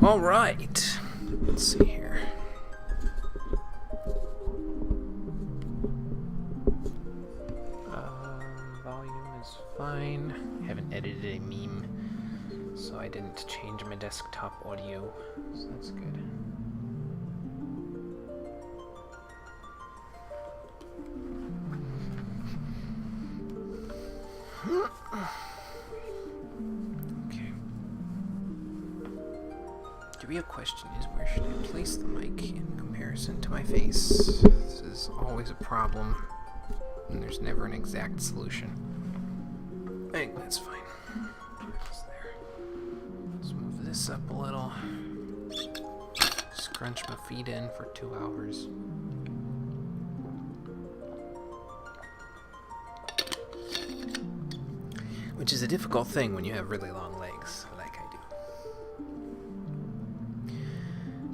All right. Let's see here. Volume is fine. I haven't edited a meme, so I didn't change my desktop audio, so that's good. Okay. The real question is, where should I place the mic in comparison to my face? This is always a problem, and there's never an exact solution. I think that's fine. It's there. Let's move this up a little. Scrunch my feet in for 2 hours. Which is a difficult thing when you have really long legs, like I do.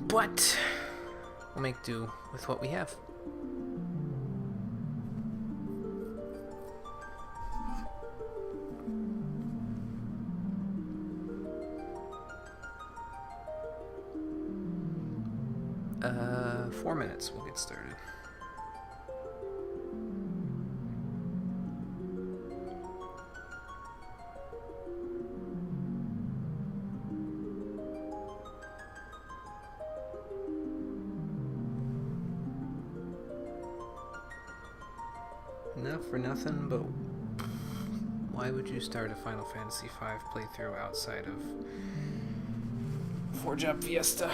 But we'll make do with what we have. Uh, 4 minutes, we'll get started. Enough for nothing, but why would you start a Final Fantasy V playthrough outside of Forge Up Fiesta?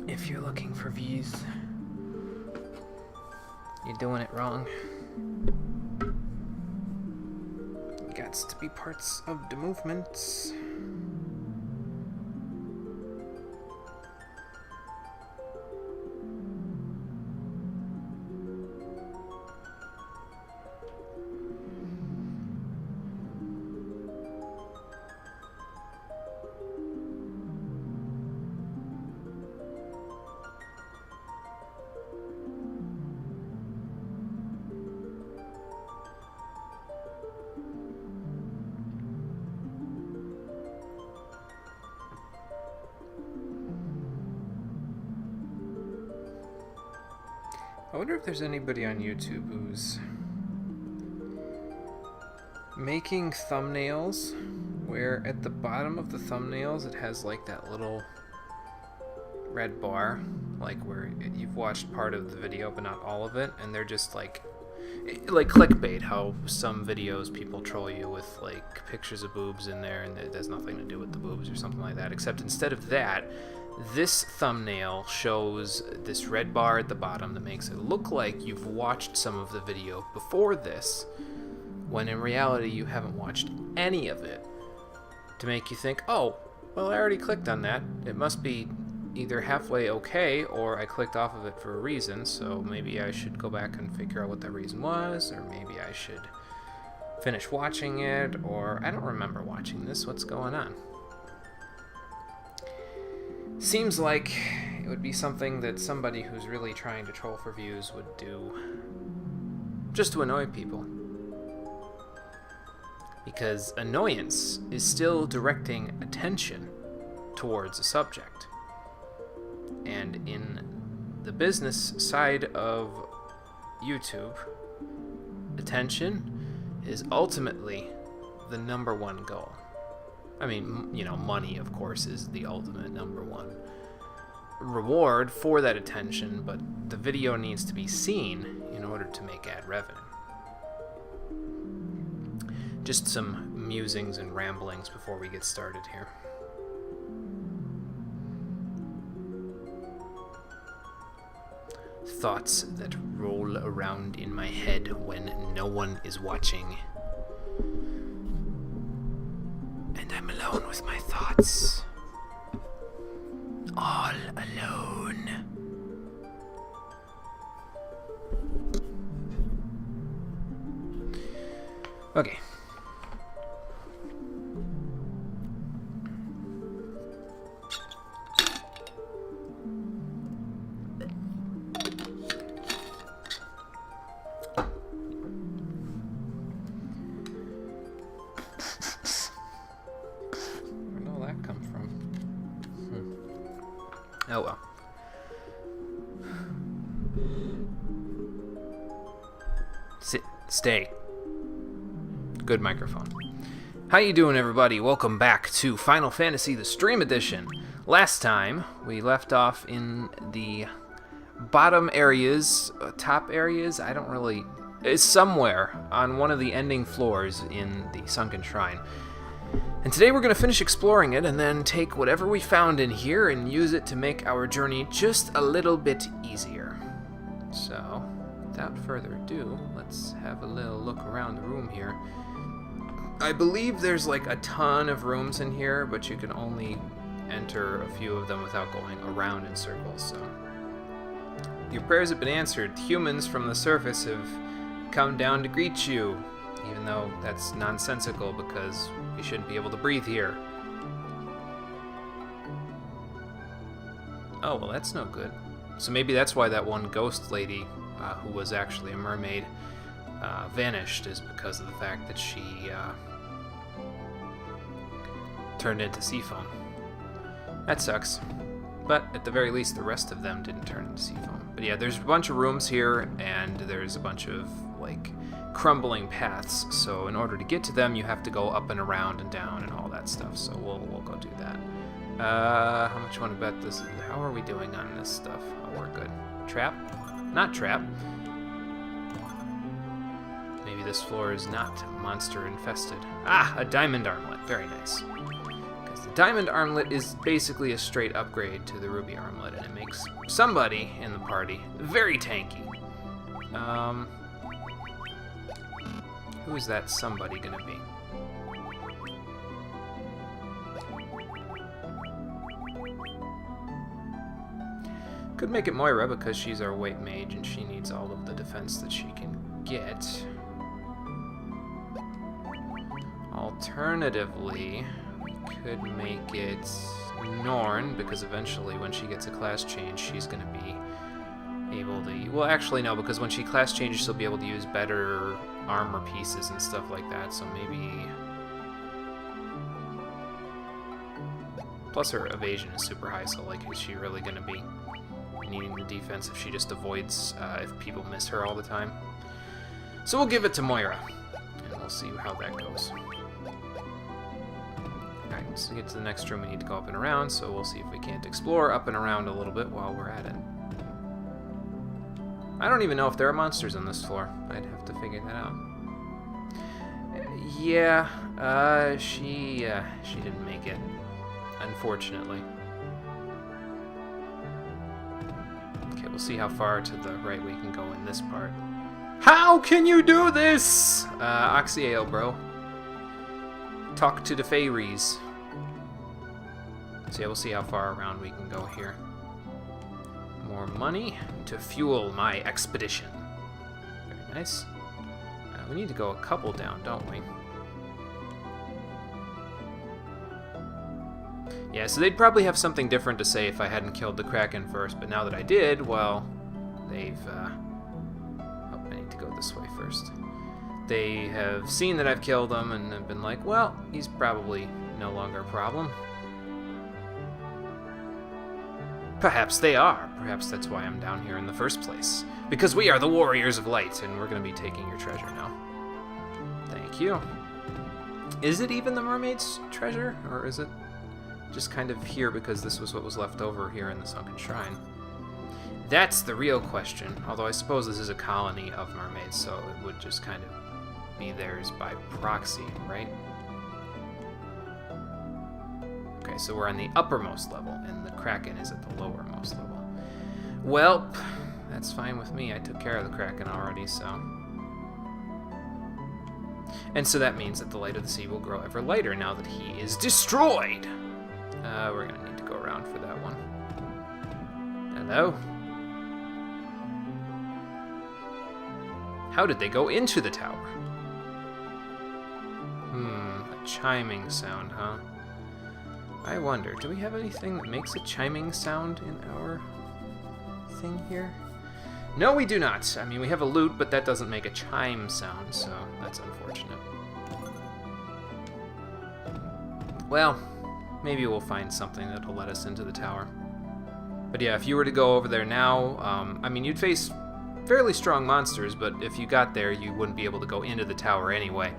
If you're looking for views, you're doing it wrong. Gots to be parts of the movements. I wonder if there's anybody on YouTube who's making thumbnails where at the bottom of the thumbnails it has like that little red bar, like where you've watched part of the video but not all of it, and they're just like clickbait, how some videos people troll you with like pictures of boobs in there and it has nothing to do with the boobs or something like that, except instead of that, this thumbnail shows this red bar at the bottom that makes it look like you've watched some of the video before this, when in reality you haven't watched any of it, to make you think, oh, well, I already clicked on that. It must be either halfway okay, or I clicked off of it for a reason, so maybe I should go back and figure out what that reason was, or maybe I should finish watching it, or I don't remember watching this. What's going on? Seems like it would be something that somebody who's really trying to troll for views would do just to annoy people. Because annoyance is still directing attention towards a subject. And in the business side of YouTube, attention is ultimately the number one goal. I mean, you know, money, of course, is the ultimate number one reward for that attention, but the video needs to be seen in order to make ad revenue. Just some musings and ramblings before we get started here. Thoughts that roll around in my head when no one is watching. And I'm alone with my thoughts. All alone. Okay. Oh well. Stay. Good microphone. How you doing, everybody? Welcome back to Final Fantasy the Stream Edition. Last time, we left off in the bottom areas, top areas, I don't really... It's somewhere on one of the ending floors in the Sunken Shrine. And today we're going to finish exploring it and then take whatever we found in here and use it to make our journey just a little bit easier. So, without further ado, let's have a little look around the room here. I believe there's like a ton of rooms in here, but you can only enter a few of them without going around in circles, so... Your prayers have been answered. Humans from the surface have come down to greet you, even though that's nonsensical because we shouldn't be able to breathe here. Oh, well, that's no good. So maybe that's why that one ghost lady, who was actually a mermaid, vanished, is because of the fact that she turned into sea foam. That sucks. But at the very least, the rest of them didn't turn into sea foam. But yeah, there's a bunch of rooms here, and there's a bunch of, like, crumbling paths. So in order to get to them, you have to go up and around and down and all that stuff. So we'll go do that. How much you want to bet this? How are we doing on this stuff? Oh, we're good. Trap? Not trap. Maybe this floor is not monster infested. Ah, a diamond armlet. Very nice. Because the diamond armlet is basically a straight upgrade to the ruby armlet, and it makes somebody in the party very tanky. Who is that somebody gonna be? Could make it Moira because she's our white mage and she needs all of the defense that she can get. Alternatively, we could make it Norn, because eventually when she gets a class change, she's going to be able to... Well, actually, no, because when she class changes, she'll be able to use better armor pieces and stuff like that, so maybe... Plus her evasion is super high, so, like, is she really going to be needing the defense if she just avoids if people miss her all the time? So we'll give it to Moira, and we'll see how that goes. Alright, so to get to the next room we need to go up and around, so we'll see if we can't explore up and around a little bit while we're at it. I don't even know if there are monsters on this floor. I'd have to figure that out. Yeah, she didn't make it, unfortunately. Okay, we'll see how far to the right we can go in this part. How can you do this? Oxyale, bro. Talk to the fairies. So yeah, we'll see how far around we can go here. More money to fuel my expedition. Very nice. We need to go a couple down, don't we? Yeah, so they'd probably have something different to say if I hadn't killed the Kraken first, but now that I did, well, they've... Oh, I need to go this way first. They have seen that I've killed him and have been like, well, he's probably no longer a problem. Perhaps they are. Perhaps that's why I'm down here in the first place. Because we are the Warriors of Light, and we're going to be taking your treasure now. Thank you. Is it even the mermaid's treasure, or is it just kind of here because this was what was left over here in the Sunken Shrine? That's the real question. Although I suppose this is a colony of mermaids, so it would just kind of be theirs by proxy, right? Okay, so we're on the uppermost level, and the Kraken is at the lowermost level. Well, that's fine with me. I took care of the Kraken already, so... And so that means that the light of the sea will grow ever lighter now that he is destroyed! We're gonna need to go around for that one. Hello? How did they go into the tower? A chiming sound, huh? I wonder, do we have anything that makes a chiming sound in our thing here? No, we do not. I mean, we have a lute, but that doesn't make a chime sound, so that's unfortunate. Well, maybe we'll find something that'll let us into the tower. But yeah, if you were to go over there now, I mean, you'd face fairly strong monsters, but if you got there, you wouldn't be able to go into the tower anyway,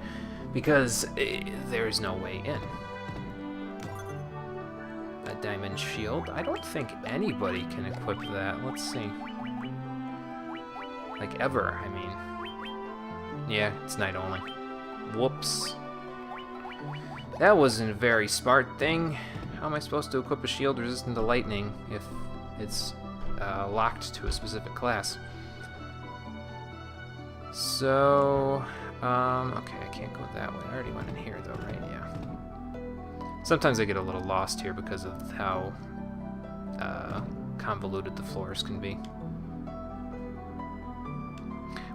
because there's no way in. A diamond shield? I don't think anybody can equip that. Let's see. Like, ever, I mean. Yeah, it's night only. Whoops. That wasn't a very smart thing. How am I supposed to equip a shield resistant to lightning if it's locked to a specific class? So, okay, I can't go that way. I already went in here though, right? Yeah. Sometimes I get a little lost here because of how convoluted the floors can be.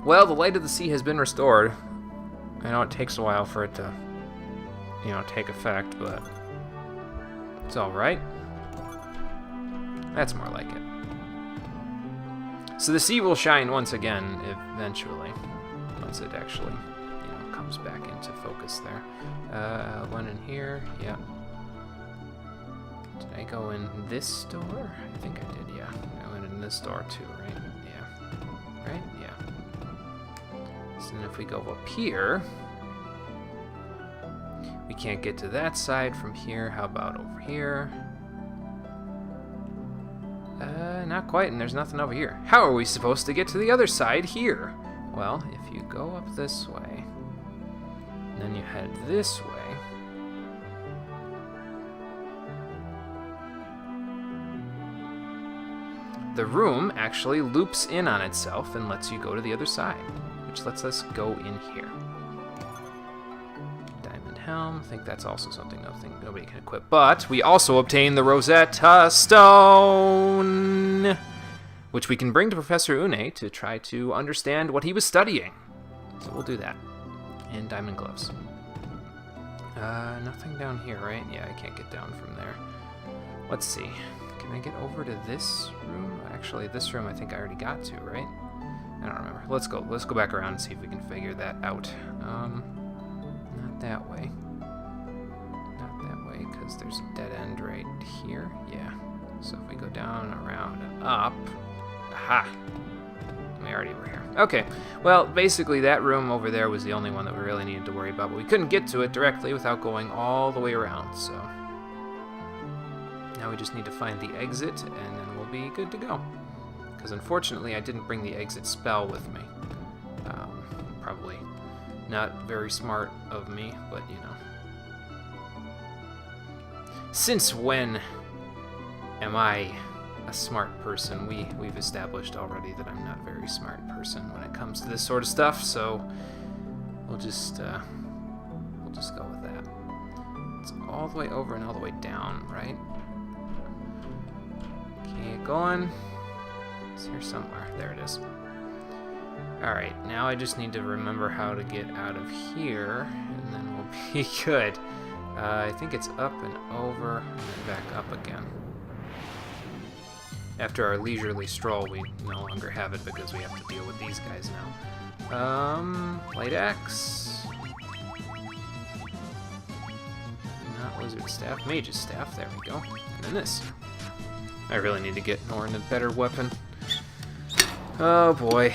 Well, the light of the sea has been restored. I know it takes a while for it to, you know, take effect, but it's alright. That's more like it. So the sea will shine once again, eventually. Once it actually, you know, comes back into focus there. One in here, yeah. Did I go in this door? I think I did, yeah. I went in this door too, right? Yeah. Right? Yeah. So then if we go up here, we can't get to that side from here. How about over here? Not quite, and there's nothing over here. How are we supposed to get to the other side here? Well, if you go up this way, and then you head this way, the room actually loops in on itself and lets you go to the other side, which lets us go in here. Diamond helm, I think that's also something nobody can equip, but we also obtain the Rosetta Stone, which we can bring to Professor Une to try to understand what he was studying. So we'll do that. And diamond gloves. Nothing down here, right? Yeah, I can't get down from there. Let's see. Can I get over to this room? Actually, this room I think I already got to, right? I don't remember. Let's go back around and see if we can figure that out. Not that way. Not that way, because there's a dead end right here. Yeah. So if we go down, around, and up. Aha! We already were here. Okay, well, basically that room over there was the only one that we really needed to worry about, but we couldn't get to it directly without going all the way around, so... Now we just need to find the exit, and then we'll be good to go. Because unfortunately, I didn't bring the exit spell with me. Probably not very smart of me, but you know. Since when am I a smart person? We've established already that I'm not a very smart person when it comes to this sort of stuff, so we'll just go with that. It's all the way over and all the way down, right? Keep going. It's here somewhere. There it is. Alright, now I just need to remember how to get out of here, and then we'll be good. I think it's up and over, and then back up again. After our leisurely stroll, we no longer have it because we have to deal with these guys now. Light axe. Not wizard staff, mage's staff, there we go. And then this. I really need to get Norn a better weapon. Oh boy.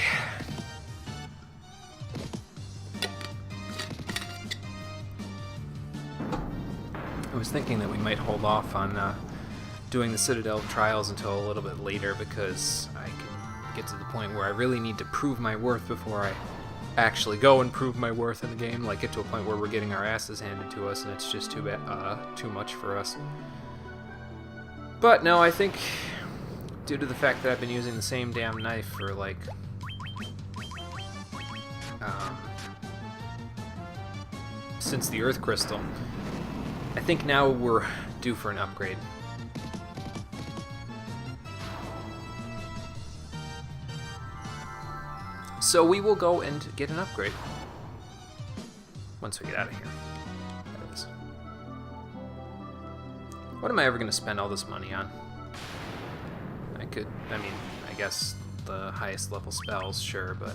I was thinking that we might hold off on doing the Citadel trials until a little bit later because I can get to the point where I really need to prove my worth before I actually go and prove my worth in the game. Like get to a point where we're getting our asses handed to us and it's just too much for us. But no, I think due to the fact that I've been using the same damn knife for like since the Earth Crystal, I think now we're due for an upgrade. So we will go and get an upgrade once we get out of here. There it is. What am I ever going to spend all this money on? I guess the highest level spells, sure, but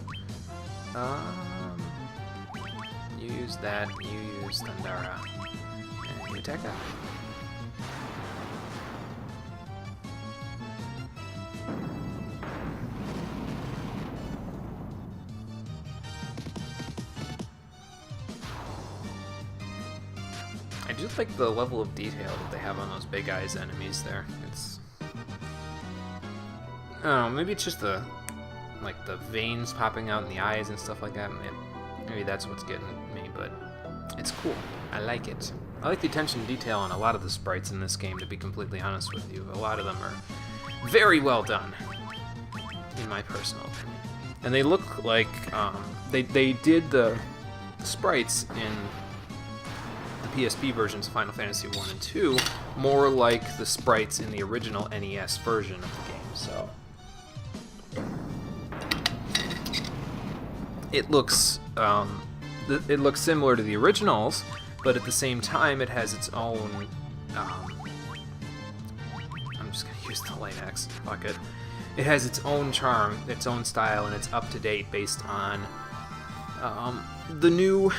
you use that, you use Thundara, and you attack that. at like the level of detail that they have on those big eyes enemies there. It's, I don't know, maybe it's just the like the veins popping out in the eyes and stuff like that. Maybe that's what's getting me, but it's cool. I like it. I like the attention to detail on a lot of the sprites in this game, to be completely honest with you. A lot of them are very well done, in my personal opinion. And they look like, they did the sprites in the PSP versions of Final Fantasy 1 and 2 more like the sprites in the original NES version of the game, so it looks similar to the originals, but at the same time it has its own, I'm just gonna use the light axe, fuck it. It has its own charm, its own style, and it's up to date based on the new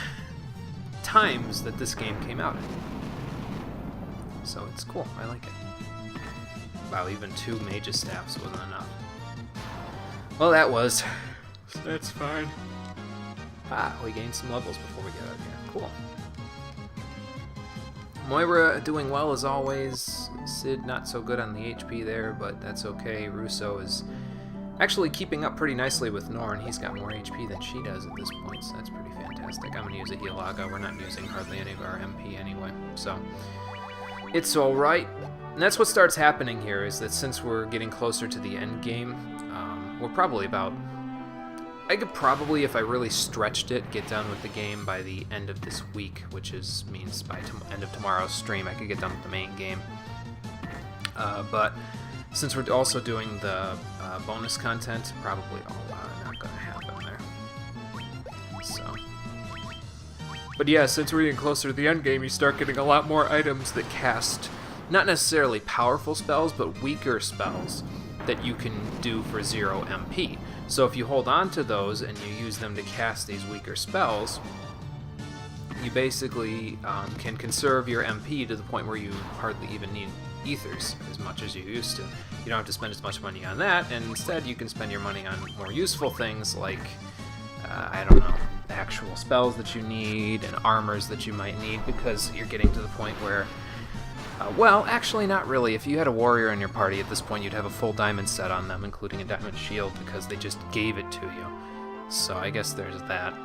times that this game came out in. So it's cool, I like it. Wow, even 2 Mage's Staffs wasn't enough. Well, that's fine. Ah, we gained some levels before we get out of here. Cool. Moira doing well as always. Sid not so good on the HP there, but that's okay. Russo is actually keeping up pretty nicely with Norn. He's got more HP than she does at this point, so that's pretty fantastic. I'm going to use a Healaga. We're not using hardly any of our MP anyway, so it's alright. And that's what starts happening here, is that since we're getting closer to the end game, we're probably about... I could probably, if I really stretched it, get done with the game by the end of this week, which means by end of tomorrow's stream, I could get done with the main game. But since we're also doing the bonus content, probably all not going to happen there. So, but yeah, since we're getting closer to the end game, you start getting a lot more items that cast not necessarily powerful spells, but weaker spells that you can do for 0 MP. So if you hold on to those and you use them to cast these weaker spells, you basically can conserve your MP to the point where you hardly even need ethers as much as you used to. You don't have to spend as much money on that, and instead you can spend your money on more useful things like, I don't know, actual spells that you need and armors that you might need, because you're getting to the point where well, actually not really. If you had a warrior in your party at this point, you'd have a full diamond set on them, including a diamond shield, because they just gave it to you. So I guess there's that.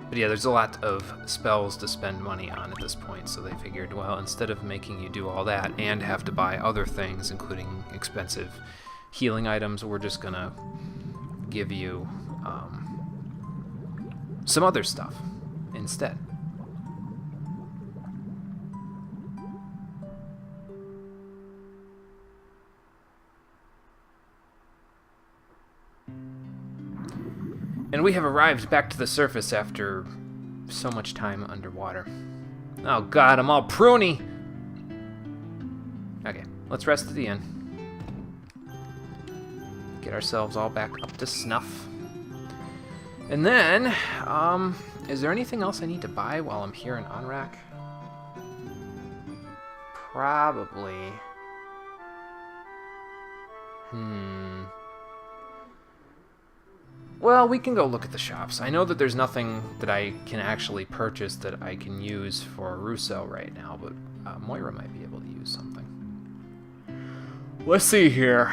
But yeah, there's a lot of spells to spend money on at this point, so they figured, well, instead of making you do all that and have to buy other things, including expensive healing items, we're just gonna give you some other stuff instead. And we have arrived back to the surface after so much time underwater. Oh god, I'm all pruny! Okay, let's rest at the inn. Get ourselves all back up to snuff. And then, is there anything else I need to buy while I'm here in Onrak? Probably. Well, we can go look at the shops. I know that there's nothing that I can actually purchase that I can use for Russo right now, but Moira might be able to use something. Let's see here.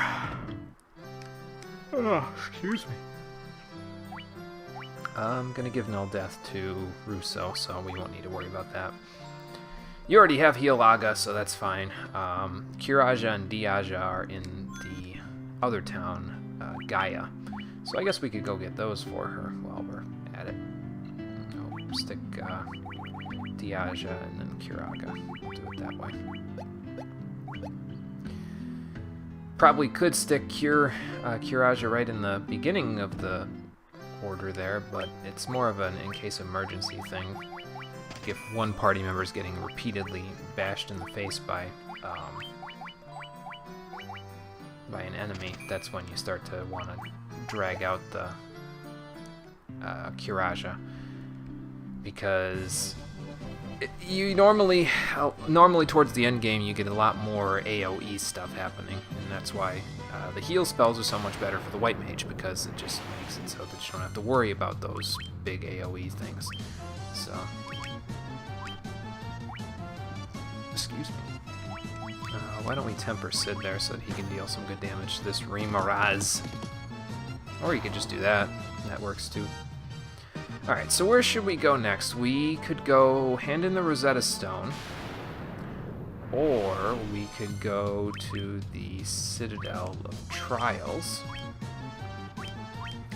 Oh, excuse me. I'm gonna give Null Death to Russo, so we won't need to worry about that. You already have Healaga, so that's fine. Kiraja and Diaja are in the other town, Gaia. So I guess we could go get those for her while we're at it. I'll stick Diaja and then Kiraga. We'll do it that way. Probably could stick Kiraja right in the beginning of the order there, but it's more of an in case of emergency thing. Like if one party member is getting repeatedly bashed in the face by an enemy, that's when you start to want to drag out the Kiraja, because you normally towards the end game you get a lot more AoE stuff happening, and that's why the heal spells are so much better for the white mage, because it just makes it so that you don't have to worry about those big AoE things. So Excuse me. Why don't we temper Sid there so that he can deal some good damage to this Remoraz? Or you could just do that. That works too. Alright, so where should we go next? We could go hand in the Rosetta Stone. Or we could go to the Citadel of Trials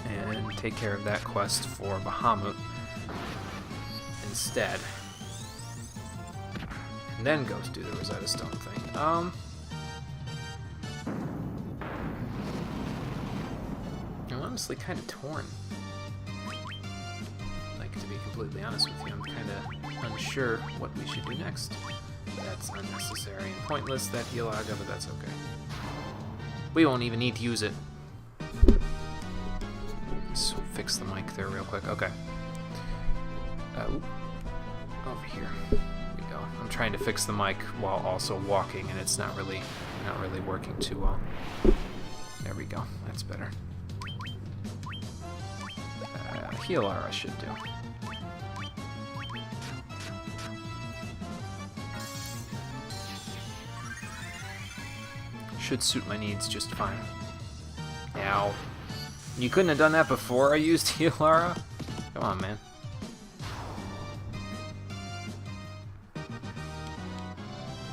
and take care of that quest for Bahamut instead. And then go to do the Rosetta Stone thing. I'm honestly kind of torn. Like, to be completely honest with you, I'm kind of unsure what we should do next. That's unnecessary and pointless, that Healaga, but that's okay. We won't even need to use it. Let's fix the mic there real quick. Okay. Over here. We go. I'm trying to fix the mic while also walking, and it's not really working too well. There we go. That's better. Healara should do. Should suit my needs just fine. Ow. You couldn't have done that before I used Healara? Come on, man.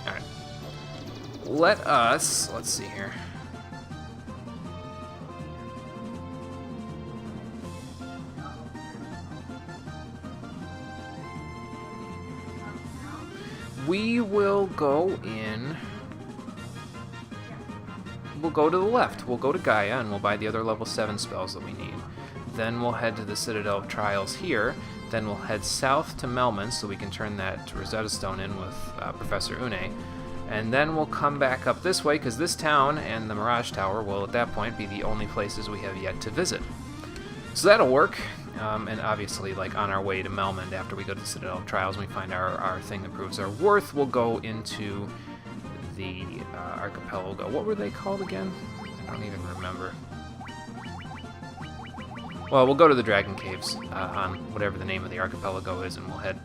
Alright. Let's see here. We will go in. We'll go to the left. We'll go to Gaia and we'll buy the other level 7 spells that we need. Then we'll head to the Citadel of Trials here. Then we'll head south to Melman so we can turn that Rosetta Stone in with Professor Une. And then we'll come back up this way because this town and the Mirage Tower will at that point be the only places we have yet to visit. So that'll work. And obviously, like, on our way to Melman, after we go to the Citadel of Trials and we find our thing that proves our worth, we'll go into the archipelago. What were they called again? I don't even remember. Well, we'll go to the Dragon Caves on whatever the name of the archipelago is, and we'll head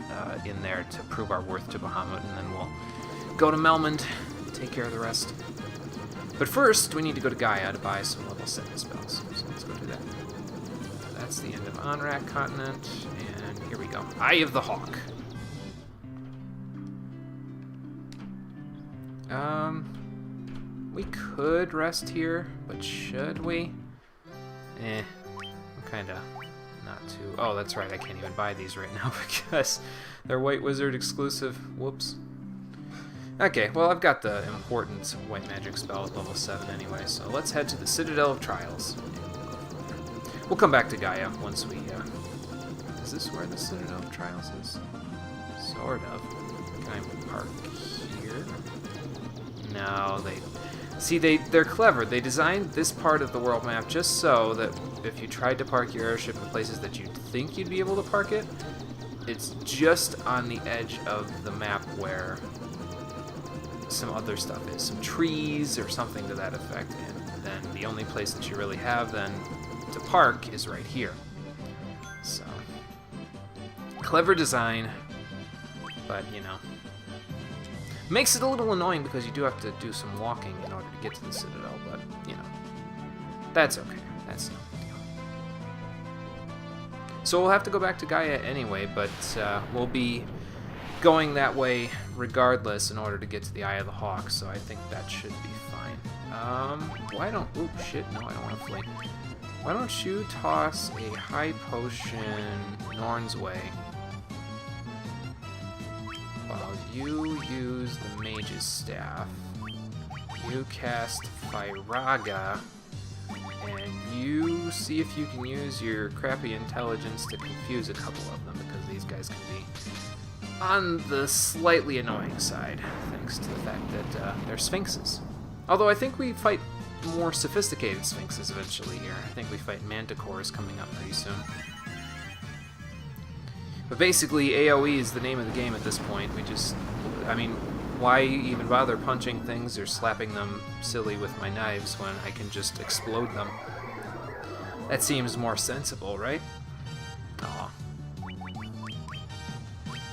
in there to prove our worth to Bahamut, and then we'll go to Melmond and take care of the rest. But first, we need to go to Gaia to buy some level 7 spells. So let's go do that. That's the end of Onrak Continent, and here we go. Eye of the Hawk. We could rest here, but should we? I'm kinda not too... Oh, that's right, I can't even buy these right now because they're White Wizard exclusive. Whoops. Okay, well, I've got the important white magic spell at level 7 anyway, so let's head to the Citadel of Trials. We'll come back to Gaia once we... Is this where the Citadel of Trials is? Sort of. Can I park here? No, they... See, they're clever. They designed this part of the world map just so that if you tried to park your airship in places that you'd think you'd be able to park it, it's just on the edge of the map where some other stuff is. Some trees or something to that effect. And then the only place that you really have then to park is right here. So, clever design, but, you know, makes it a little annoying because you do have to do some walking in order to get to the Citadel, but, you know, that's okay. That's no big deal. So we'll have to go back to Gaia anyway, but we'll be going that way regardless in order to get to the Eye of the Hawk, so I think that should be fine. Why don't... Oop, shit, no, I don't want to flee. Why don't you toss a high potion Norn's way while you use the Mage's Staff, you cast Firaga, and you see if you can use your crappy intelligence to confuse a couple of them, because these guys can be on the slightly annoying side, thanks to the fact that they're Sphinxes. Although I think we fight more sophisticated Sphinxes eventually here. I think we fight Manticores coming up pretty soon. But basically, AoE is the name of the game at this point. We just... I mean, why even bother punching things or slapping them silly with my knives when I can just explode them? That seems more sensible, right? Aw.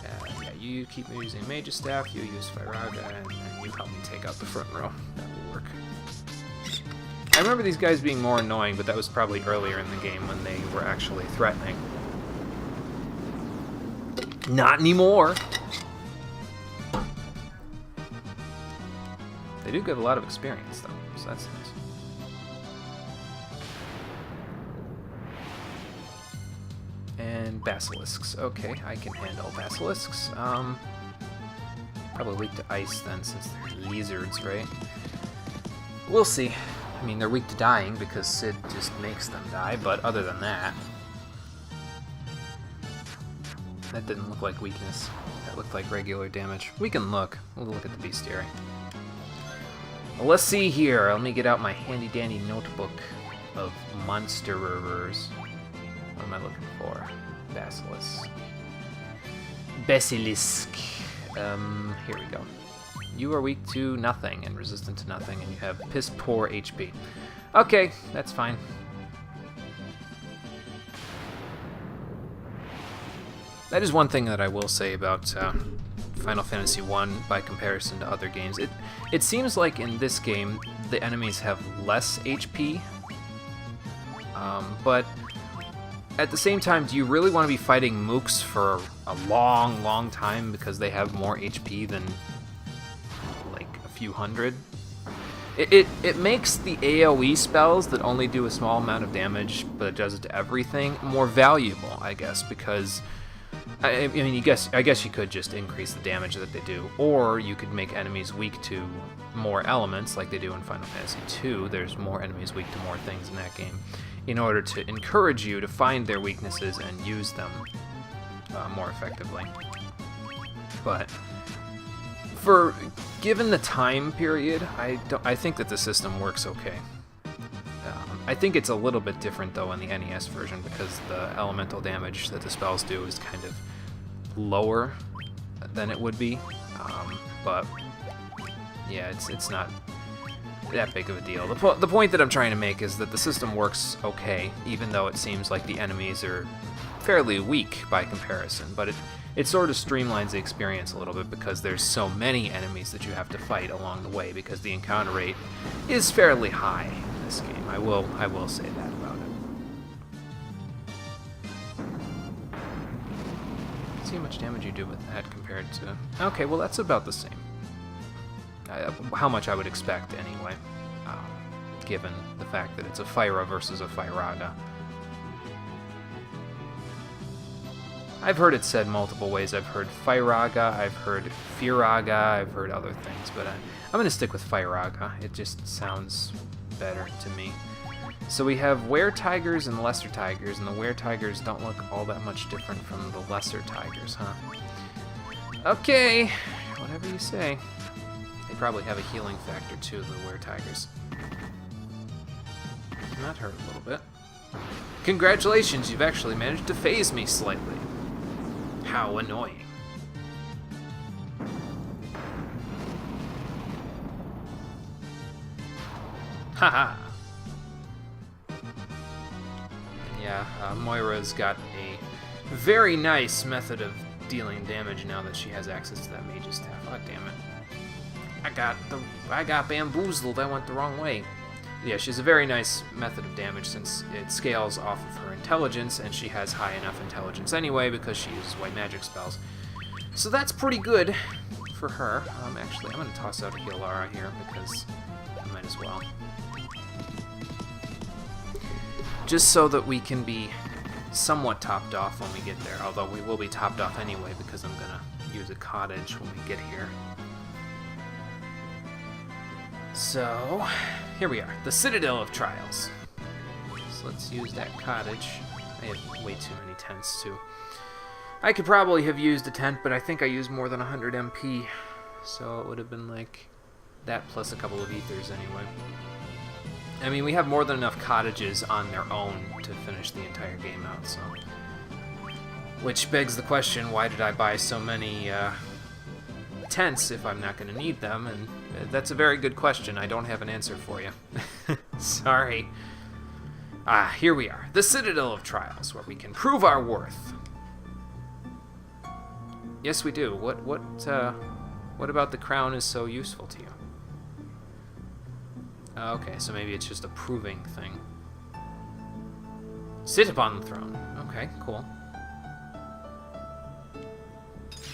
Yeah, you you keep using Mage's Staff, you use Firaga, and then you help me take out the front row. That will work. I remember these guys being more annoying, but that was probably earlier in the game when they were actually threatening. Not anymore! They do get a lot of experience, though, so that's nice. And basilisks. Okay, I can handle basilisks. Probably weak to ice then, since they're lizards, right? We'll see. I mean, they're weak to dying because Sid just makes them die, but other than that... That didn't look like weakness. That looked like regular damage. We can look. We'll look at the bestiary. Well, let's see here. Let me get out my handy-dandy notebook of monsterers. What am I looking for? Basilisk. Basilisk. Here we go. You are weak to nothing and resistant to nothing, and you have piss poor HP. Okay, that's fine. That is one thing that I will say about Final Fantasy I by comparison to other games. It seems like in this game the enemies have less HP, but at the same time, do you really want to be fighting mooks for a long, long time because they have more HP than like a few hundred? It makes the AoE spells that only do a small amount of damage, but it does it to everything, more valuable, I guess, because I mean, I guess you could just increase the damage that they do, or you could make enemies weak to more elements, like they do in Final Fantasy II. There's more enemies weak to more things in that game, in order to encourage you to find their weaknesses and use them more effectively. But given the time period, I think that the system works okay. I think it's a little bit different though in the NES version because the elemental damage that the spells do is kind of lower than it would be. But yeah, it's not that big of a deal. The point that I'm trying to make is that the system works okay, even though it seems like the enemies are fairly weak by comparison. But it sort of streamlines the experience a little bit because there's so many enemies that you have to fight along the way because the encounter rate is fairly high in this game. I will say that about it. Let's see how much damage you do with that compared to... Okay, well that's about the same. How much I would expect anyway, given the fact that it's a Fyra versus a Firaga. I've heard it said multiple ways. I've heard Firaga, I've heard Firaga, I've heard other things, but I'm going to stick with Firaga. It just sounds better to me. So we have were-tigers and lesser tigers, and the were-tigers don't look all that much different from the lesser tigers, huh? Okay, whatever you say. They probably have a healing factor too, the were-tigers. That hurt a little bit. Congratulations, you've actually managed to phase me slightly. How annoying. Haha. Yeah, Moira's got a very nice method of dealing damage now that she has access to that Mage's Staff. Oh, damn it. I got bamboozled. I went the wrong way. Yeah, she has a very nice method of damage since it scales off of her intelligence, and she has high enough intelligence anyway because she uses white magic spells. So that's pretty good for her. Actually, I'm going to toss out a Healara here because I might as well. Just so that we can be somewhat topped off when we get there, although we will be topped off anyway because I'm going to use a cottage when we get here. So, here we are, the Citadel of Trials. So let's use that cottage. I have way too many tents, too. I could probably have used a tent, but I think I used more than 100 MP, so it would have been like that plus a couple of ethers anyway. I mean, we have more than enough cottages on their own to finish the entire game out, so... Which begs the question, why did I buy so many tents if I'm not going to need them? And that's a very good question. I don't have an answer for you. Sorry. Here we are. The Citadel of Trials, where we can prove our worth. Yes, we do. What about the crown is so useful to you? Okay, so maybe it's just a proving thing. Sit upon the throne. Okay, cool.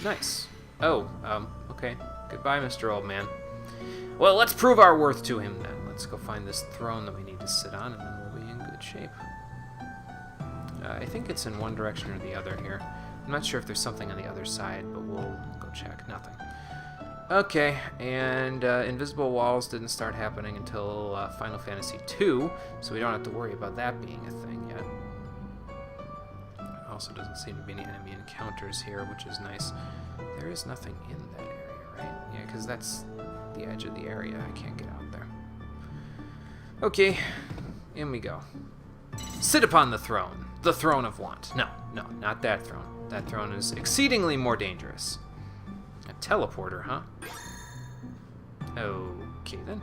Nice. Oh, okay. Goodbye, Mr. Old Man. Well, let's prove our worth to him then. Let's go find this throne that we need to sit on, and then we'll be in good shape. I think it's in one direction or the other here. I'm not sure if there's something on the other side, but we'll go check. Nothing. Okay, and invisible walls didn't start happening until Final Fantasy II, so we don't have to worry about that being a thing yet. Also doesn't seem to be any enemy encounters here, which is nice. There is nothing in that area, right? Yeah, because that's the edge of the area. I can't get out there. Okay, in we go. Sit upon the throne. The throne of want. No, not that throne. That throne is exceedingly more dangerous. A teleporter, huh? Okay, then.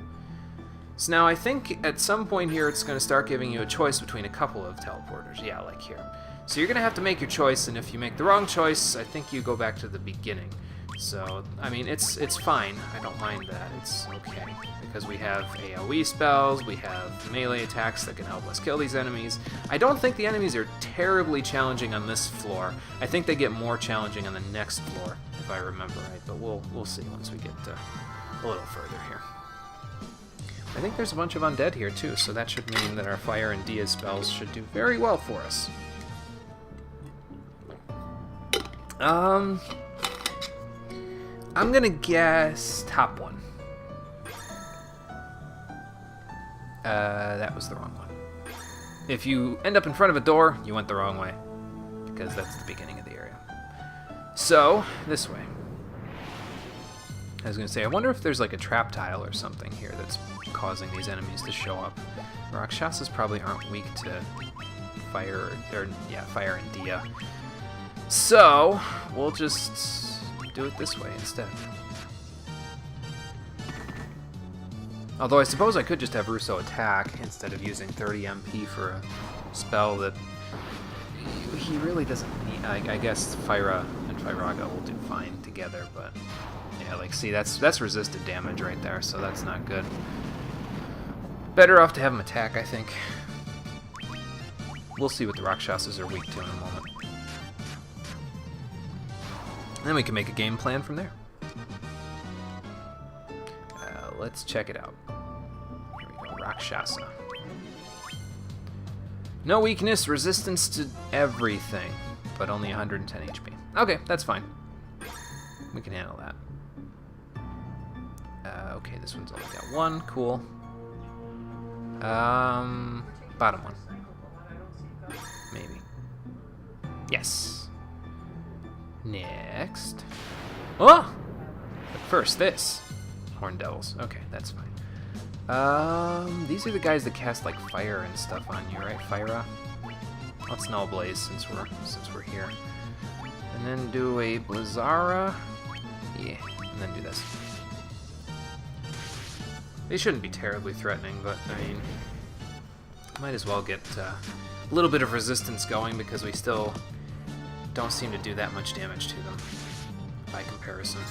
So now I think at some point here it's going to start giving you a choice between a couple of teleporters. Yeah, like here. So you're going to have to make your choice, and if you make the wrong choice, I think you go back to the beginning. So, I mean, it's fine. I don't mind that. It's okay. Because we have AoE spells, we have melee attacks that can help us kill these enemies. I don't think the enemies are terribly challenging on this floor. I think they get more challenging on the next floor, if I remember right. But we'll see once we get a little further here. I think there's a bunch of undead here, too, so that should mean that our Fire and Dia spells should do very well for us. I'm gonna guess top one. That was the wrong one. If you end up in front of a door, you went the wrong way, because that's the beginning of the area. So, this way. I was gonna say, I wonder if there's like a trap tile or something here that's causing these enemies to show up. Rakshasas probably aren't weak to fire, fire and Dia. So, we'll just do it this way instead. Although I suppose I could just have Russo attack instead of using 30 MP for a spell that he really doesn't need. I guess Fyra and Fyraga will do fine together, but yeah, like see, that's resisted damage right there, so that's not good. Better off to have him attack, I think. We'll see what the Rakshasas are weak to in a moment. And then we can make a game plan from there. Let's check it out. Here we go, Rakshasa. No weakness, resistance to everything, but only 110 HP. Okay, that's fine. We can handle that. Okay, this one's only got one. Cool. Bottom one. Maybe. Yes. Next. Oh! But first, this. Horn Devils. Okay, that's fine. These are the guys that cast like fire and stuff on you, right? Fyra. Let's Null Blaze since we're here. And then do a Blizzara. Yeah, and then do this. They shouldn't be terribly threatening, but I mean, might as well get a little bit of resistance going because we still don't seem to do that much damage to them by comparison.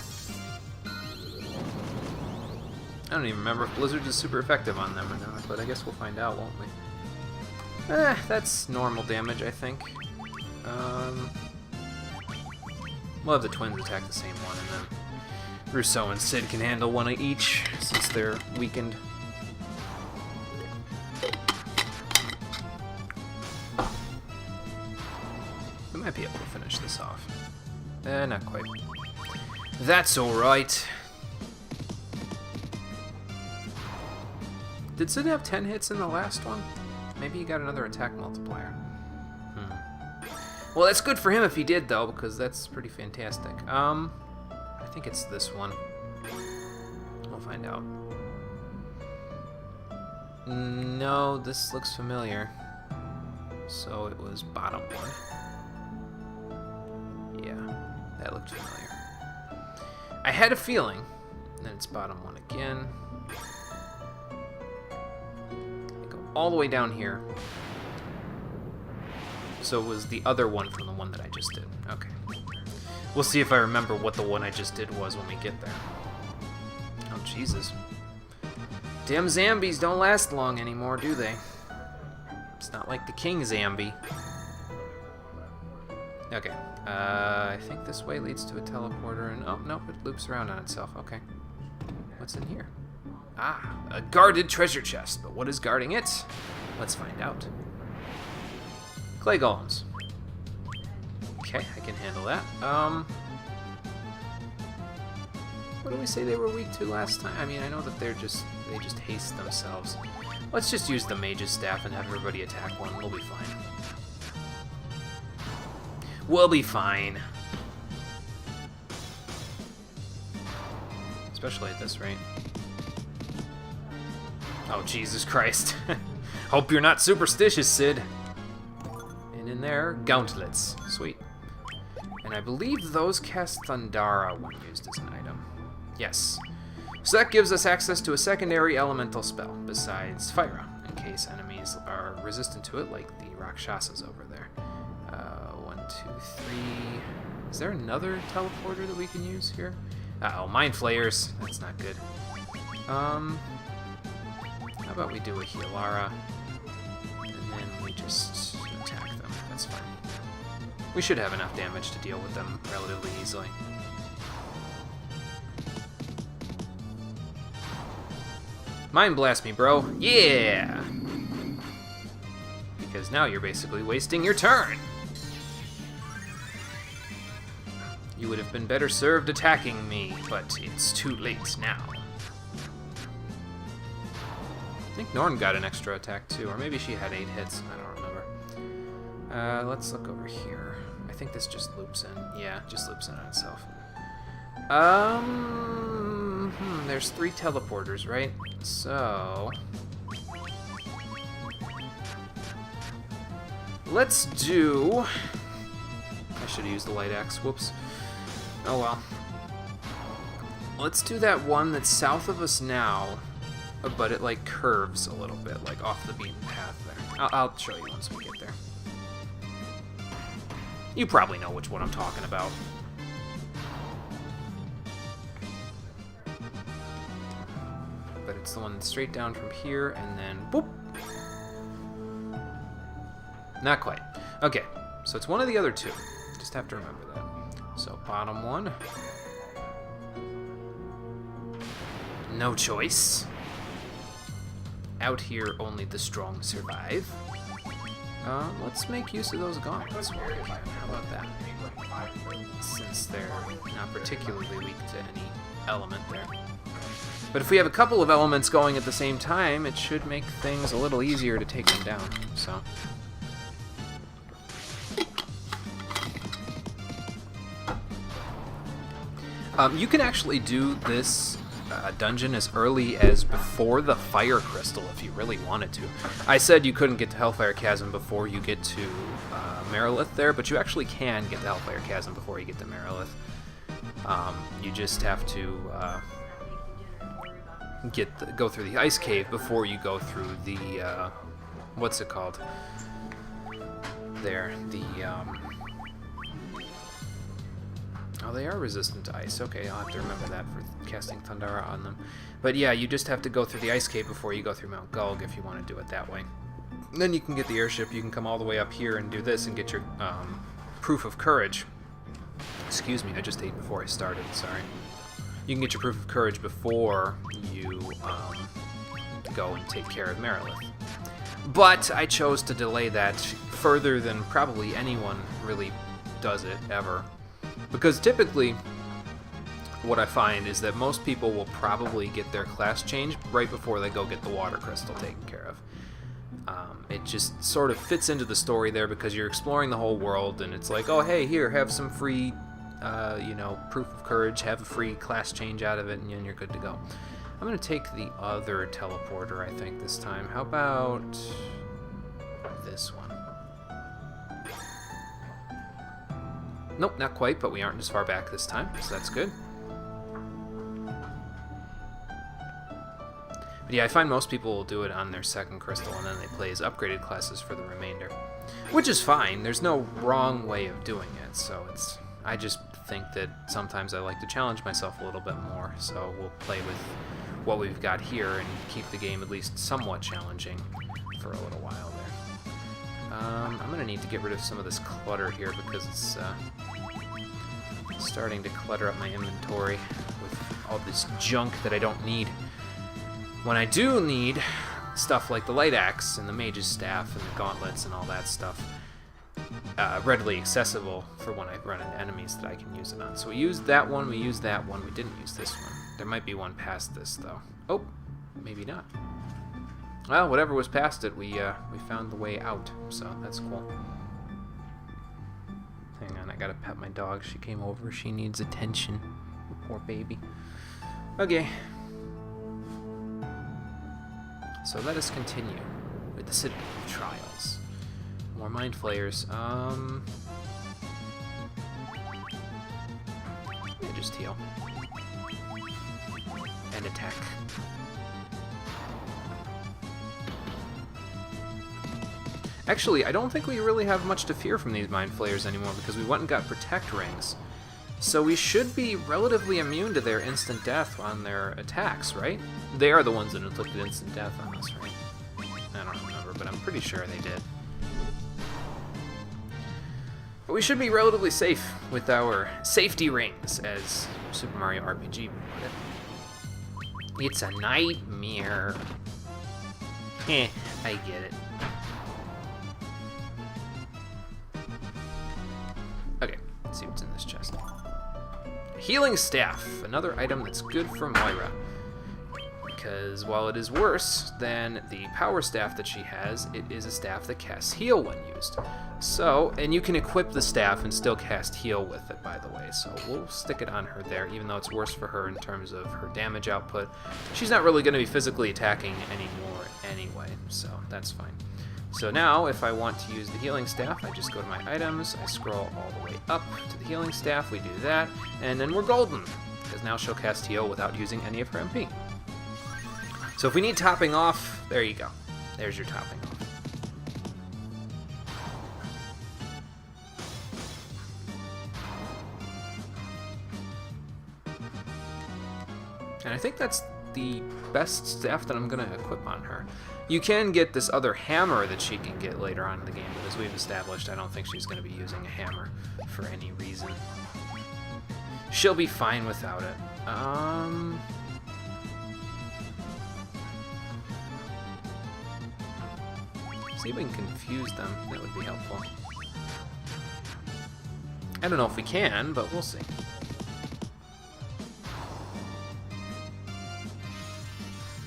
I don't even remember if Blizzard is super effective on them or not, but I guess we'll find out, won't we? That's normal damage, I think. We'll have the twins attack the same one, and then Russo and Sid can handle one of each, since they're weakened. We might be able to finish this off. Not quite. That's alright. Did Sid have 10 hits in the last one? Maybe he got another attack multiplier. Well, that's good for him if he did, though, because that's pretty fantastic. I think it's this one. We'll find out. No, this looks familiar. So it was bottom one. Yeah, that looked familiar. I had a feeling. And then it's bottom one again. I go all the way down here. So it was the other one from the one that I just did. Okay. We'll see if I remember what the one I just did was when we get there. Oh, Jesus. Damn zombies don't last long anymore, do they? It's not like the King Zambi. Okay. I think this way leads to a teleporter, and oh, nope, it loops around on itself. Okay. What's in here? Ah, a guarded treasure chest. But what is guarding it? Let's find out. Clay golems. Okay, I can handle that. What did we say they were weak to last time? I mean, I know that they just haste themselves. Let's just use the mage's staff and have everybody attack one. We'll be fine. We'll be fine. Especially at this rate. Oh, Jesus Christ. Hope you're not superstitious, Sid. And in there, gauntlets. Sweet. And I believe those cast Thundara when used as an item. Yes. So that gives us access to a secondary elemental spell, besides Fire, in case enemies are resistant to it, like the Rakshasas over there. 1, 2, 3... Is there another teleporter that we can use here? Uh-oh, Mind Flayers. That's not good. How about we do a Healara, and then we just attack them. That's fine. We should have enough damage to deal with them relatively easily. Mind Blast me, bro. Yeah! Because now you're basically wasting your turn. You would have been better served attacking me, but it's too late now. I think Norn got an extra attack too, or maybe she had 8 hits. I don't remember. Let's look over here. I think this just loops in. Yeah, just loops in on itself. There's 3 teleporters, right? So let's do... I should have used the light axe. Whoops. Oh well. Let's do that one that's south of us now, but it like curves a little bit, like off the beaten path there. I'll show you once we get there. You probably know which one I'm talking about. But it's the one that's straight down from here, and then boop. Not quite. Okay, so it's one of the other 2. Just have to remember that. So bottom one. No choice. Out here, only the strong survive. Let's make use of those gauntlets. How about that? Since they're not particularly weak to any element there. But if we have a couple of elements going at the same time, it should make things a little easier to take them down. So. You can actually do this dungeon as early as before the Fire Crystal if you really wanted to. I said you couldn't get to Hellfire Chasm before you get to Marilith there, but you actually can get to Hellfire Chasm before you get to Marilith. You just have to go through the Ice Cave before you go through the what's it called? There, the oh, they are resistant to ice. Okay, I'll have to remember that for casting Thundara on them. But yeah, you just have to go through the Ice Cave before you go through Mount Gulg if you want to do it that way. Then you can get the airship, you can come all the way up here and do this and get your Proof of Courage. Excuse me, I just ate before I started, sorry. You can get your Proof of Courage before you go and take care of Marilith. But I chose to delay that further than probably anyone really does it, ever. Because typically, what I find is that most people will probably get their class changed right before they go get the water crystal taken care of. It just sort of fits into the story there because you're exploring the whole world and it's like, oh hey, here, have some free, Proof of Courage, have a free class change out of it, and you're good to go. I'm going to take the other teleporter, I think, this time. How about this one? Nope, not quite, but we aren't as far back this time, so that's good. But yeah, I find most people will do it on their second crystal, and then they play as upgraded classes for the remainder. Which is fine, there's no wrong way of doing it, so I just think that sometimes I like to challenge myself a little bit more, so we'll play with what we've got here and keep the game at least somewhat challenging for a little while there. I'm going to need to get rid of some of this clutter here because it's starting to clutter up my inventory with all this junk that I don't need. When I do need stuff like the light axe and the mage's staff and the gauntlets and all that stuff, readily accessible for when I run into enemies that I can use it on. So we used that one, we used that one, we didn't use this one. There might be one past this, though. Oh, maybe not. Well, whatever was past it, we found the way out, so that's cool. Hang on, I gotta pet my dog. She came over, she needs attention. Poor baby. Okay. So let us continue with the City of Trials. More Mind Flayers. Yeah, just heal. And attack. Actually, I don't think we really have much to fear from these Mind Flayers anymore because we went and got Protect Rings. So we should be relatively immune to their instant death on their attacks, right? They are the ones that inflicted instant death on us, right? I don't remember, but I'm pretty sure they did. But we should be relatively safe with our safety rings, as Super Mario RPG would put it. It's a nightmare. Heh, I get it. Okay, let's see what's in this chest. Healing Staff, another item that's good for Moira. Because while it is worse than the Power Staff that she has, it is a staff that casts Heal when used. So, and you can equip the staff and still cast Heal with it, by the way. So we'll stick it on her there, even though it's worse for her in terms of her damage output. She's not really going to be physically attacking anymore anyway, so that's fine. So now, if I want to use the Healing Staff, I just go to my items, I scroll all the way up to the Healing Staff, we do that, and then we're golden, because now she'll cast Heal without using any of her MP. So if we need topping off, there you go. There's your topping off. And I think that's the best staff that I'm going to equip on her. You can get this other hammer that she can get later on in the game, but as we've established, I don't think she's going to be using a hammer for any reason. She'll be fine without it. See if we can confuse them. That would be helpful. I don't know if we can, but we'll see.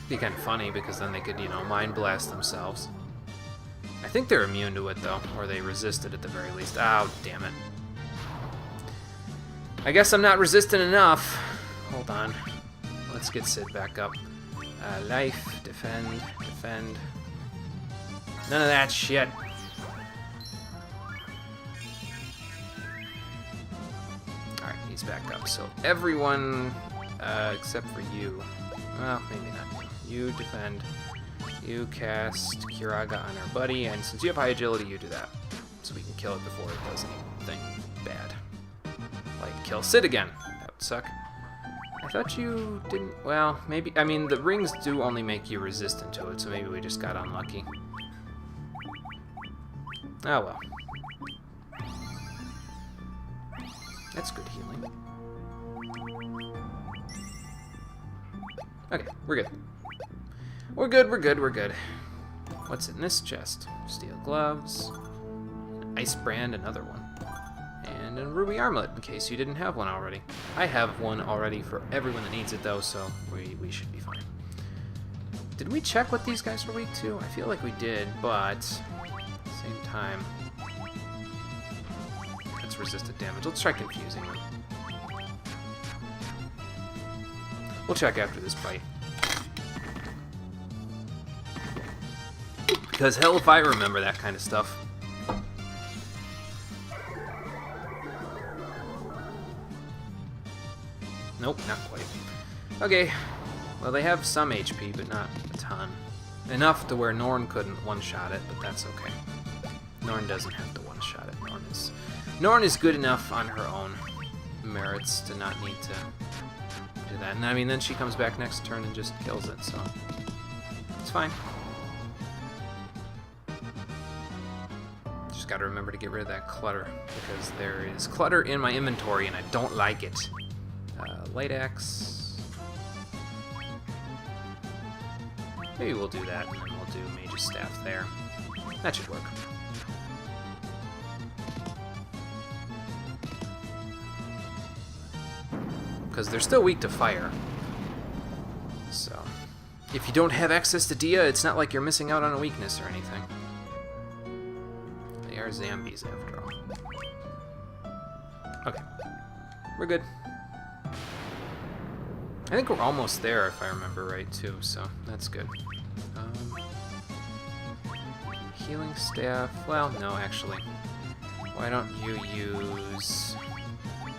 Be kind of funny because then they could, you know, mind blast themselves. I think they're immune to it though, or they resist it at the very least. Oh, damn it. I guess I'm not resistant enough. Hold on. Let's get Sid back up. Life, defend, defend. None of that shit. Alright, he's back up. So everyone, except for you. Well, maybe not. You defend. You cast Kiraga on our buddy, and since you have high agility, you do that. So we can kill it before it does anything bad. Like, kill Sid again. That would suck. I thought you didn't... Well, maybe... I mean, the rings do only make you resistant to it, so maybe we just got unlucky. Oh, well. That's good healing. Okay, we're good. We're good, we're good, we're good. What's in this chest? Steel gloves, an ice brand, another one, and a ruby armlet in case you didn't have one already. I have one already for everyone that needs it though, so we should be fine. Did we check what these guys were weak to? I feel like we did, but at the same time, that's resistant damage. Let's try confusing them. We'll check after this fight. Because hell if I remember that kind of stuff. Nope, not quite. Okay, well they have some HP, but not a ton. Enough to where Norn couldn't one-shot it, but that's okay. Norn doesn't have to one-shot it. Norn is Norn is good enough on her own merits to not need to do that. And I mean, then she comes back next turn and just kills it, so it's fine. Just gotta remember to get rid of that clutter, because there is clutter in my inventory and I don't like it. Light axe. Maybe we'll do that, and then we'll do Mage's Staff there. That should work. Because they're still weak to fire. So, if you don't have access to Dia, it's not like you're missing out on a weakness or anything. They are zombies, after all. Okay. We're good. I think we're almost there, if I remember right, too, so that's good. Healing staff. Well, no, actually. Why don't you use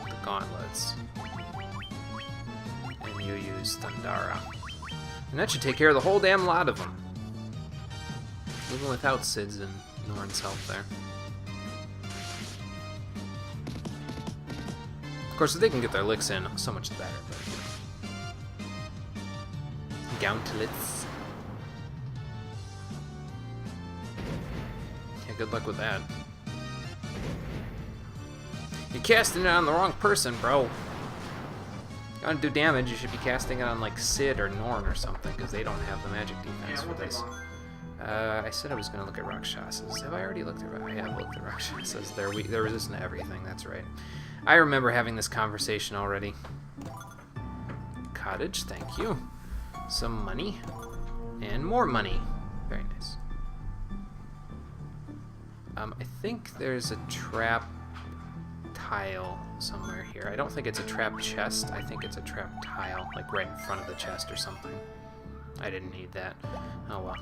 the gauntlets? And you use Thundara. And that should take care of the whole damn lot of them. Even without Sid's and Norn's help there. Of course, if they can get their licks in, so much the better. But gauntlets. Yeah, good luck with that. You're casting it on the wrong person, bro. You want to do damage, you should be casting it on like Sid or Norn or something, because they don't have the magic defense for this. I said I was going to look at Rakshasas. Have I already looked at I have looked at Rakshasas. They're resistant to everything, that's right. I remember having this conversation already. Cottage, thank you. Some money. And more money. Very nice. I think there's a trap tile somewhere here. I don't think it's a trap chest. I think it's a trap tile, like right in front of the chest or something. I didn't need that. Oh well.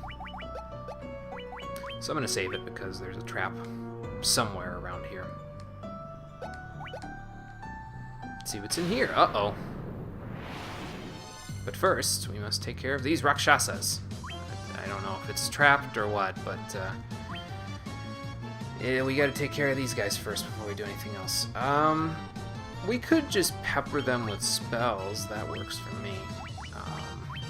So I'm going to save it because there's a trap somewhere around here. Let's see what's in here. Uh-oh. But first, we must take care of these Rakshasas. I don't know if it's trapped or what, but yeah, we gotta take care of these guys first before we do anything else. We could just pepper them with spells. That works for me.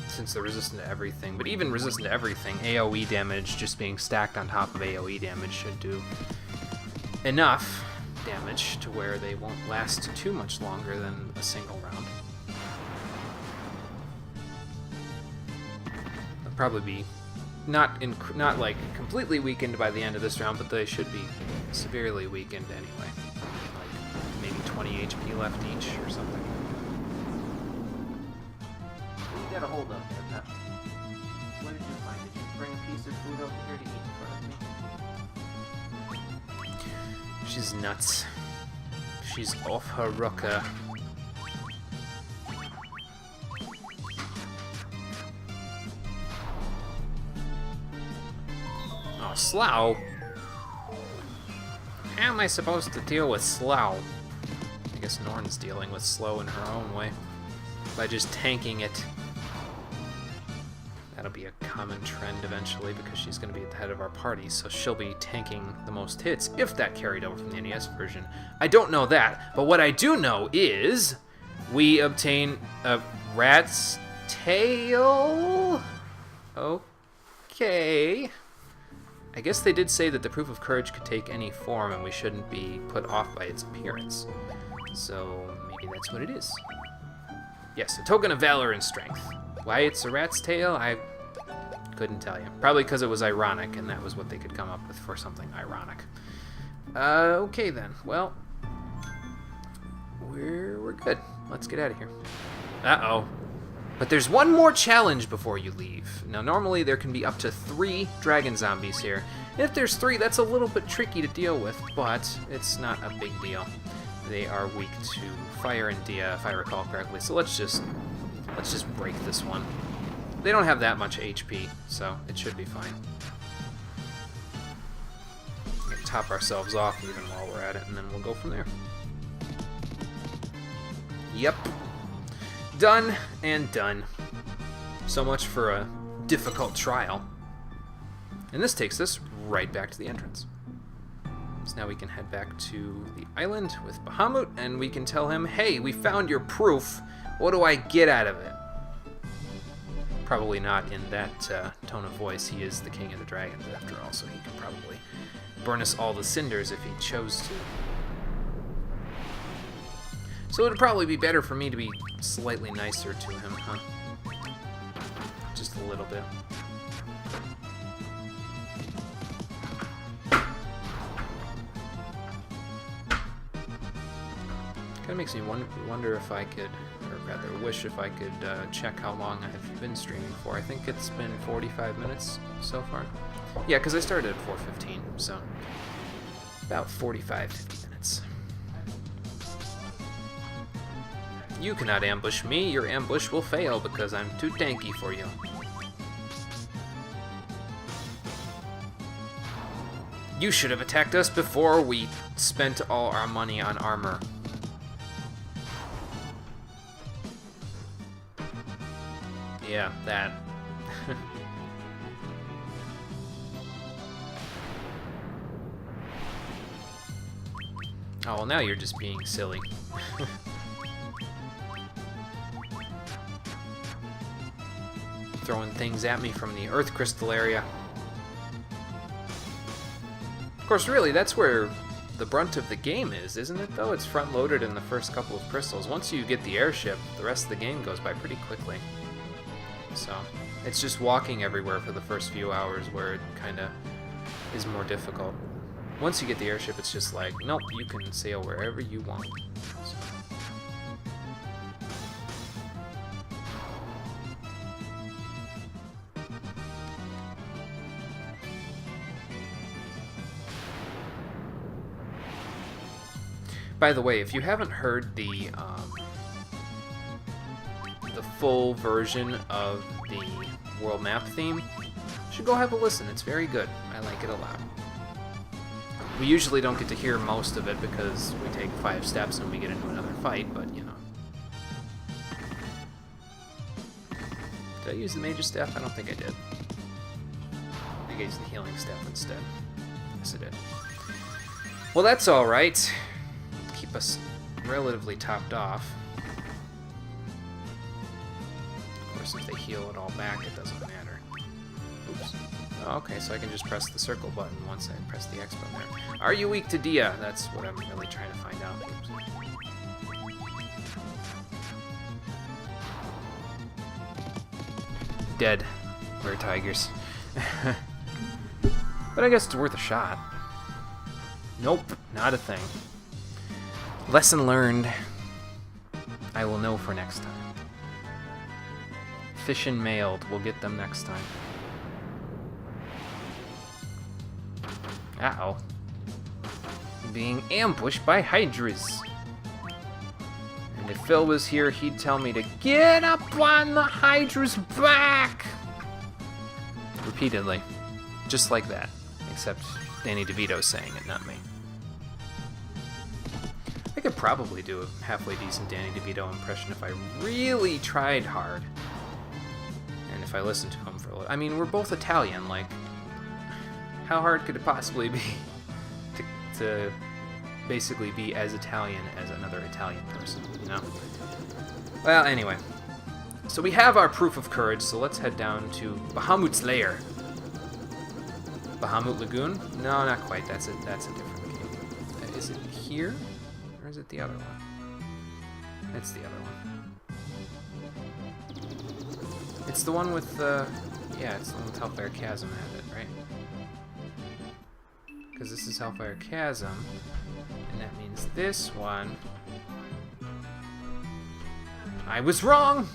Since they're resistant to everything. But even resistant to everything, AoE damage just being stacked on top of AoE damage should do enough damage to where they won't last too much longer than a single round. They'll probably be not like completely weakened by the end of this round, but they should be severely weakened anyway. Like maybe 20 HP left each or something. What you got a hold of there, Pep? What did you find? Did you bring a piece of food over here to eat in front of me? She's nuts. She's off her rocker. Oh, Slough? How am I supposed to deal with Slough? I guess Norn's dealing with Slow in her own way. By just tanking it. That'll be a common trend eventually because she's going to be at the head of our party, so she'll be tanking the most hits, if that carried over from the NES version. I don't know that, but what I do know is we obtain a rat's tail? Okay. I guess they did say that the Proof of Courage could take any form and we shouldn't be put off by its appearance. So maybe that's what it is. Yes, a token of valor and strength. Why it's a rat's tail, I couldn't tell you. Probably because it was ironic, and that was what they could come up with for something ironic. Okay then. Well, we're good. Let's get out of here. Uh-oh. But there's one more challenge before you leave. Now, normally there can be up to 3 dragon zombies here. And if there's 3, that's a little bit tricky to deal with, but it's not a big deal. They are weak to fire and Dia, if I recall correctly. So let's just break this one. They don't have that much HP, so it should be fine. We can top ourselves off even while we're at it, and then we'll go from there. Yep. Done and done. So much for a difficult trial. And this takes us right back to the entrance. So now we can head back to the island with Bahamut, and we can tell him, hey, we found your proof. What do I get out of it? Probably not in that tone of voice. He is the king of the dragons, after all, so he could probably burn us all the cinders if he chose to. So it would probably be better for me to be slightly nicer to him, huh? Just a little bit. Kind of makes me wonder if I could, or rather wish if I could check how long I have been streaming for. I think it's been 45 minutes so far. Yeah, because I started at 4:15, so about 45, 50 minutes. You cannot ambush me. Your ambush will fail because I'm too tanky for you. You should have attacked us before we spent all our money on armor. Yeah, that. Oh, well, now you're just being silly. Throwing things at me from the Earth Crystal area. Of course, really, that's where the brunt of the game is, isn't it, though? It's front-loaded in the first couple of crystals. Once you get the airship, the rest of the game goes by pretty quickly. So, it's just walking everywhere for the first few hours where it kind of is more difficult. Once you get the airship, it's just like, nope, you can sail wherever you want. So. By the way, if you haven't heard the full version of the world map theme, you should go have a listen. It's very good. I like it a lot. We usually don't get to hear most of it because we take 5 steps and we get into another fight, but you know. Did I use the Major Staff? I don't think I did. I used the Healing Staff instead. Yes, I did. Well, that's alright. Keep us relatively topped off. Of course, if they heal it all back, it doesn't matter. Oops. Oh, okay, so I can just press the circle button once I press the X button there. Are you weak to Dia? That's what I'm really trying to find out. Oops. Dead. We're tigers. But I guess it's worth a shot. Nope, not a thing. Lesson learned. I will know for next time. Fishin' mailed. We'll get them next time. Uh-oh. Being ambushed by hydras. And if Phil was here, he'd tell me to get up on the hydra's back! Repeatedly. Just like that. Except Danny DeVito's saying it, not me. I could probably do a halfway decent Danny DeVito impression if I really tried hard. And if I listened to him for a little... I mean, we're both Italian, like... How hard could it possibly be to basically be as Italian as another Italian person, you know? Well, anyway. So we have our proof of courage, so let's head down to Bahamut's lair. Bahamut Lagoon? No, not quite. That's a different game. Is it here? Or is it the other one? It's the other one. It's the one with the... Yeah, it's the one with Hellfire Chasm at it, right? Because this is Hellfire Chasm, and that means this one... I was wrong!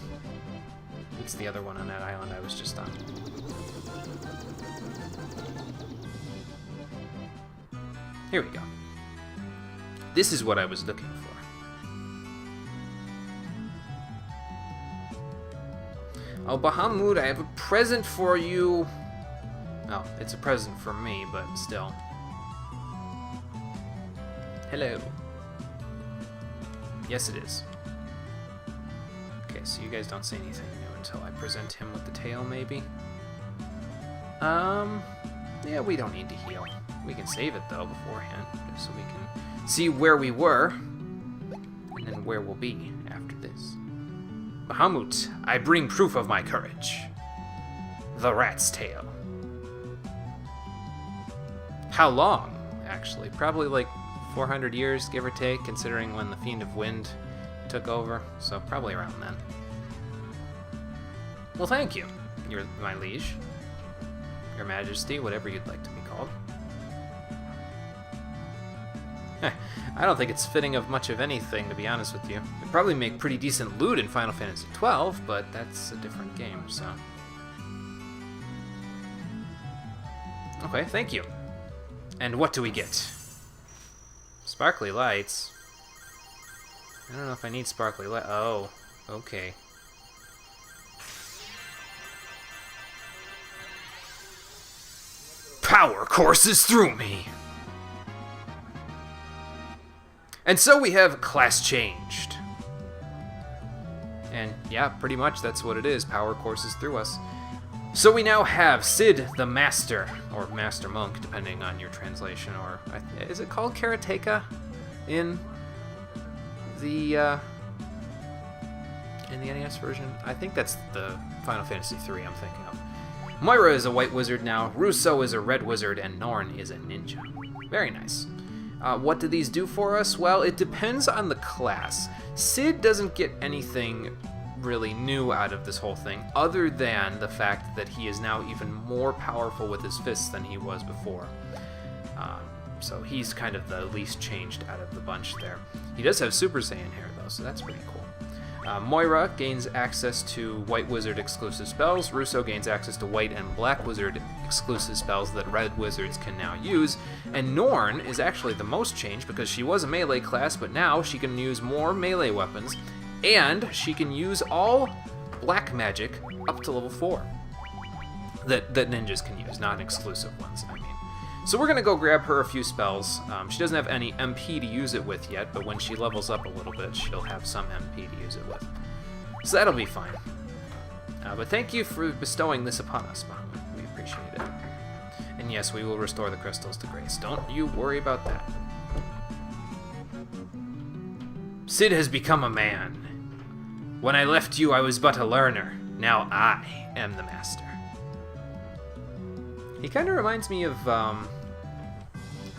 It's the other one on that island I was just on. Here we go. This is what I was looking for. Oh, Bahamut, I have a present for you. Oh, it's a present for me, but still. Hello. Yes, it is. Okay, so you guys don't say anything new until I present him with the tail, maybe? Yeah, we don't need to heal. We can save it, though, beforehand, just so we can see where we were, and then where we'll be after this. Bahamut, I bring proof of my courage. The rat's tail. How long, actually? Probably like 400 years, give or take, considering when the Fiend of Wind took over, so probably around then. Well, thank you, my liege. Your Majesty, whatever you'd like to be called. I don't think it's fitting of much of anything, to be honest with you. It'd probably make pretty decent loot in Final Fantasy XII, but that's a different game, so... Okay, thank you. And what do we get? Sparkly lights. I don't know if I need sparkly light. Oh, okay. Power courses through me. And so we have class changed. And yeah, pretty much that's what it is. Power courses through us. So we now have Cid the Master, or Master Monk, depending on your translation, or is it called Karateka in the NES version? I think that's the Final Fantasy III I'm thinking of. Moira is a white wizard now, Russo is a red wizard, and Norn is a ninja. Very nice. What do these do for us? Well, it depends on the class. Cid doesn't get anything really new out of this whole thing, other than the fact that he is now even more powerful with his fists than he was before. So he's kind of the least changed out of the bunch there. He does have Super Saiyan hair, though, so that's pretty cool. Moira gains access to White Wizard exclusive spells. Russo gains access to White and Black Wizard exclusive spells that Red Wizards can now use. And Norn is actually the most changed because she was a melee class, but now she can use more melee weapons, and she can use all black magic up to level 4 that ninjas can use, not exclusive ones, I mean. So we're going to go grab her a few spells. She doesn't have any MP to use it with yet, but when she levels up a little bit, she'll have some MP to use it with. So that'll be fine. But thank you for bestowing this upon us, Bahamut. We appreciate it. And yes, we will restore the crystals to grace. Don't you worry about that. Cid has become a man. When I left you, I was but a learner. Now I am the master. He kind of reminds me of,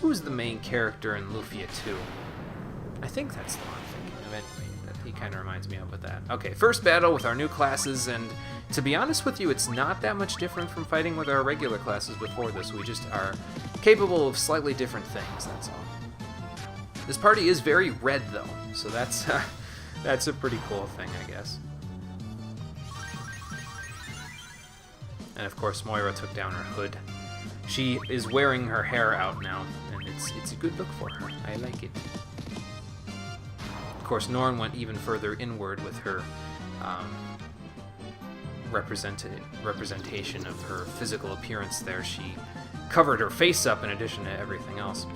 who's the main character in Lufia 2? I think that's the one I'm thinking of anyway, that he kind of reminds me of with that. Okay, first battle with our new classes, and to be honest with you, it's not that much different from fighting with our regular classes before this. We just are capable of slightly different things, that's all. This party is very red, though, so that's, that's a pretty cool thing, I guess. And of course, Moira took down her hood. She is wearing her hair out now, and it's a good look for her. I like it. Of course, Norn went even further inward with her representation of her physical appearance there. She covered her face up in addition to everything else.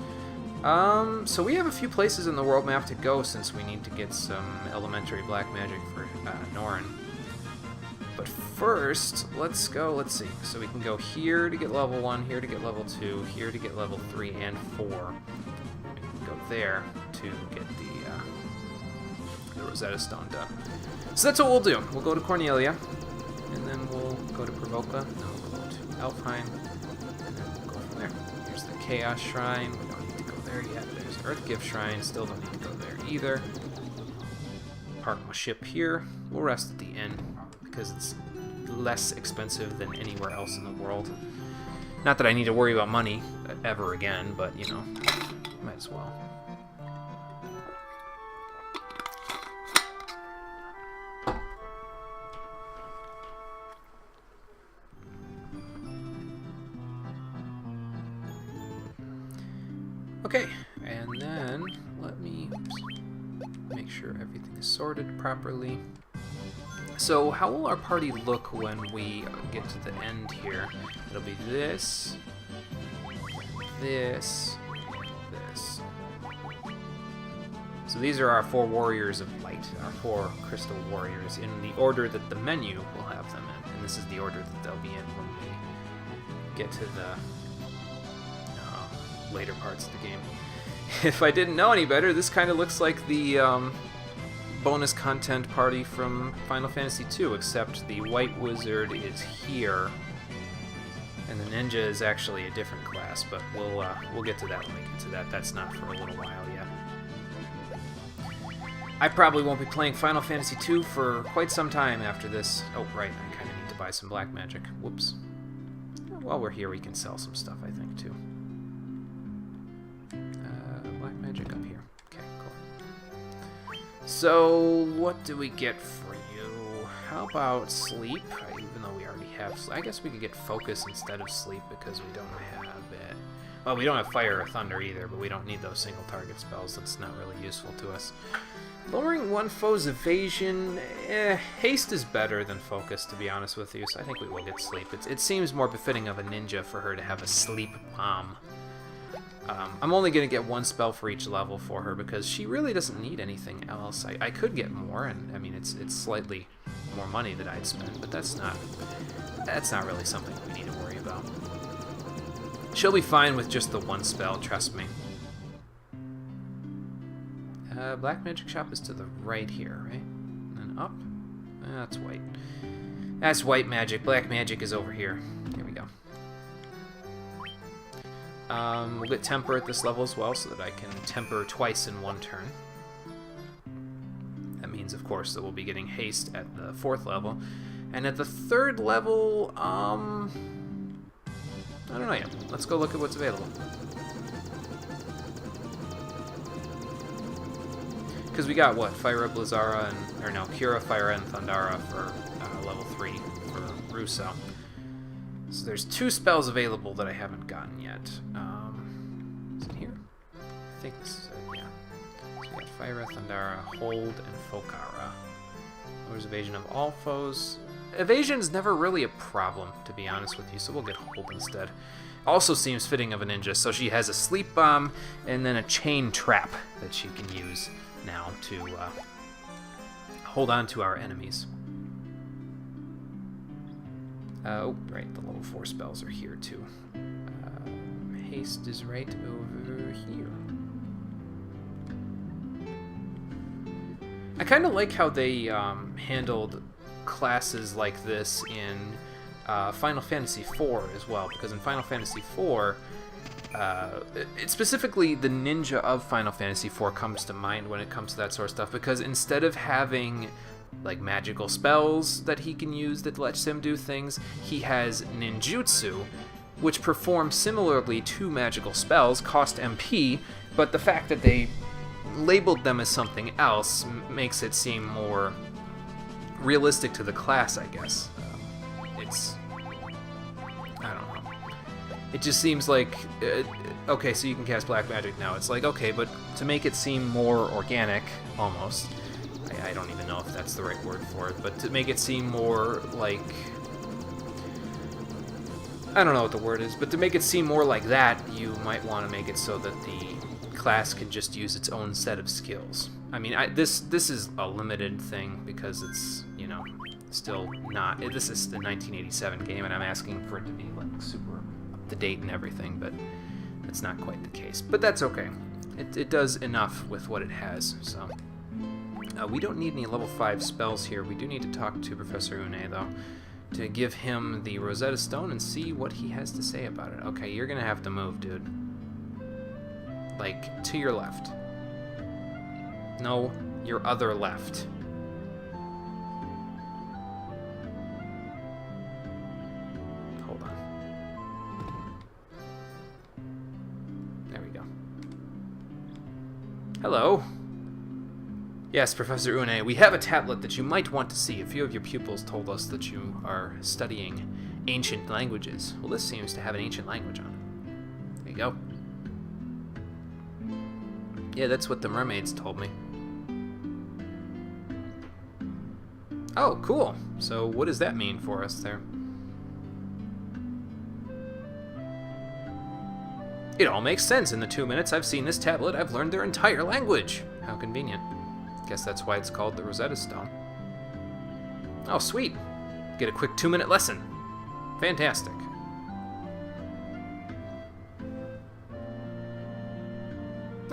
So we have a few places in the world map to go since we need to get some elementary black magic for Norn. But first, let's see. So we can go here to get level 1, here to get level 2, here to get level 3 and 4. We can go there to get the Rosetta Stone done. So that's what we'll do. We'll go to Cornelia, and then we'll go to Provoca, and then we'll go to Alfheim, and then we'll go from there. Here's the Chaos Shrine. We don't need to go there yet. There's Earth Gift Shrine. Still don't need to go there either. Park my ship here. We'll rest at the inn, because it's less expensive than anywhere else in the world. Not that I need to worry about money ever again, but, you know, might as well. Okay, and then let me make sure everything is sorted properly. So how will our party look when we get to the end here? It'll be this, this. So these are our 4 warriors of light, our 4 crystal warriors, in the order that the menu will have them in. And this is the order that they'll be in when we get to the later parts of the game. If I didn't know any better, this kind of looks like the bonus content party from Final Fantasy II, except the White Wizard is here, and the Ninja is actually a different class, but we'll get to that when we get to that. That's not for a little while yet. I probably won't be playing Final Fantasy II for quite some time after this. Oh, right, I kind of need to buy some black magic. Whoops. While we're here, we can sell some stuff, I think, too. Black magic up here. Okay, cool. So, what do we get for you? How about sleep? Even though we already have... I guess we could get focus instead of sleep because we don't have it. Well, we don't have fire or thunder either, but we don't need those single target spells. That's not really useful to us. Lowering one foe's evasion, haste is better than focus, to be honest with you, so I think we will get sleep. It seems more befitting of a ninja for her to have a sleep bomb. I'm only going to get one spell for each level for her because she really doesn't need anything else. I could get more, and I mean it's slightly more money that I'd spend, but that's not really something we need to worry about. She'll be fine with just the one spell, trust me. Black Magic Shop is to the right here, right? And up? That's white. That's white magic. Black magic is over here. Here we go. We'll get Temper at this level as well, so that I can Temper twice in one turn. That means, of course, that we'll be getting Haste at the 4th level. And at the 3rd level, I don't know yet. Let's go look at what's available. Because we got, what, Fyra, Blizzara, and... or no, Kira, Fyra, and Thundara for level 3 for Russo. So there's 2 spells available that I haven't gotten yet. Is it here? I think this is it, yeah. So we got Fyra, Thundara, Hold, and Fokara. Lowers evasion of all foes. Evasion's never really a problem, to be honest with you, so we'll get Hold instead. Also seems fitting of a ninja, so she has a sleep bomb and then a chain trap that she can use now to hold on to our enemies. Oh, right, the level 4 spells are here too. Haste is right over here. I kind of like how they handled classes like this in Final Fantasy IV as well, because in Final Fantasy IV, it's specifically the ninja of Final Fantasy IV comes to mind when it comes to that sort of stuff, because instead of having like magical spells that he can use that lets him do things, he has ninjutsu, which perform similarly to magical spells, cost MP, but the fact that they labeled them as something else makes it seem more realistic to the class, I guess. It's... I don't know. It just seems like, okay, so you can cast black magic now. It's like, okay, but to make it seem more organic, almost, I don't even know if that's the right word for it, but to make it seem more like, I don't know what the word is, but to make it seem more like that, you might want to make it so that the class can just use its own set of skills. I mean, this is a limited thing because it's, you know, still not, this is the 1987 game, and I'm asking for it to be like super up to date and everything, but that's not quite the case. But that's okay. It does enough with what it has, so. We don't need any level 5 spells here. We do need to talk to Professor Une, though, to give him the Rosetta Stone and see what he has to say about it. Okay, you're gonna have to move, dude. Like, to your left. No, your other left. Hold on. There we go. Hello. Yes, Professor Une, we have a tablet that you might want to see. A few of your pupils told us that you are studying ancient languages. Well, this seems to have an ancient language on it. There you go. Yeah, that's what the mermaids told me. Oh, cool. So what does that mean for us there? It all makes sense. In the 2 minutes I've seen this tablet, I've learned their entire language. How convenient. Guess that's why it's called the Rosetta Stone. Oh, sweet. Get a quick 2-minute lesson. Fantastic.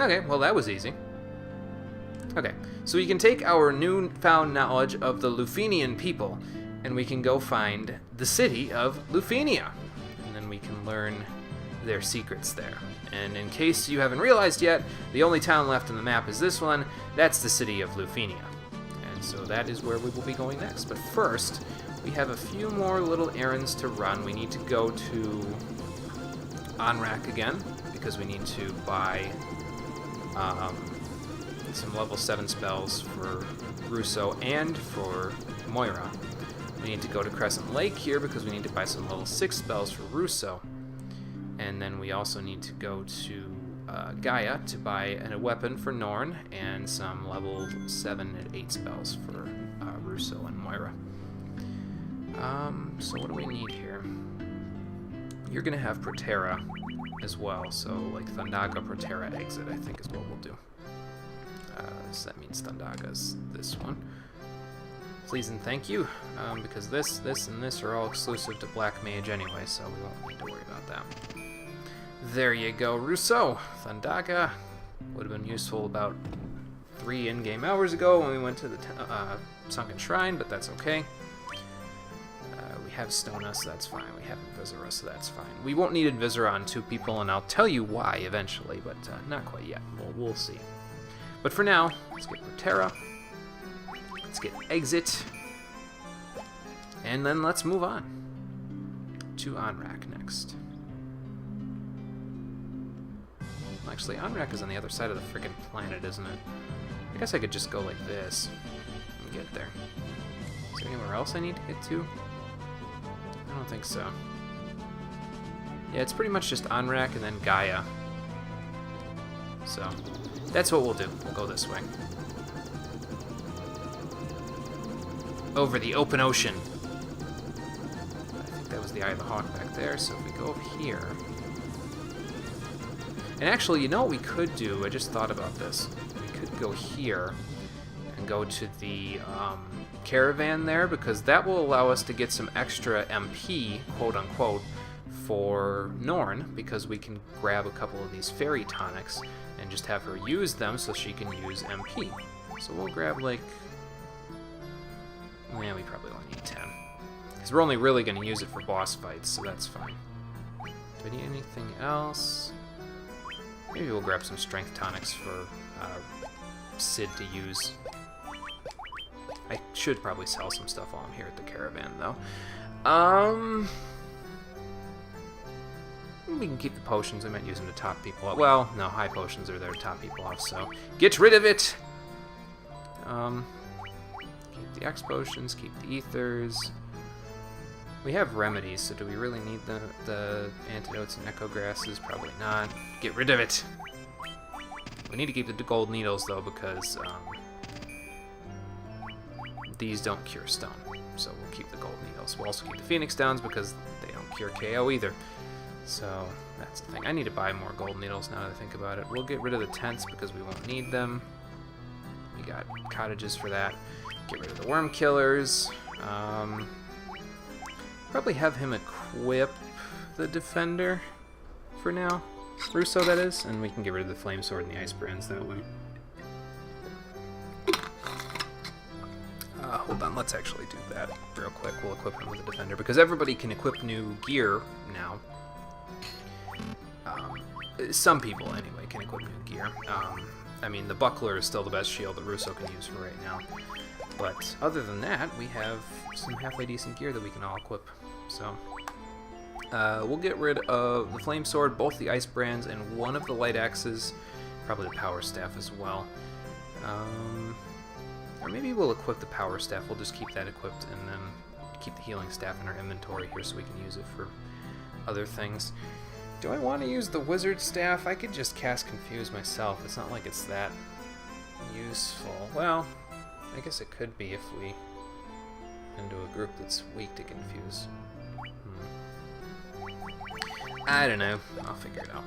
Okay, well that was easy. Okay, so we can take our newfound knowledge of the Lufenian people, and we can go find the city of Lufenia. And then we can learn their secrets there. And in case you haven't realized yet, the only town left on the map is this one. That's the city of Lufenia. And so that is where we will be going next. But first, we have a few more little errands to run. We need to go to Onrak again, because we need to buy some level 7 spells for Russo and for Moira. We need to go to Crescent Lake here because we need to buy some level 6 spells for Russo. And then we also need to go to Gaia to buy a weapon for Norn and some level 7 and 8 spells for Russo and Moira. So what do we need here? You're going to have Protera as well, so like Thundaga, Protera, Exit, I think is what we'll do. So that means Thundaga's this one. Please and thank you, because this, and this are all exclusive to Black Mage anyway, so we won't need to worry about that. There you go, Russo. Thundaga would have been useful about 3 in-game hours ago when we went to the Sunken Shrine, but that's okay. We have Stona, so that's fine. We have Invisora, so that's fine. We won't need Invisora on 2 people, and I'll tell you why eventually, but not quite yet. We'll see. But for now, let's get Protera. Let's get Exit. And then let's move on to Onrak next. Actually, Onrak is on the other side of the friggin' planet, isn't it? I guess I could just go like this and get there. Is there anywhere else I need to get to? I don't think so. Yeah, it's pretty much just Onrak and then Gaia. So, that's what we'll do. We'll go this way. Over the open ocean. I think that was the Eye of the Hawk back there, so if we go over here... And actually, you know what we could do? I just thought about this. We could go here and go to the caravan there, because that will allow us to get some extra MP, quote-unquote, for Norn, because we can grab a couple of these fairy tonics and just have her use them so she can use MP. So we'll grab, like... Yeah, we probably only need 10. Because we're only really going to use it for boss fights, so that's fine. Do we need anything else? Maybe we'll grab some strength tonics for Sid to use. I should probably sell some stuff while I'm here at the caravan, though. We can keep the potions. I might use them to top people off. Well, no, high potions are there to top people off, so get rid of it! Keep the X potions, keep the ethers. We have remedies, so do we really need the antidotes and echo grasses? Probably not. Get rid of it! We need to keep the gold needles, though, because these don't cure stone. So we'll keep the gold needles. We'll also keep the phoenix stones, because they don't cure KO either. So that's the thing. I need to buy more gold needles now that I think about it. We'll get rid of the tents, because we won't need them. We got cottages for that. Get rid of the worm killers. Probably have him equip the defender for now. Russo, that is. And we can get rid of the flame sword and the ice brands that way. Hold on, let's actually do that real quick. We'll equip him with a defender, because everybody can equip new gear now. Some people, anyway, can equip new gear. I mean, the buckler is still the best shield that Russo can use for right now. But other than that, we have some halfway decent gear that we can all equip. So, we'll get rid of the flame sword, both the ice brands, and one of the light axes. Probably the power staff as well. Or maybe we'll equip the power staff. We'll just keep that equipped and then keep the healing staff in our inventory here so we can use it for other things. Do I want to use the wizard staff? I could just cast Confuse myself. It's not like it's that useful. Well, I guess it could be if we into a group that's weak to Confuse. I don't know. I'll figure it out.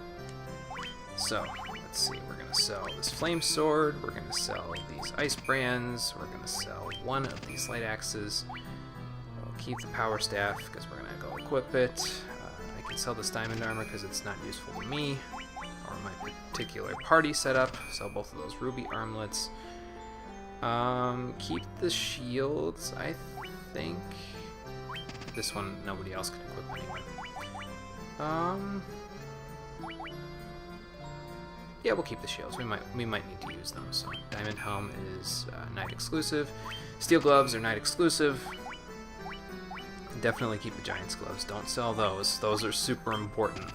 So, let's see. We're going to sell this flame sword. We're going to sell these ice brands. We're going to sell one of these light axes. We'll keep the power staff because we're going to go equip it. I can sell this diamond armor because it's not useful to me. or my particular party setup. Sell both of those ruby armlets. Keep the shields, I think. This one, nobody else can equip anyway. Yeah, we'll keep the shields. We might need to use them. So Diamond Helm is night exclusive. Steel gloves are night exclusive. Definitely keep the Giant's gloves. Don't sell those. Those are super important.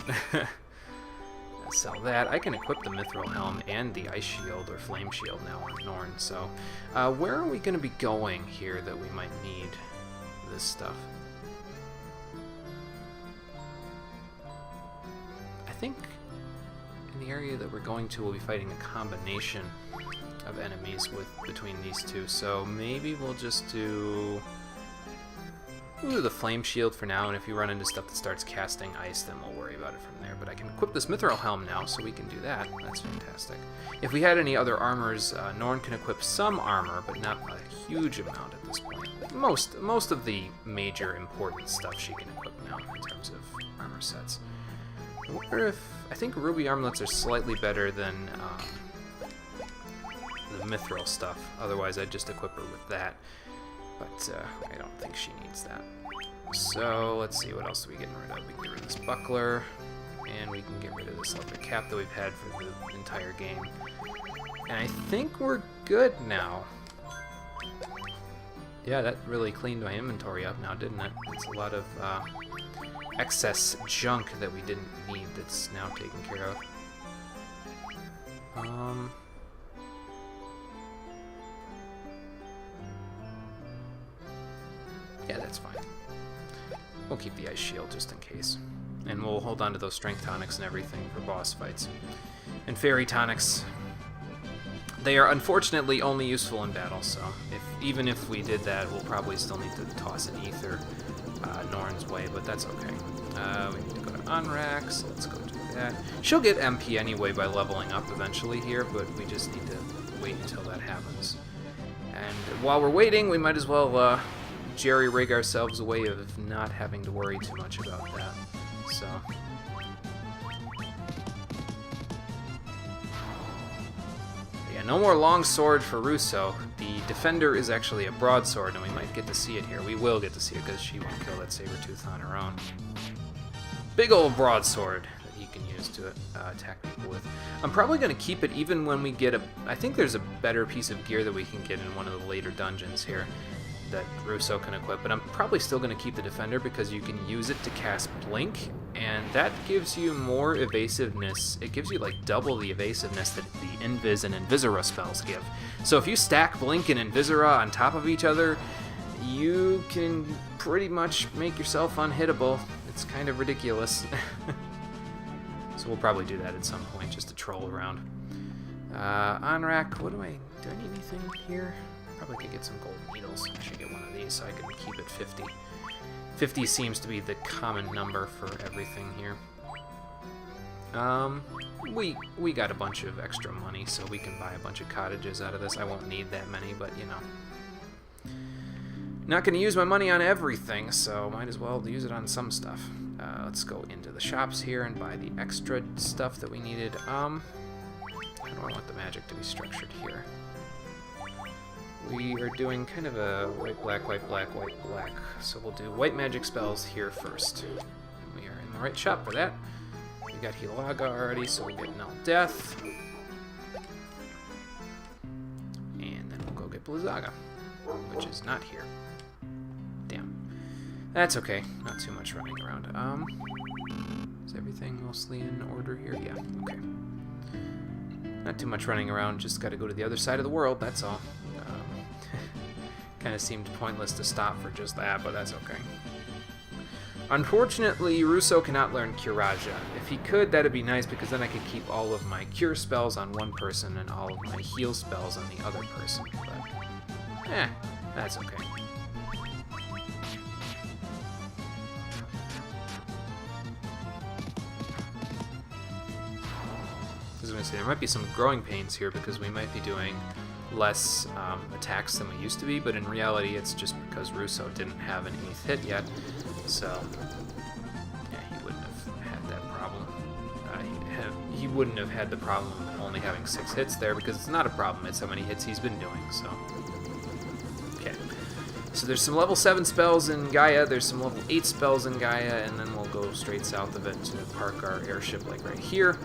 Sell that. I can equip the Mithril Helm and the Ice Shield or Flame Shield now on Norn. So where are we going to be going here that we might need this stuff? I think in the area that we're going to, we'll be fighting a combination of enemies between these two. So maybe we'll just do the Flame Shield for now, and if you run into stuff that starts casting ice, then we'll worry about it from there. But I can equip this Mithril Helm now, so we can do that. That's fantastic. If we had any other armors, Norn can equip some armor, but not a huge amount at this point. Most of the major important stuff she can equip now in terms of armor sets. I wonder if... I think ruby armlets are slightly better than the mithril stuff. Otherwise, I'd just equip her with that. But I don't think she needs that. So let's see, what else are we getting rid of? We can get rid of this buckler, and we can get rid of this leather cap that we've had for the entire game. And I think we're good now. Yeah, that really cleaned my inventory up now, didn't it? It's a lot of excess junk that we didn't need that's now taken care of. Yeah, that's fine. We'll keep the ice shield just in case. And we'll hold on to those strength tonics and everything for boss fights. And fairy tonics. They are unfortunately only useful in battle, so even if we did that, we'll probably still need to toss an ether Norn's way, but that's okay. We need to go to Onrak, so let's go do that. She'll get MP anyway by leveling up eventually here, but we just need to wait until that happens. And while we're waiting, we might as well jerry-rig ourselves a way of not having to worry too much about that. So... yeah, no more long sword for Russo. The defender is actually a broadsword, and we might get to see it here. We will get to see it because she won't kill that saber-tooth on her own. Big old broadsword that he can use to attack people with. I'm probably going to keep it even when we get a... I think there's a better piece of gear that we can get in one of the later dungeons here that Russo can equip, but I'm probably still going to keep the defender because you can use it to cast Blink, and that gives you more evasiveness. It gives you like double the evasiveness that the Invis and Invisora spells give. So if you stack Blink and Invisora on top of each other, you can pretty much make yourself unhittable. It's kind of ridiculous. So we'll probably do that at some point just to troll around. Onrak, what do I need anything here? Probably could get some gold needles. I should get one of these so I can keep it 50. 50 seems to be the common number for everything here. We got a bunch of extra money, so we can buy a bunch of cottages out of this. I won't need that many, but you know. Not going to use my money on everything, so might as well use it on some stuff. Let's go into the shops here and buy the extra stuff that we needed. How do I want the magic to be structured here? We are doing kind of a white, black, white, black, white, black. So we'll do white magic spells here first. And we are in the right shop for that. We got Hilaga already, so we'll get Null Death. And then we'll go get Blizzaga, which is not here. Damn. That's okay. Not too much running around. Is everything mostly in order here? Yeah, okay. Not too much running around, just gotta go to the other side of the world, that's all. Kind of seemed pointless to stop for just that, but that's okay. Unfortunately, Russo cannot learn Curaja. If he could, that'd be nice, because then I could keep all of my cure spells on one person and all of my heal spells on the other person, but... that's okay. I was going to say, there might be some growing pains here, because we might be doing less attacks than we used to be, but in reality it's just because Russo didn't have an 8th hit yet, so yeah, he wouldn't have had that problem. he wouldn't have had the problem of only having 6 hits there, because it's not a problem. It's how many hits he's been doing, so. Okay. So there's some level 7 spells in Gaia, there's some level 8 spells in Gaia, and then we'll go straight south of it to park our airship like right here.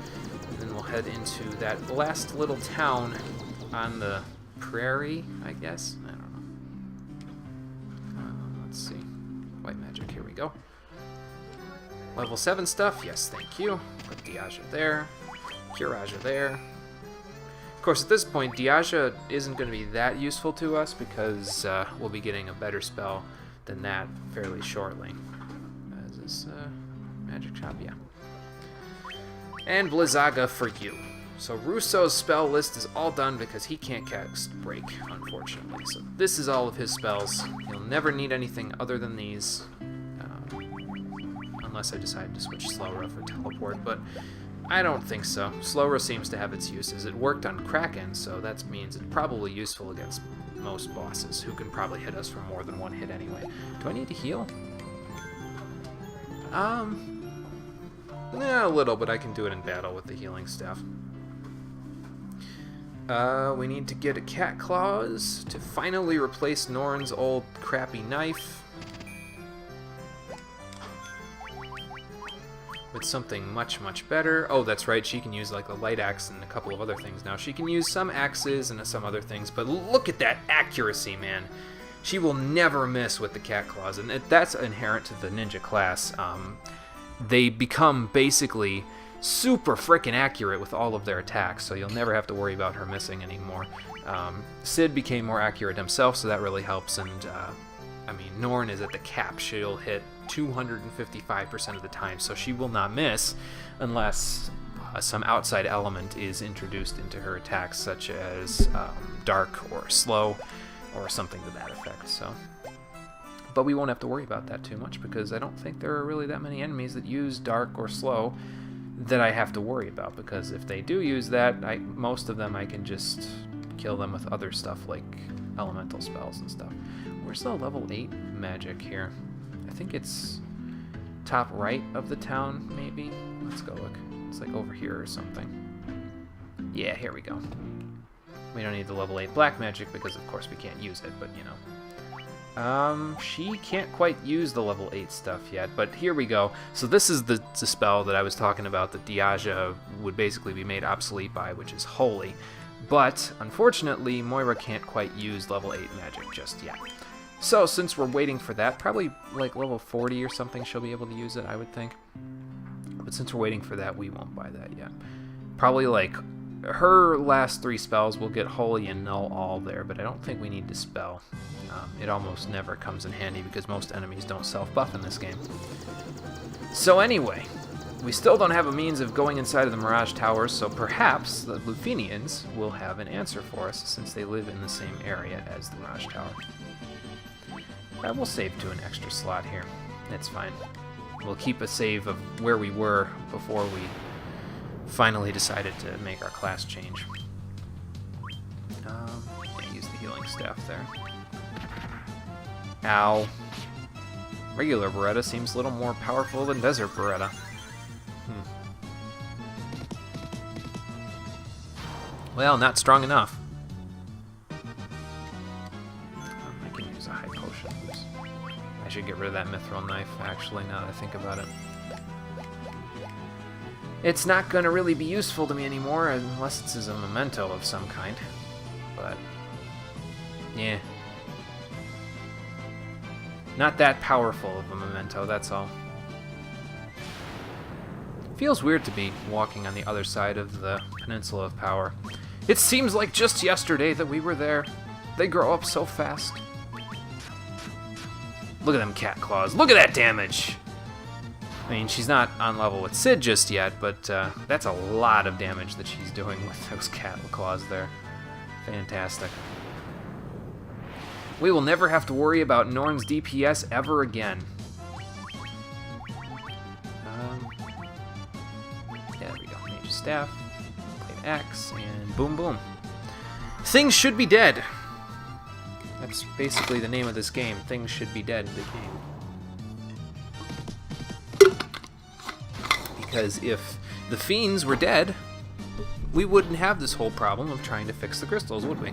And then we'll head into that last little town on the prairie, I guess? I don't know. Let's see. White magic, here we go. Level 7 stuff, yes, thank you. Put Diaja there. Kiraja there. Of course, at this point, Diaja isn't going to be that useful to us because we'll be getting a better spell than that fairly shortly. Is this magic shop? Yeah. And Blizzaga for you. So Russo's spell list is all done because he can't cast Break, unfortunately. So this is all of his spells. He'll never need anything other than these. Unless I decide to switch Slowra for Teleport, but I don't think so. Slowra seems to have its uses. It worked on Kraken, so that means it's probably useful against most bosses, who can probably hit us for more than 1 hit anyway. Do I need to heal? Yeah, a little, but I can do it in battle with the healing staff. We need to get a Cat Claws to finally replace Norn's old crappy knife with something much, much better. Oh, that's right, she can use like the light axe and a couple of other things now. She can use some axes and some other things, but look at that accuracy, man. She will never miss with the Cat Claws, and that's inherent to the ninja class. They become basically super frickin' accurate with all of their attacks, so you'll never have to worry about her missing anymore. Sid became more accurate himself, so that really helps, and I mean, Norn is at the cap. She'll hit 255% of the time, so she will not miss unless some outside element is introduced into her attacks, such as dark or slow or something to that effect. So, but we won't have to worry about that too much because I don't think there are really that many enemies that use dark or slow that I have to worry about, because if they do use that, most of them I can just kill them with other stuff like elemental spells and stuff. Where's the level 8 magic here? I think it's top right of the town, maybe? Let's go look. It's like over here or something. Yeah, here we go. We don't need the level 8 black magic because of course we can't use it, but you know. She can't quite use the level 8 stuff yet, but here we go. So this is the spell that I was talking about that Diaja would basically be made obsolete by, which is Holy. But, unfortunately, Moira can't quite use level 8 magic just yet. So, since we're waiting for that, probably like level 40 or something she'll be able to use it, I would think. But since we're waiting for that, we won't buy that yet. Probably like her last 3 spells will get Holy and Null all there, but I don't think we need to spell. It almost never comes in handy because most enemies don't self-buff in this game. So anyway, we still don't have a means of going inside of the Mirage Towers, so perhaps the Lufenians will have an answer for us since they live in the same area as the Mirage Tower. We'll save to an extra slot here. It's fine. We'll keep a save of where we were before we finally decided to make our class change. Can't use the healing staff there. Ow. Regular Beretta seems a little more powerful than Desert Beretta. Well, not strong enough. I can use a high potion. Oops. I should get rid of that mithril knife, actually, now that I think about it. It's not going to really be useful to me anymore unless it's as a memento of some kind. But, yeah. Not that powerful of a memento, that's all. Feels weird to be walking on the other side of the Peninsula of Power. It seems like just yesterday that we were there. They grow up so fast. Look at them cat claws. Look at that damage! I mean, she's not on level with Sid just yet, but that's a lot of damage that she's doing with those cat claws there. Fantastic. We will never have to worry about Norn's DPS ever again. Yeah, there we go. Mage Staff, Blade Axe, and boom boom. Things should be dead. That's basically the name of this game. Things should be dead, the game. Because if the fiends were dead, we wouldn't have this whole problem of trying to fix the crystals, would we?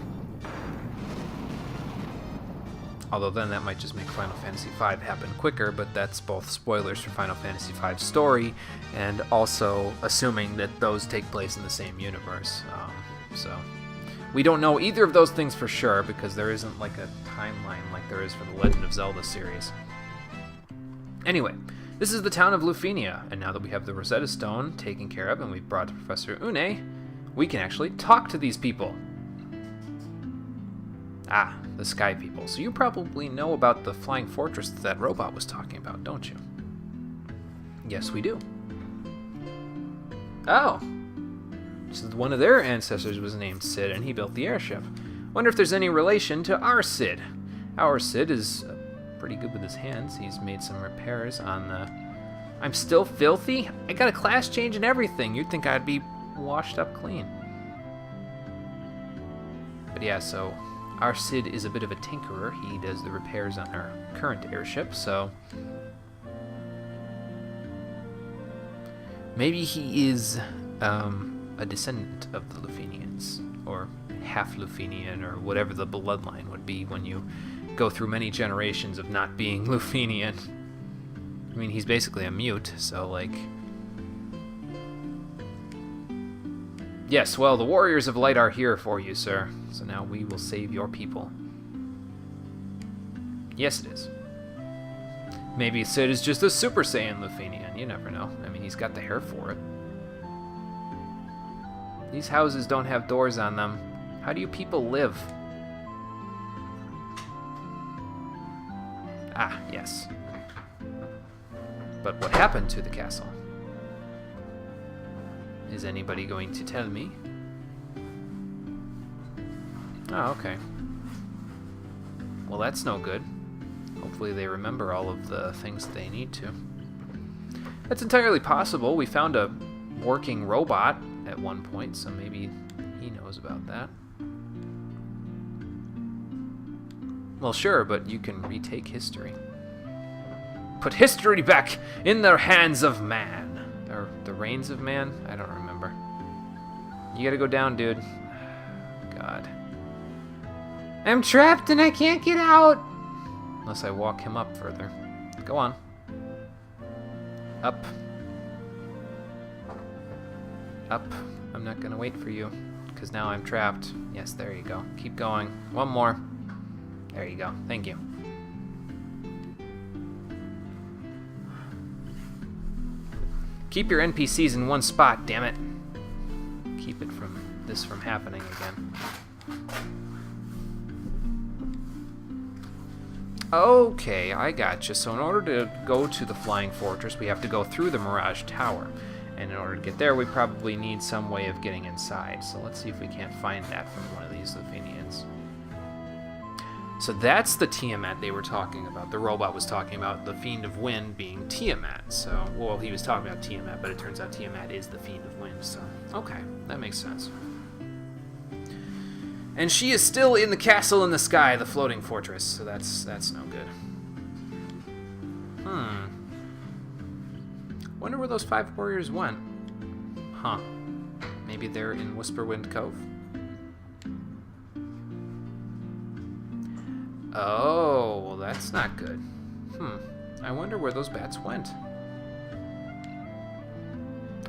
Although then that might just make Final Fantasy V happen quicker, but that's both spoilers for Final Fantasy V's story and also assuming that those take place in the same universe. So we don't know either of those things for sure because there isn't like a timeline like there is for the Legend of Zelda series. Anyway, this is the town of Lufenia, and now that we have the Rosetta Stone taken care of and we've brought Professor Une, we can actually talk to these people. Ah, the Sky People. So you probably know about the flying fortress that robot was talking about, don't you? Yes, we do. Oh. So one of their ancestors was named Sid, and he built the airship. Wonder if there's any relation to our Sid. Our Sid is pretty good with his hands. He's made some repairs on the... I'm still filthy? I got a class change and everything. You'd think I'd be washed up clean. But yeah, so... our Sid is a bit of a tinkerer. He does the repairs on our current airship, so... maybe he is a descendant of the Lufenians, or half Lufenian, or whatever the bloodline would be when you go through many generations of not being Lufenian. I mean, he's basically a mute, so like... Yes, well, the Warriors of Light are here for you, sir. So now we will save your people. Yes, it is. Maybe Sid is just a Super Saiyan Lufenian. You never know. I mean, he's got the hair for it. These houses don't have doors on them. How do you people live? Ah, yes. But what happened to the castle? Is anybody going to tell me? Oh, okay. Well, that's no good. Hopefully they remember all of the things they need to. That's entirely possible. We found a working robot at one point, so maybe he knows about that. Well, sure, but you can retake history. Put history back in the hands of man. Or the reins of man? I don't remember. You gotta go down, dude. God. I'm trapped and I can't get out! Unless I walk him up further. Go on. Up. Up. I'm not gonna wait for you, because now I'm trapped. Yes, there you go. Keep going. One more. There you go. Thank you. Keep your NPCs in one spot, damn it. Keep it from this from happening again. Okay, I gotcha. So in order to go to the Flying Fortress, we have to go through the Mirage Tower. And in order to get there, we probably need some way of getting inside. So let's see if we can't find that from one of these Lufenians. So that's the Tiamat they were talking about. The robot was talking about the Fiend of Wind being Tiamat. So, well, he was talking about Tiamat, but it turns out Tiamat is the Fiend of Wind. So, okay, that makes sense. And she is still in the castle in the sky, the floating fortress. So that's no good. Wonder where those 5 warriors went. Huh. Maybe they're in Whisperwind Cove. Oh, well, that's not good. I wonder where those bats went.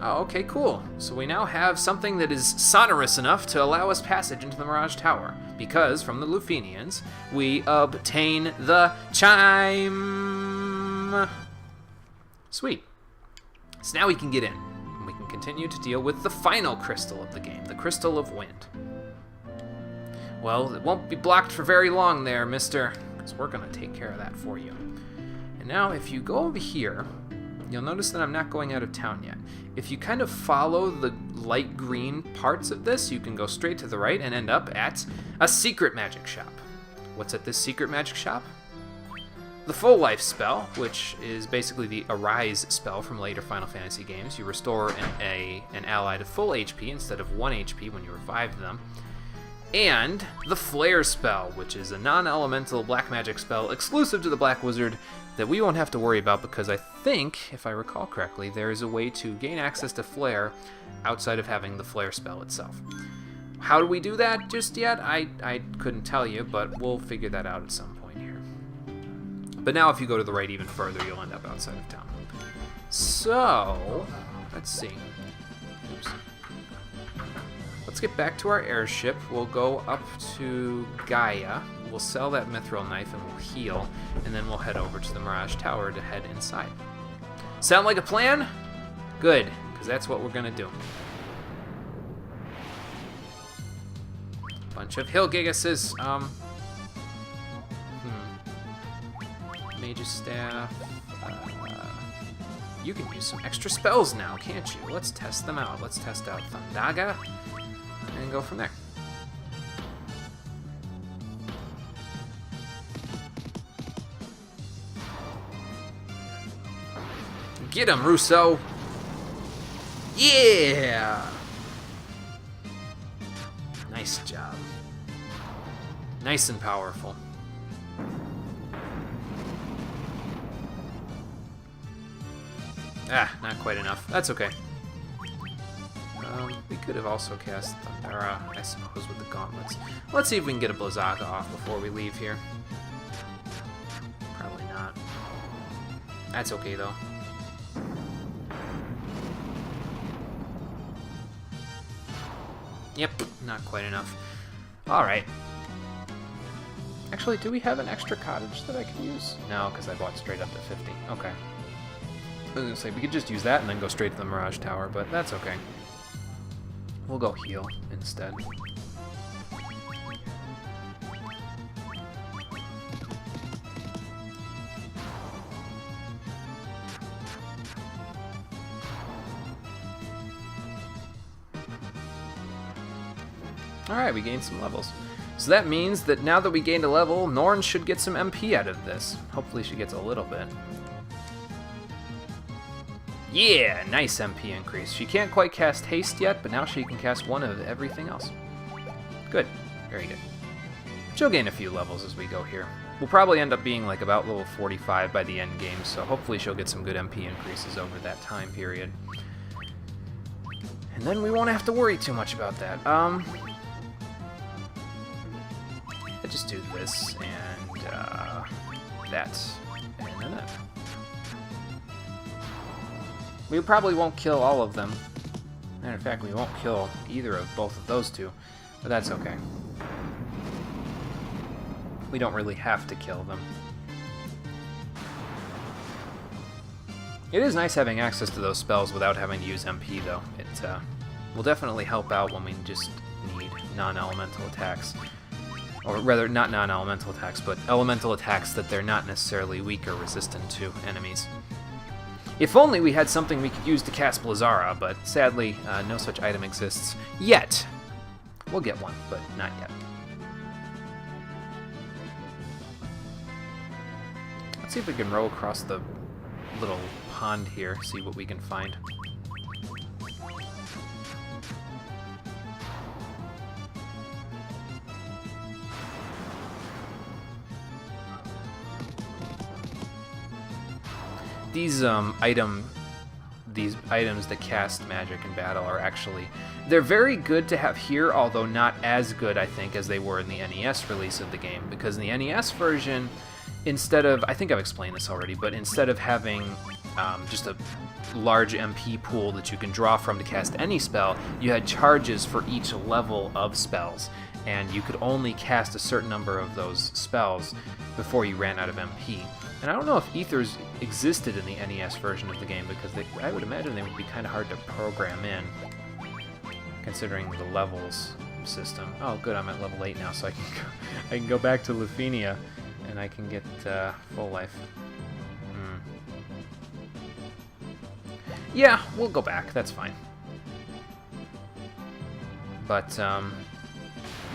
Oh, okay, cool. So we now have something that is sonorous enough to allow us passage into the Mirage Tower. Because, from the Lufenians, we obtain the chime. Sweet. So now we can get in. And we can continue to deal with the final crystal of the game, the Crystal of Wind. Well, it won't be blocked for very long there, mister, because we're going to take care of that for you. And now, if you go over here, you'll notice that I'm not going out of town yet. If you kind of follow the light green parts of this, you can go straight to the right and end up at a secret magic shop. What's at this secret magic shop? The Full Life spell, which is basically the Arise spell from later Final Fantasy games. You restore an ally to full HP instead of 1 HP when you revive them. And the Flare spell, which is a non-elemental black magic spell exclusive to the Black Wizard that we won't have to worry about because I think, if I recall correctly, there is a way to gain access to Flare outside of having the Flare spell itself. How do we do that just yet? I couldn't tell you, but we'll figure that out at some point here. But now if you go to the right even further, you'll end up outside of town. So, let's see. Oops. Let's get back to our airship. We'll go up to Gaia. We'll sell that mithril knife and we'll heal. And then we'll head over to the Mirage Tower to head inside. Sound like a plan? Good, because that's what we're going to do. Bunch of Hill Gigases. Mage's Staff. You can use some extra spells now, can't you? Let's test them out. Let's test out Thundaga and go from there. Get him, Russo! Yeah! Nice job. Nice and powerful. Ah, not quite enough. That's okay. We could have also cast Thundara, I suppose, with the gauntlets. Let's see if we can get a Blizzaga off before we leave here. Probably not. That's okay, though. Yep, not quite enough. Alright. Actually, do we have an extra cottage that I could use? No, because I bought straight up to 50. Okay. I was going to say, we could just use that and then go straight to the Mirage Tower, but that's okay. We'll go heal instead. Alright, we gained some levels. So that means that now that we gained a level, Norn should get some MP out of this. Hopefully she gets a little bit. Yeah, nice MP increase. She can't quite cast Haste yet, but now she can cast one of everything else. Good. Very good. She'll gain a few levels as we go here. We'll probably end up being like about level 45 by the end game, so hopefully she'll get some good MP increases over that time period. And then we won't have to worry too much about that. I just do this and that, and then that. We probably won't kill all of them. Matter of fact, we won't kill either of both of those two, but that's okay. We don't really have to kill them. It is nice having access to those spells without having to use MP, though. It will definitely help out when we just need non-elemental attacks. Or rather, not non-elemental attacks, but elemental attacks that they're not necessarily weak or resistant to enemies. If only we had something we could use to cast Blizzara, but sadly, no such item exists yet. We'll get one, but not yet. Let's see if we can row across the little pond here, see what we can find. These items that cast magic in battle are actually, they're very good to have here, although not as good, I think, as they were in the NES release of the game, because in the NES version, instead of, I think I've explained this already, but instead of having just a large MP pool that you can draw from to cast any spell, you had charges for each level of spells, and you could only cast a certain number of those spells before you ran out of MP. And I don't know if ethers existed in the NES version of the game, because I would imagine they would be kind of hard to program in, considering the levels system. Oh, good, I'm at level 8 now, so I can go back to Lufenia, and I can get full life. Yeah, we'll go back, that's fine. But,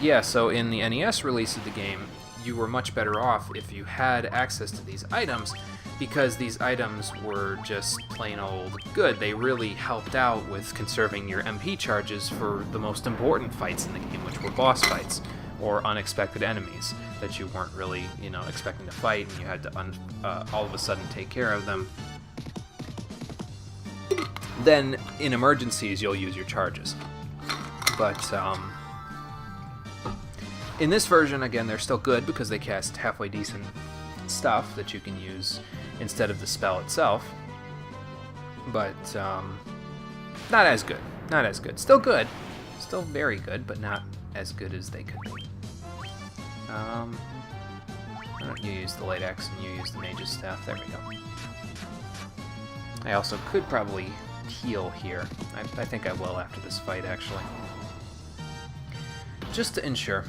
yeah, so in the NES release of the game, you were much better off if you had access to these items, because these items were just plain old good. They really helped out with conserving your MP charges for the most important fights in the game, which were boss fights or unexpected enemies that you weren't really, expecting to fight, and you had to all of a sudden take care of them. Then, in emergencies, you'll use your charges. But, in this version, again, they're still good because they cast halfway decent stuff that you can use instead of the spell itself. But, not as good. Not as good. Still good. Still very good, but not as good as they could be. You use the light axe and you use the mage's staff. There we go. I also could probably heal here. I think I will after this fight, actually. Just to ensure.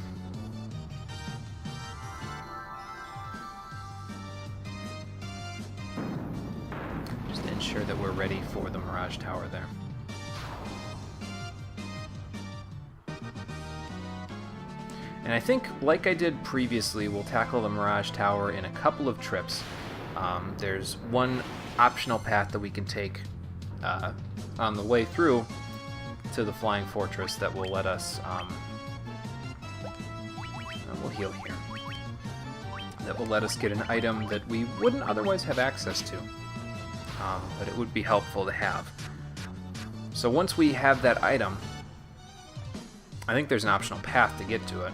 Just to ensure that we're ready for the Mirage Tower there. And I think, like I did previously, we'll tackle the Mirage Tower in a couple of trips. There's one optional path that we can take on the way through to the Flying Fortress that will let us... we'll heal here. That will let us get an item that we wouldn't otherwise have access to. But it would be helpful to have. So once we have that item, I think there's an optional path to get to it.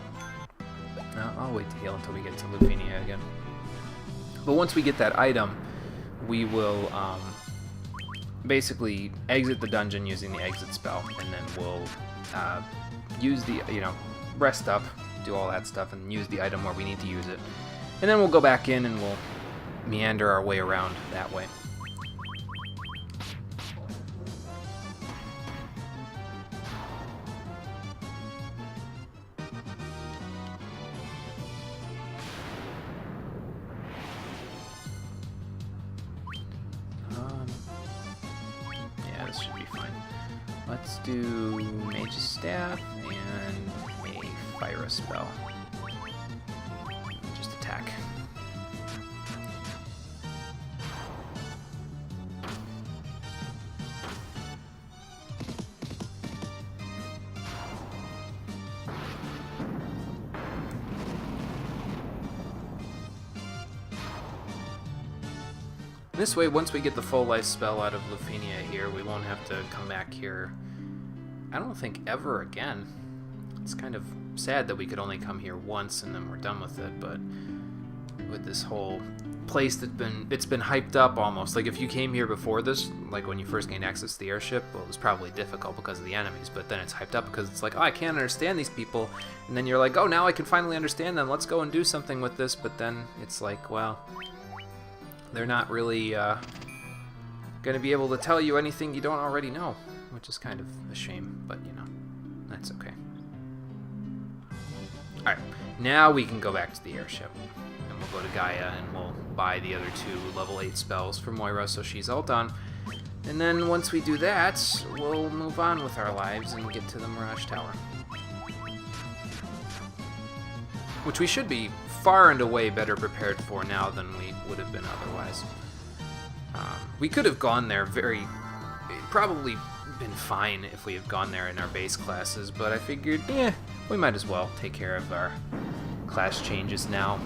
I'll wait to heal until we get to Lufinia again. But once we get that item, we will basically exit the dungeon using the exit spell, and then we'll use the, rest up, do all that stuff, and use the item where we need to use it. And then we'll go back in and we'll meander our way around that way. Let's do Mage's Staff and a Fire Spell. Just attack. This way, once we get the full life spell out of Lufinia here, we won't have to come back here, I don't think, ever again. It's kind of sad that we could only come here once and then we're done with it, but with this whole place it's been hyped up almost. Like, if you came here before this, like when you first gained access to the airship, well, it was probably difficult because of the enemies, but then it's hyped up because it's like, oh, I can't understand these people, and then you're like, oh, now I can finally understand them, let's go and do something with this, but then it's like, well, they're not really going to be able to tell you anything you don't already know, which is kind of a shame, but, that's okay. Alright, now we can go back to the airship, and we'll go to Gaia, and we'll buy the other 2 level 8 spells for Moira, so she's all done. And then once we do that, we'll move on with our lives and get to the Mirage Tower. Which we should be far and away better prepared for now than we would have been otherwise. We could have gone there probably been fine if we had gone there in our base classes, but I figured, we might as well take care of our class changes now.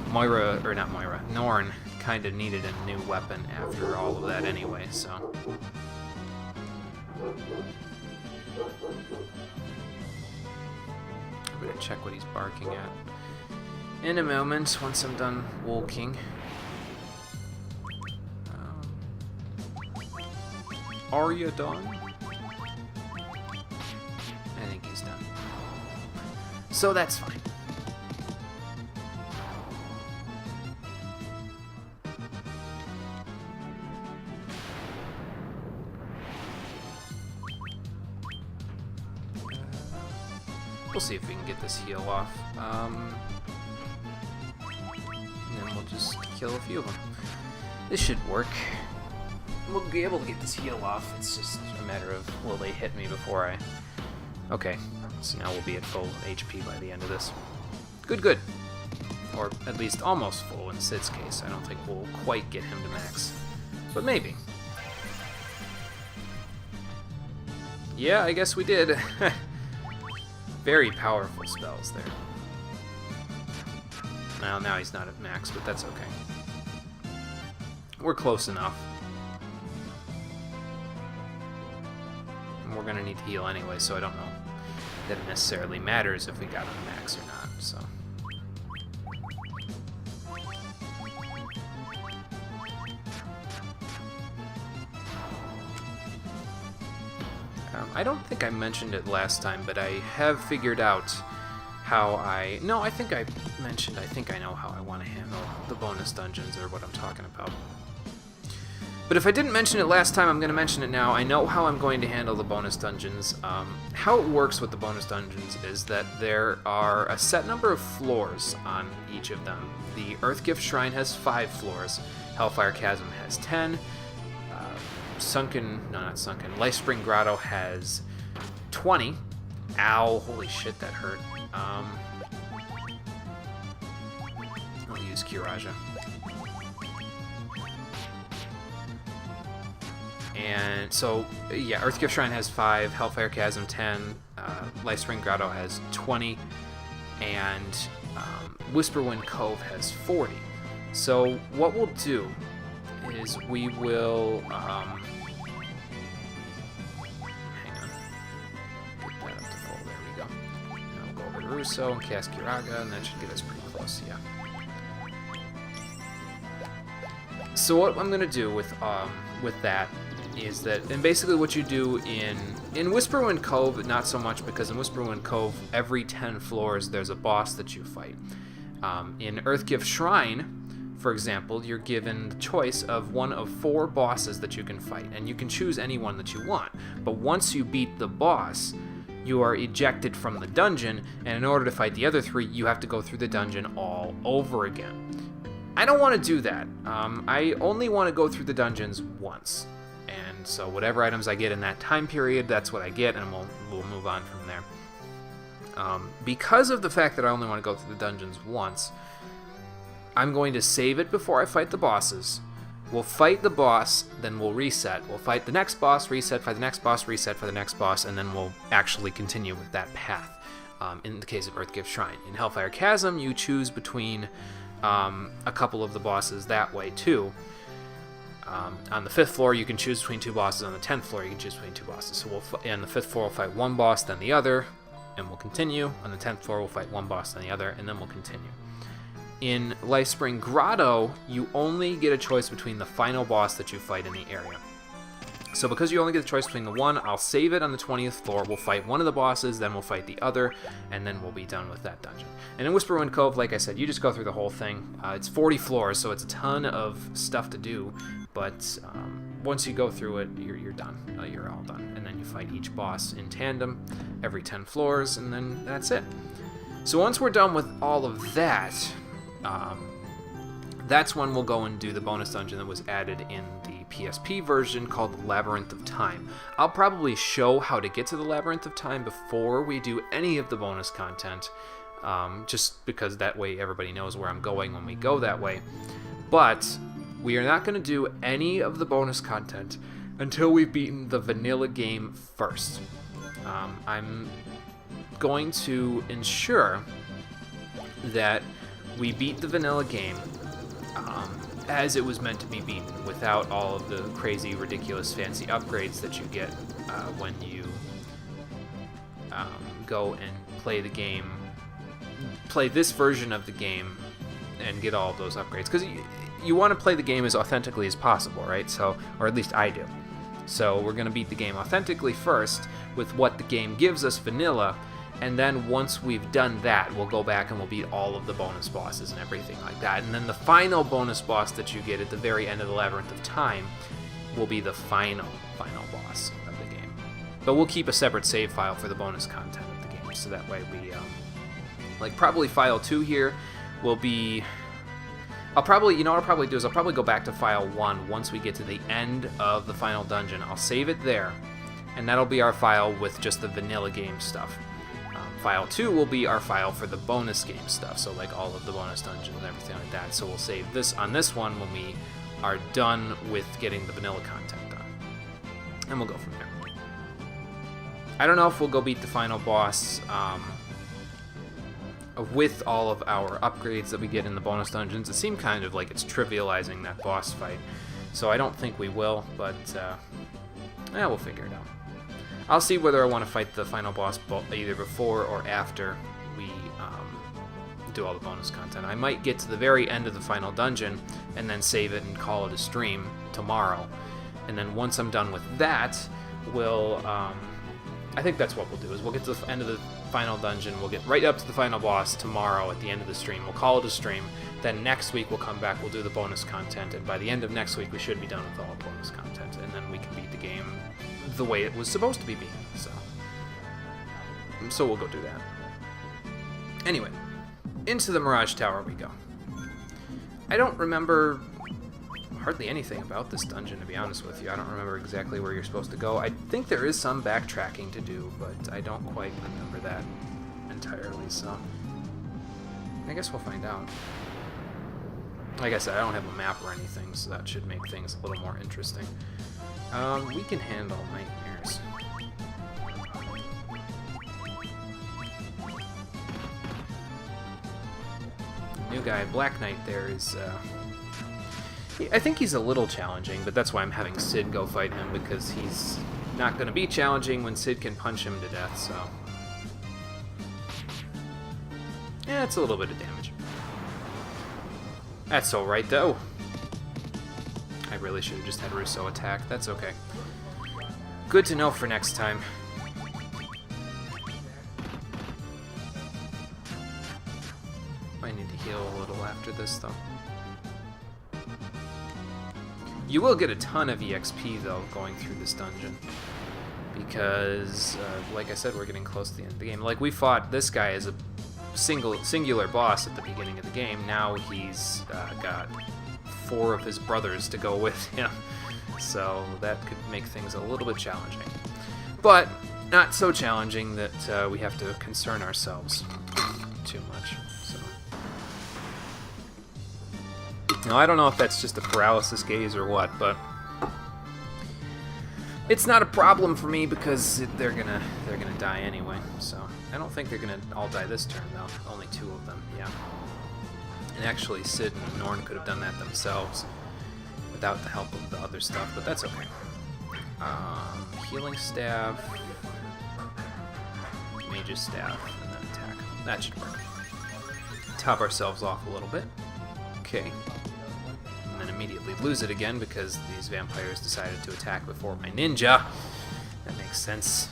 Norn kind of needed a new weapon after all of that anyway, so... I'm gonna check what he's barking at in a moment, once I'm done walking. Are you done? I think he's done. So that's fine. We'll see if we can get this heal off. And then we'll just kill a few of them. This should work. We'll be able to get this heal off. It's just a matter of, will they hit me before I... Okay, so now we'll be at full HP by the end of this. Good, good. Or at least almost full in Sid's case. I don't think we'll quite get him to max. But maybe. Yeah, I guess we did. Very powerful spells there. Well, now he's not at max, but that's okay. We're close enough. And we're gonna need to heal anyway, so I don't know that it necessarily matters if we got him max or not, so. I don't think I mentioned it last time, but I have figured out how I... No, I think I mentioned, I think I know how I want to handle the bonus dungeons, or what I'm talking about. But if I didn't mention it last time, I'm going to mention it now. I know how I'm going to handle the bonus dungeons. How it works with the bonus dungeons is that there are a set number of floors on each of them. The Earthgift Shrine has 5 floors. Hellfire Chasm has 10. Lifespring Grotto has 20. Ow, holy shit, that hurt. I'll use Kiraja. And so, yeah, Earthgift Shrine has 5, Hellfire Chasm 10, Lifespring Grotto has 20, and Whisperwind Cove has 40. So what we'll do is we will... hang on. Get that up to full. There we go. Now we'll go over to Russo and cast Kiraga, and that should get us pretty close, yeah. So what I'm going to do with that is that, and basically what you do in Whisperwind Cove, not so much, because in Whisperwind Cove, every 10 floors there's a boss that you fight. In Earthgift Shrine, for example, you're given the choice of one of 4 bosses that you can fight, and you can choose any one that you want. But once you beat the boss, you are ejected from the dungeon, and in order to fight the other 3, you have to go through the dungeon all over again. I don't want to do that. I only want to go through the dungeons once. And so whatever items I get in that time period, that's what I get, and we'll move on from there. Because of the fact that I only want to go through the dungeons once, I'm going to save it before I fight the bosses. We'll fight the boss, then we'll reset. We'll fight the next boss, reset, fight the next boss, reset for the next boss, and then we'll actually continue with that path. In the case of Earthgift Shrine. In Hellfire Chasm, you choose between a couple of the bosses that way too. On the 5th floor, you can choose between 2 bosses. On the 10th floor, you can choose between 2 bosses. So on the 5th floor, we'll fight one boss, then the other, and we'll continue. On the 10th floor, we'll fight one boss, then the other, and then we'll continue. In Lifespring Grotto, you only get a choice between the final boss that you fight in the area. So because you only get a choice between the one, I'll save it on the 20th floor. We'll fight one of the bosses, then we'll fight the other, and then we'll be done with that dungeon. And in Whisperwind Cove, like I said, you just go through the whole thing. It's 40 floors, so it's a ton of stuff to do. But once you go through it, you're done. You're all done. And then you fight each boss in tandem every 10 floors, and then that's it. So once we're done with all of that, that's when we'll go and do the bonus dungeon that was added in the PSP version called the Labyrinth of Time. I'll probably show how to get to the Labyrinth of Time before we do any of the bonus content, just because that way everybody knows where I'm going when we go that way. But we are not going to do any of the bonus content until we've beaten the vanilla game first. I'm going to ensure that we beat the vanilla game as it was meant to be beaten, without all of the crazy, ridiculous, fancy upgrades that you get when you go and play the game, play this version of the game, and get all of those upgrades. Because you want to play the game as authentically as possible, right? So, or at least I do. So we're going to beat the game authentically first with what the game gives us, vanilla, and then once we've done that, we'll go back and we'll beat all of the bonus bosses and everything like that. And then the final bonus boss that you get at the very end of the Labyrinth of Time will be the final boss of the game. But we'll keep a separate save file for the bonus content of the game, so that way we, like probably file 2 here will be... I'll probably do is I'll probably go back to file 1 once we get to the end of the final dungeon. I'll save it there, and that'll be our file with just the vanilla game stuff. file 2 will be our file for the bonus game stuff, so like all of the bonus dungeons and everything like that. So we'll save this on this one when we are done with getting the vanilla content done. And we'll go from there. I don't know if we'll go beat the final boss with all of our upgrades that we get in the bonus dungeons. It seemed kind of like it's trivializing that boss fight, so I don't think we will, but we'll figure it out. I'll see whether I want to fight the final boss either before or after we do all the bonus content. I might get to the very end of the final dungeon and then save it and call it a stream tomorrow. And then once I'm done with that, we'll... I think that's what we'll do, is we'll get to the end of the final dungeon, we'll get right up to the final boss tomorrow at the end of the stream, we'll call it a stream, then next week we'll come back, we'll do the bonus content, and by the end of next week we should be done with all the bonus content, and then we can beat the game the way it was supposed to be beaten, so we'll go do that. Anyway, into the Mirage Tower we go. I don't remember hardly anything about this dungeon, to be honest with you. I don't remember exactly where you're supposed to go. I think there is some backtracking to do, but I don't quite remember that entirely, so I guess we'll find out. Like I said, I don't have a map or anything, so that should make things a little more interesting. We can handle nightmares. New guy, Black Knight, there is... I think he's a little challenging, but that's why I'm having Sid go fight him, because he's not going to be challenging when Sid can punch him to death, so... Yeah, it's a little bit of damage. That's alright, though. I really should have just had Russo attack. That's okay. Good to know for next time. I need to heal a little after this, though. You will get a ton of EXP, though, going through this dungeon. Because, like I said, we're getting close to the end of the game. Like, we fought this guy as a singular boss at the beginning of the game. Now he's got 4 of his brothers to go with him. So that could make things a little bit challenging. But not so challenging that we have to concern ourselves too much. Now, I don't know if that's just a paralysis gaze or what, but it's not a problem for me because they're gonna die anyway. So I don't think they're gonna all die this turn, though. Only 2 of them, yeah. And actually, Sid and Norn could have done that themselves without the help of the other stuff, but that's okay. Healing staff, Mage's staff, and then attack. That should work. Top ourselves off a little bit. Okay. And then immediately lose it again because these vampires decided to attack before my ninja. That makes sense.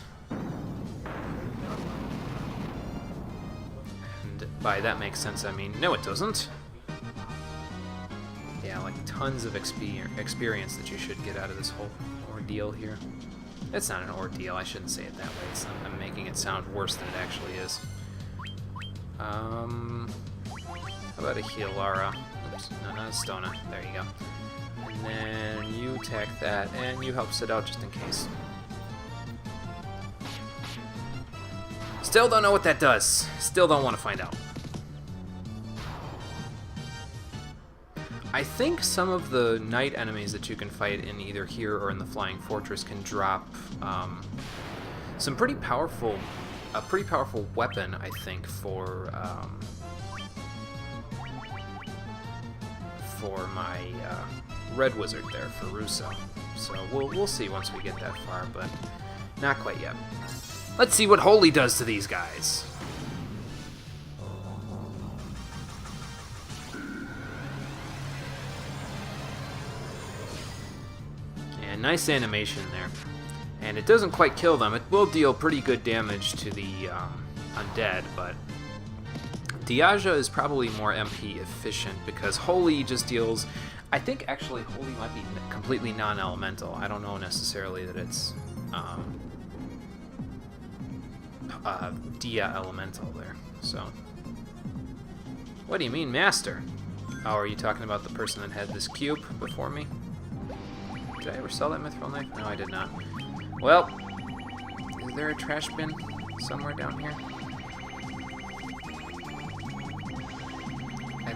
And by that makes sense, I mean, no it doesn't. Yeah, like tons of experience that you should get out of this whole ordeal here. It's not an ordeal, I shouldn't say it that way. I'm making it sound worse than it actually is. How about a Healara? Oops, no, not a Stona. There you go. And then you attack that, and you help Sid out just in case. Still don't know what that does. Still don't want to find out. I think some of the night enemies that you can fight in either here or in the Flying Fortress can drop a pretty powerful weapon, I think, for my Red Wizard there, for Russo. So we'll see once we get that far, but not quite yet. Let's see what Holy does to these guys. Yeah, nice animation there. And it doesn't quite kill them. It will deal pretty good damage to the undead, but Diaja is probably more MP efficient because Holy just deals... I think actually Holy might be completely non-elemental. I don't know necessarily that it's Dia elemental there, so... What do you mean, Master? Oh, are you talking about the person that had this cube before me? Did I ever sell that mithril knife? No, I did not. Well, is there a trash bin somewhere down here?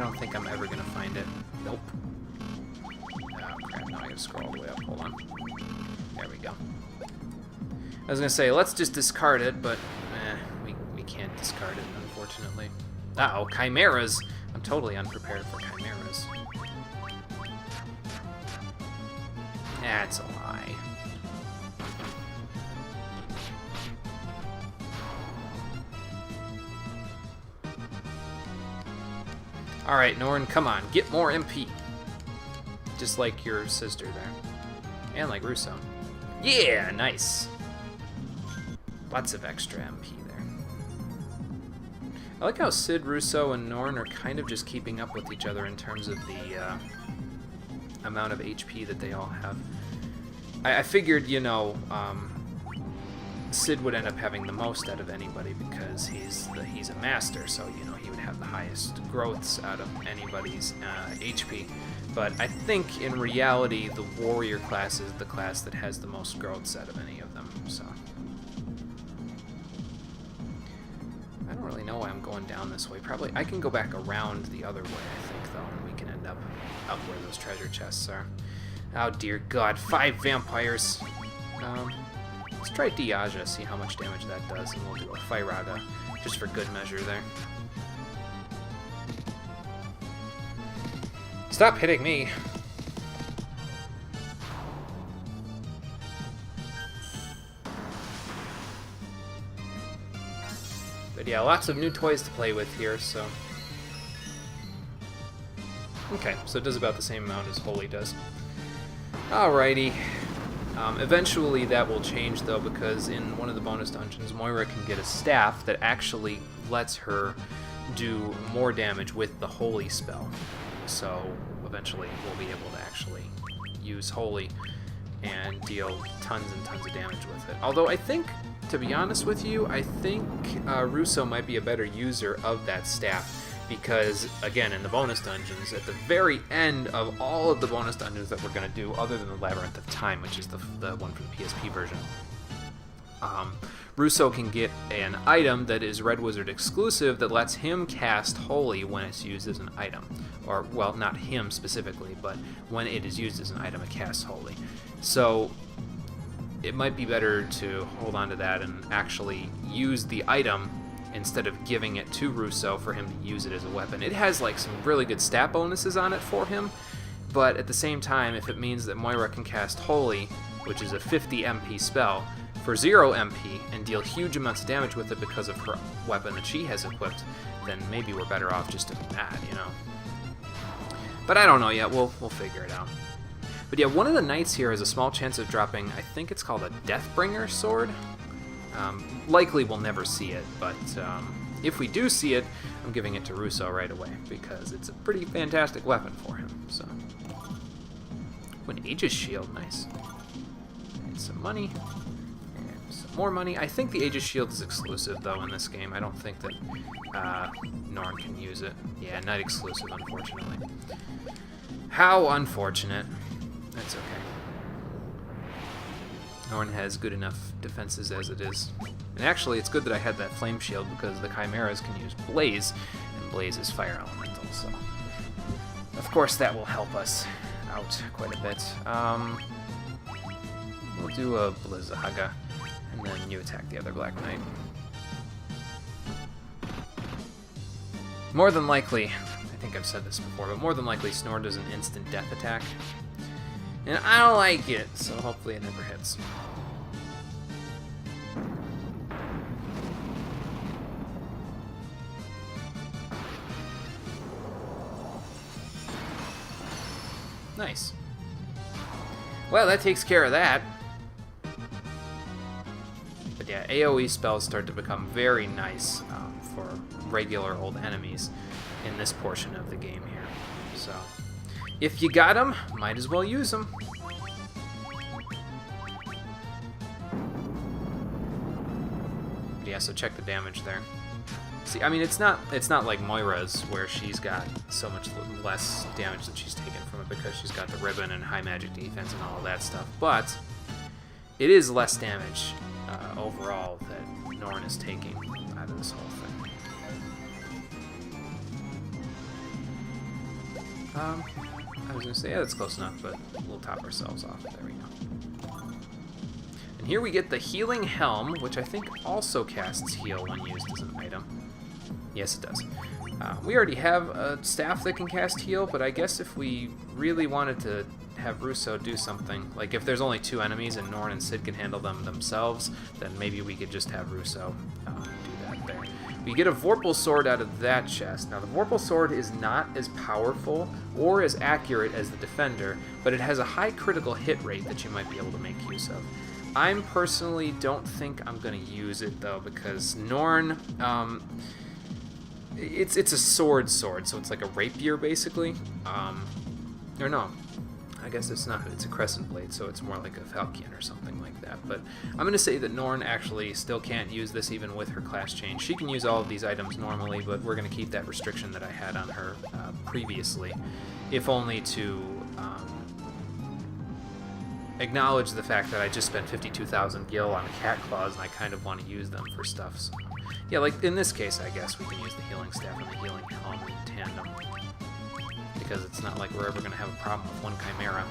don't think I'm ever gonna find it. Nope. Oh crap, now I gotta scroll all the way up. Hold on. There we go. I was gonna say, let's just discard it, but we can't discard it, unfortunately. Uh-oh, chimeras! I'm totally unprepared for chimeras. That's a lie. Alright, Norn, come on, get more MP. Just like your sister there. And like Russo. Yeah, nice. Lots of extra MP there. I like how Sid, Russo, and Norn are kind of just keeping up with each other in terms of the amount of HP that they all have. I figured, you know, Sid would end up having the most out of anybody because he's a master, so, you know, he would have the highest growths out of anybody's HP. But I think, in reality, the warrior class is the class that has the most growths out of any of them, so... I don't really know why I'm going down this way. Probably, I can go back around the other way, I think, though, and we can end up out where those treasure chests are. Oh, dear God, 5 vampires! Let's try Diaja, see how much damage that does, and we'll do a Firaga, just for good measure there. Stop hitting me! But yeah, lots of new toys to play with here, so... Okay, so it does about the same amount as Holy does. Alrighty. Eventually that will change, though, because in one of the bonus dungeons, Moira can get a staff that actually lets her do more damage with the Holy spell. So eventually we'll be able to actually use Holy and deal tons and tons of damage with it. Although I think, to be honest with you, I think Russo might be a better user of that staff. Because, again, in the bonus dungeons, at the very end of all of the bonus dungeons that we're going to do, other than the Labyrinth of Time, which is the one from the PSP version, Russo can get an item that is Red Wizard exclusive that lets him cast Holy when it's used as an item. Or, well, not him specifically, but when it is used as an item, it casts Holy. So, it might be better to hold on to that and actually use the item instead of giving it to Russo for him to use it as a weapon. It has like some really good stat bonuses on it for him, but at the same time, if it means that Moira can cast Holy, which is a 50 MP spell, for 0 MP and deal huge amounts of damage with it because of her weapon that she has equipped, then maybe we're better off just doing that, you know. But I don't know yet, we'll figure it out. But yeah, one of the knights here has a small chance of dropping, I think it's called a Deathbringer sword. Likely we'll never see it, but if we do see it, I'm giving it to Russo right away, because it's a pretty fantastic weapon for him, so. An Aegis Shield, nice. And some money, and some more money. I think the Aegis Shield is exclusive, though, in this game. I don't think that Norn can use it. Yeah, not exclusive, unfortunately. How unfortunate. That's okay. Norn has good enough defenses as it is. And actually, it's good that I had that Flame Shield, because the Chimeras can use Blaze, and Blaze is Fire Elemental, so... Of course, that will help us out quite a bit. We'll do a Blizzaga, and then you attack the other Black Knight. More than likely, I think I've said this before, but more than likely Snore does an instant death attack. And I don't like it, so hopefully it never hits. Nice. Well, that takes care of that. But yeah, AoE spells start to become very nice for regular old enemies in this portion of the game here. So... if you got them, might as well use them. Yeah, so check the damage there. See, I mean, it's not like Moira's, where she's got so much less damage that she's taken from it because she's got the ribbon and high magic defense and all of that stuff, but it is less damage overall that Norn is taking out of this whole thing. I was gonna say, yeah, that's close enough, but we'll top ourselves off. There we go. And here we get the Healing Helm, which I think also casts heal when used as an item. Yes, it does. We already have a staff that can cast heal, but I guess if we really wanted to have Russo do something, like if there's only 2 enemies and Norn and Sid can handle them themselves, then maybe we could just have Russo do that there. We get a Vorpal Sword out of that chest. Now, the Vorpal Sword is not as powerful or as accurate as the Defender, but it has a high critical hit rate that you might be able to make use of. I personally don't think I'm going to use it, though, because Norn, it's a sword, so it's like a rapier, basically. Or no, I guess it's not. It's a crescent blade, so it's more like a falchion or something like that. But I'm going to say that Norn actually still can't use this even with her class change. She can use all of these items normally, but we're going to keep that restriction that I had on her previously, if only to acknowledge the fact that I just spent 52,000 gil on cat claws and I kind of want to use them for stuff. So, yeah, like in this case, I guess we can use the healing staff and the healing helm in tandem, because it's not like we're ever going to have a problem with one Chimera.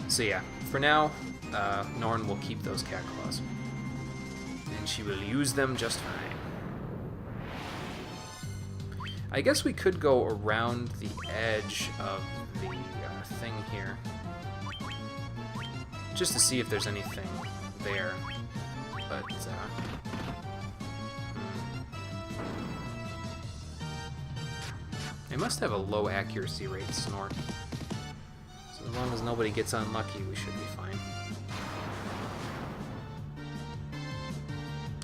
So yeah, for now, Norn will keep those cat claws, and she will use them just fine. I guess we could go around the edge of the thing here, just to see if there's anything there, but they must have a low accuracy rate, Snort. So as long as nobody gets unlucky, we should be fine.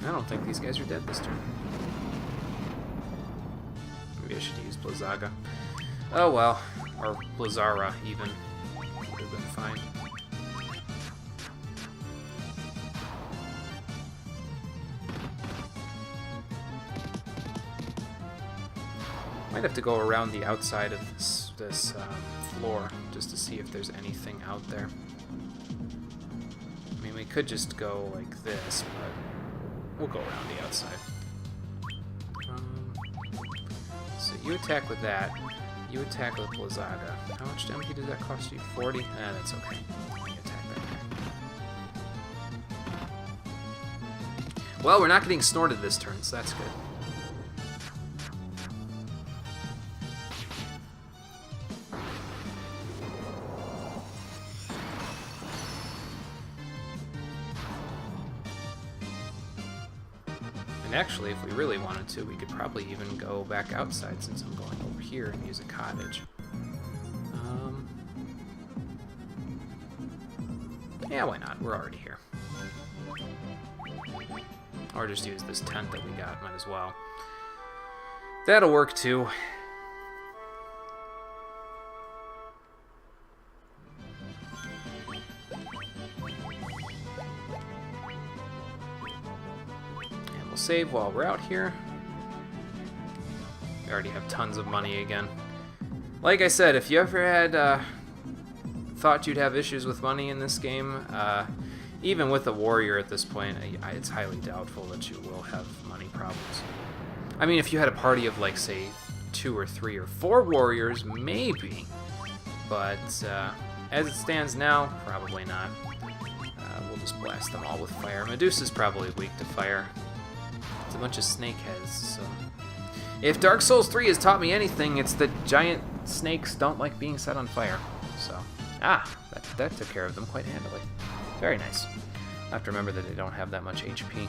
I don't think these guys are dead this turn. Maybe I should use Blizzaga. Oh well, or Blizzara even. Would have been fine. Might have to go around the outside of this floor just to see if there's anything out there. I mean, we could just go like this, but we'll go around the outside. So you attack with that. You attack with Blizzaga. How much damage does that cost you? 40? That's okay. You attack that guy. Well, we're not getting snorted this turn, so that's good. And actually, if we really wanted to, we could probably even go back outside since I'm going over here and use a cottage. Yeah, why not? We're already here. Or just use this tent that we got, might as well. That'll work too. Save while we're out here. We already have tons of money again. Like I said, if you ever had thought you'd have issues with money in this game, even with a warrior at this point, it's highly doubtful that you will have money problems. I mean, if you had a party of, like, say, 2 or 3 or 4 warriors, maybe. But as it stands now, probably not. We'll just blast them all with fire. Medusa's probably weak to fire. It's a bunch of snakeheads, so... If Dark Souls 3 has taught me anything, it's that giant snakes don't like being set on fire. So, that took care of them quite handily. Very nice. I have to remember that they don't have that much HP.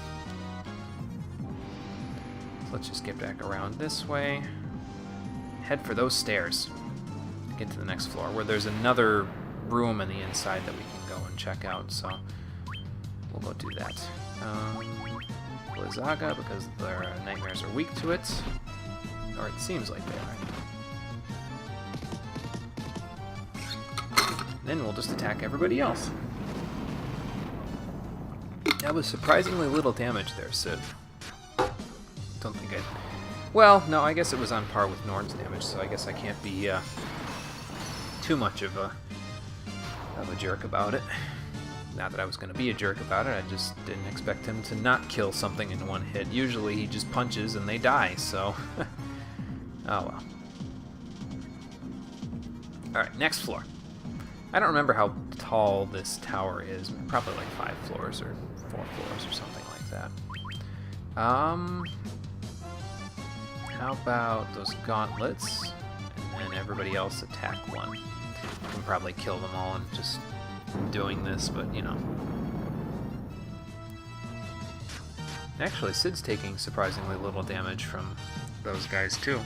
So let's just get back around this way. Head for those stairs. Get to the next floor, where there's another room in the inside that we can go and check out, so... We'll go do that. Blizzaga, because their nightmares are weak to it. Or it seems like they are. Then we'll just attack everybody else. That was surprisingly little damage there, Sid. Don't think I... Well, no, I guess it was on par with Norn's damage, so I guess I can't be too much of a jerk about it. Not that I was going to be a jerk about it, I just didn't expect him to not kill something in one hit. Usually he just punches and they die, so... oh well. Alright, next floor. I don't remember how tall this tower is. Probably like 5 floors or 4 floors or something like that. How about those gauntlets? And then everybody else attack one. I can probably kill them all in just doing this, but you know. Actually, Sid's taking surprisingly little damage from those guys too.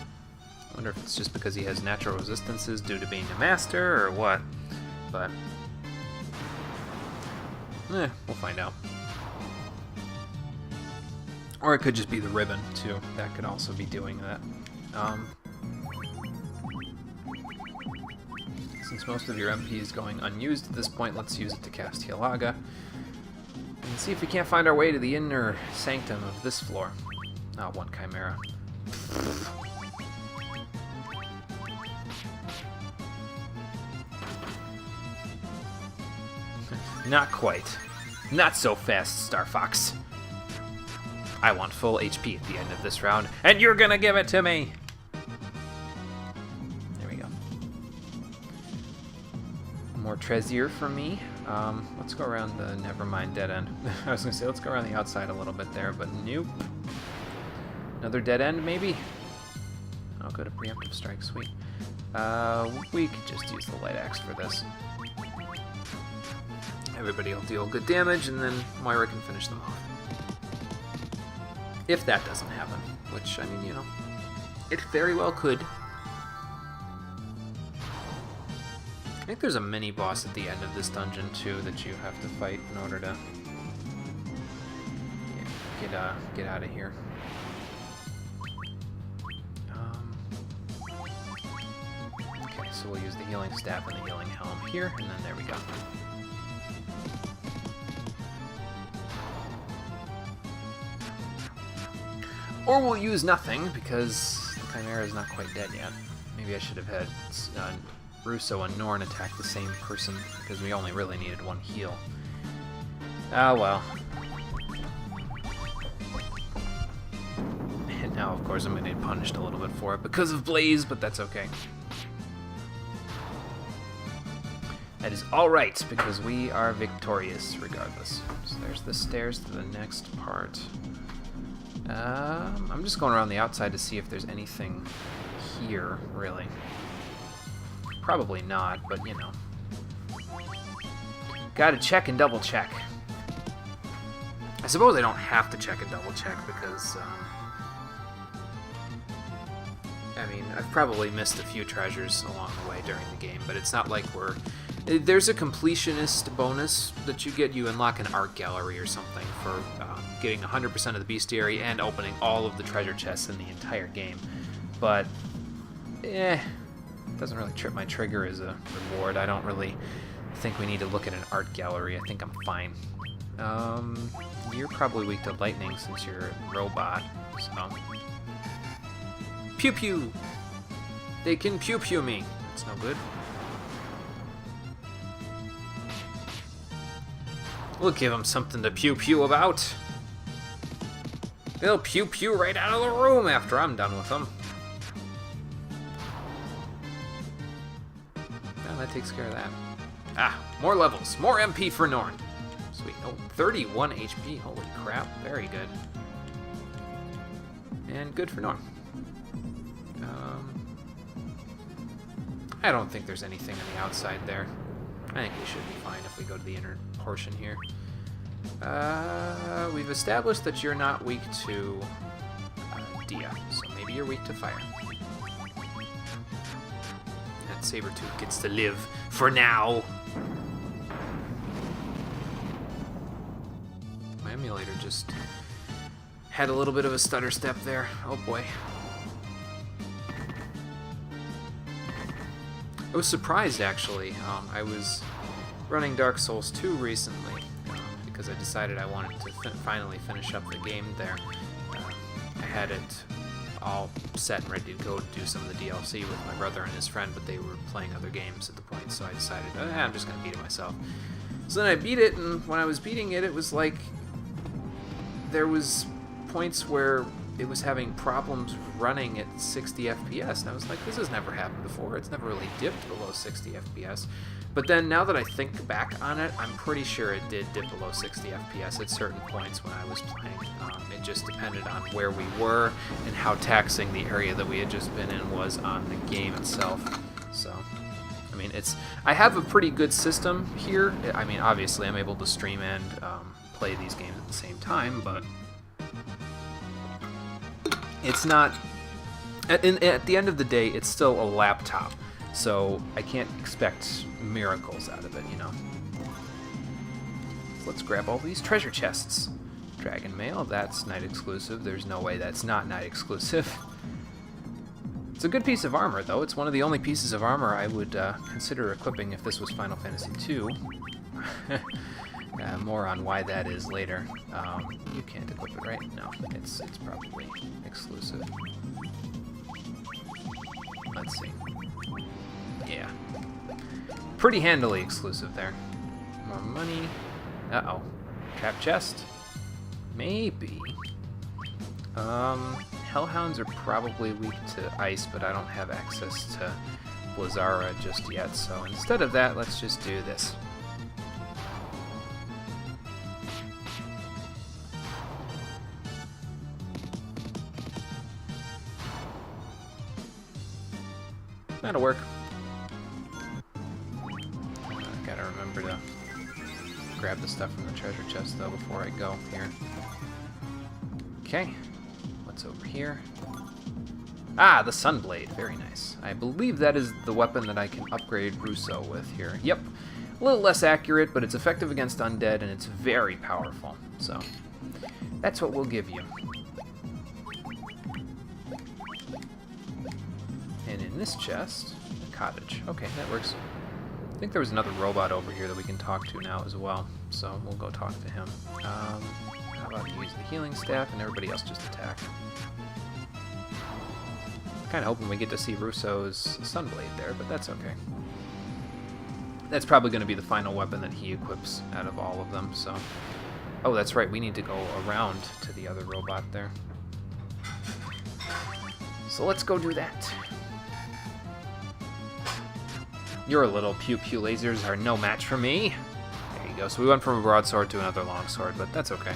I wonder if it's just because he has natural resistances due to being a master or what. But we'll find out. Or it could just be the ribbon too. That could also be doing that. Since most of your MP is going unused at this point, let's use it to cast Hialaga. And see if we can't find our way to the inner sanctum of this floor. Ah, one Chimera. Not quite. Not so fast, Star Fox. I want full HP at the end of this round, and you're gonna give it to me! There we go. More Trezier for me. Let's go around the Nevermind dead end. I was gonna say, let's go around the outside a little bit there, but nope. Another dead end, maybe? Oh, good, a preemptive strike, sweet. We could just use the light axe for this. Everybody will deal good damage, and then Moira can finish them off. If that doesn't happen, which, I mean, you know, it very well could. I think there's a mini-boss at the end of this dungeon, too, that you have to fight in order to get out of here. Okay, so we'll use the healing staff and the healing helm here, and then there we go. Or we'll use nothing, because the Chimera is not quite dead yet. Maybe I should have had Russo and Norn attack the same person, because we only really needed one heal. Ah, well. And now, of course, I'm going to get punished a little bit for it because of Blaze, but that's okay. That is alright, because we are victorious regardless. So there's the stairs to the next part. I'm just going around the outside to see if there's anything here, really. Probably not, but you know. Gotta check and double check. I suppose I don't have to check and double check because, I mean, I've probably missed a few treasures along the way during the game, but it's not like we're... There's a completionist bonus that you get. You unlock an art gallery or something for getting 100% of the bestiary and opening all of the treasure chests in the entire game. But, it doesn't really trip my trigger as a reward. I don't really think we need to look at an art gallery. I think I'm fine. You're probably weak to lightning since you're a robot, so... Pew pew! They can pew pew me. That's no good. We'll give them something to pew-pew about. They'll pew-pew right out of the room after I'm done with them. Well, that takes care of that. Ah, more levels. More MP for Norn. Sweet. Oh, 31 HP. Holy crap. Very good. And good for Norn. I don't think there's anything on the outside there. I think we should be fine if we go to the inner portion here. We've established that you're not weak to Dia, so maybe you're weak to fire. That Sabretooth gets to live for now. My emulator just had a little bit of a stutter step there. Oh boy. I was surprised, actually. I was running Dark Souls 2 recently because I decided I wanted to finally finish up the game there. I had it all set and ready to go to do some of the DLC with my brother and his friend, but they were playing other games at the point, so I decided, I'm just going to beat it myself. So then I beat it, and when I was beating it, it was like there was points where it was having problems running at 60 FPS, and I was like, this has never happened before. It's never really dipped below 60 FPS. But then now that I think back on it, I'm pretty sure it did dip below 60 FPS at certain points when I was playing. It just depended on where we were and how taxing the area that we had just been in was on the game itself. So, I mean, I have a pretty good system here. I mean, obviously I'm able to stream and play these games at the same time, but it's not, at the end of the day, it's still a laptop, so I can't expect miracles out of it, you know. So let's grab all these treasure chests. Dragon Mail, that's night exclusive. There's no way that's not night exclusive. It's a good piece of armor, though. It's one of the only pieces of armor I would consider equipping if this was Final Fantasy II. More on why that is later. You can't equip it, right? No, it's probably exclusive. Let's see. Yeah. Pretty handily exclusive there. More money. Uh-oh. Trap chest? Maybe. Hellhounds are probably weak to ice, but I don't have access to Blizzara just yet, so instead of that, let's just do this. That'll work. Gotta remember to grab the stuff from the treasure chest, though, before I go here. Okay. What's over here? Ah, the Sunblade. Very nice. I believe that is the weapon that I can upgrade Russo with here. Yep. A little less accurate, but it's effective against undead, and it's very powerful. So, that's what we'll give you. And in this chest, a cottage. Okay, that works. I think there was another robot over here that we can talk to now as well, so we'll go talk to him. How about you use the healing staff and everybody else just attack? Kind of hoping we get to see Russo's Sunblade there, but that's okay. That's probably going to be the final weapon that he equips out of all of them, so... Oh, that's right, we need to go around to the other robot there. So let's go do that. Your little pew-pew lasers are no match for me. There you go. So we went from a broadsword to another longsword, but that's okay.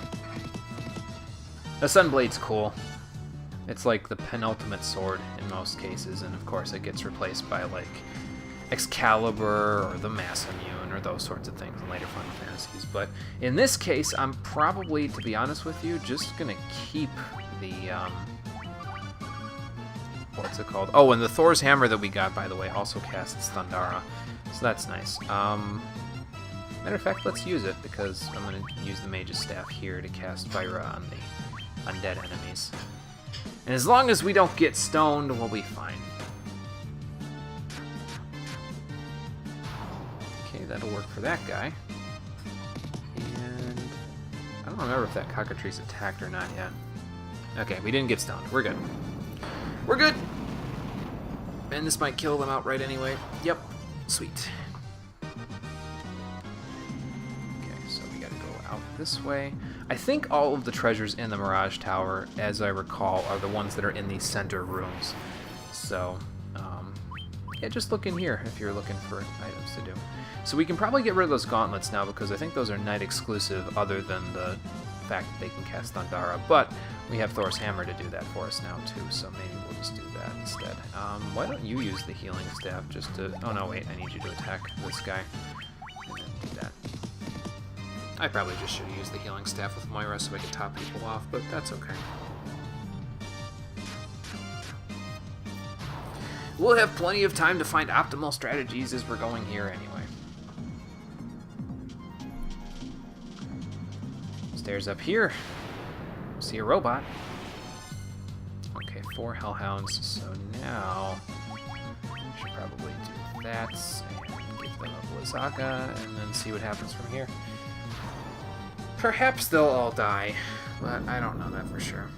The Sunblade's cool. It's like the penultimate sword in most cases, and of course it gets replaced by, like, Excalibur or the Mass Immune or those sorts of things in later Final Fantasies. But in this case, I'm probably, to be honest with you, just gonna keep the, what's it called? Oh, and the Thor's Hammer that we got, by the way, also casts Thundara. So that's nice. Matter of fact, let's use it, because I'm going to use the Mage's Staff here to cast Vyra on the undead enemies. And as long as we don't get stoned, we'll be fine. Okay, that'll work for that guy. And I don't remember if that cockatrice attacked or not yet. Okay, we didn't get stoned. We're good. We're good! And this might kill them outright anyway. Yep. Sweet. Okay, so we gotta go out this way. I think all of the treasures in the Mirage Tower, as I recall, are the ones that are in these center rooms. So, yeah, just look in here if you're looking for items to do. So we can probably get rid of those gauntlets now, because I think those are night exclusive, other than the fact that they can cast Thundara. But we have Thor's Hammer to do that for us now, too, so maybe we'll just do that instead. Why don't you use the healing staff just to... Oh, no, wait, I need you to attack this guy. And then do that. I probably just should have used the healing staff with Moira so I could top people off, but that's okay. We'll have plenty of time to find optimal strategies as we're going here anyway. Stairs up here. See a robot. Okay, 4 hellhounds, so now we should probably do that and give them a Blizzaga and then see what happens from here. Perhaps they'll all die, but I don't know that for sure.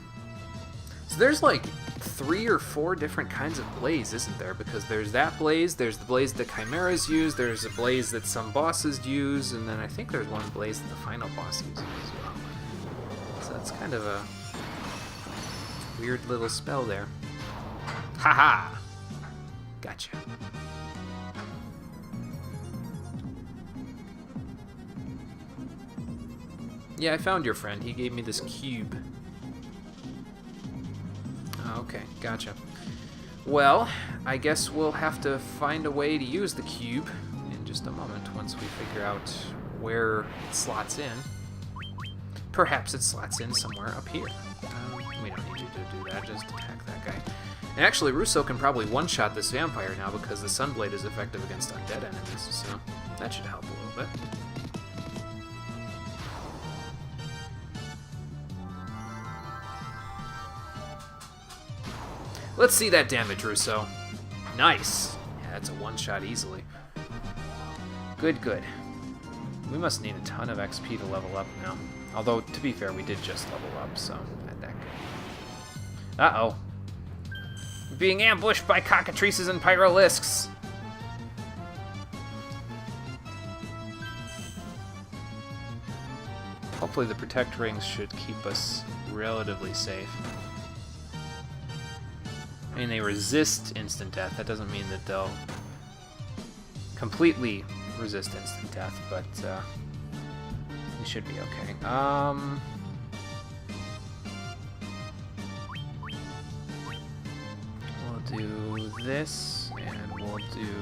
So there's like 3 or 4 different kinds of blaze, isn't there? Because there's that blaze, there's the blaze that chimeras use, there's a blaze that some bosses use, and then I think there's one blaze that the final boss uses as well. So that's kind of a weird little spell there. Haha! Gotcha. Yeah, I found your friend. He gave me this cube. Oh, okay, gotcha. Well, I guess we'll have to find a way to use the cube in just a moment once we figure out where it slots in. Perhaps it slots in somewhere up here. We don't need you to do that, just attack that guy. And actually, Russo can probably one-shot this vampire now because the Sunblade is effective against undead enemies, so that should help a little bit. Let's see that damage, Russo. Nice. Yeah, that's a one-shot easily. Good, good. We must need a ton of XP to level up now. Although, to be fair, we did just level up, so not that good. Uh-oh. Being ambushed by cockatrices and pyralisks. Hopefully the protect rings should keep us relatively safe. I mean, they resist instant death. That doesn't mean that they'll completely resist instant death, but we should be okay. We'll do this, and we'll do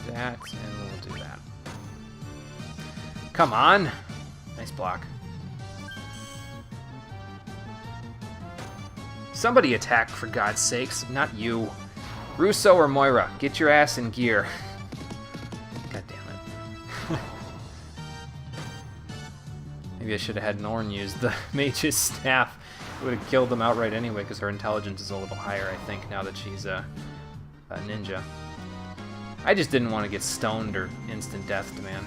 that, and we'll do that. Come on! Nice block. Somebody attack, for God's sakes, not you. Russo or Moira, get your ass in gear. God damn it. Maybe I should have had Norn use the mage's staff. It would have killed them outright anyway, because her intelligence is a little higher, I think, now that she's a ninja. I just didn't want to get stoned or instant deathed, man.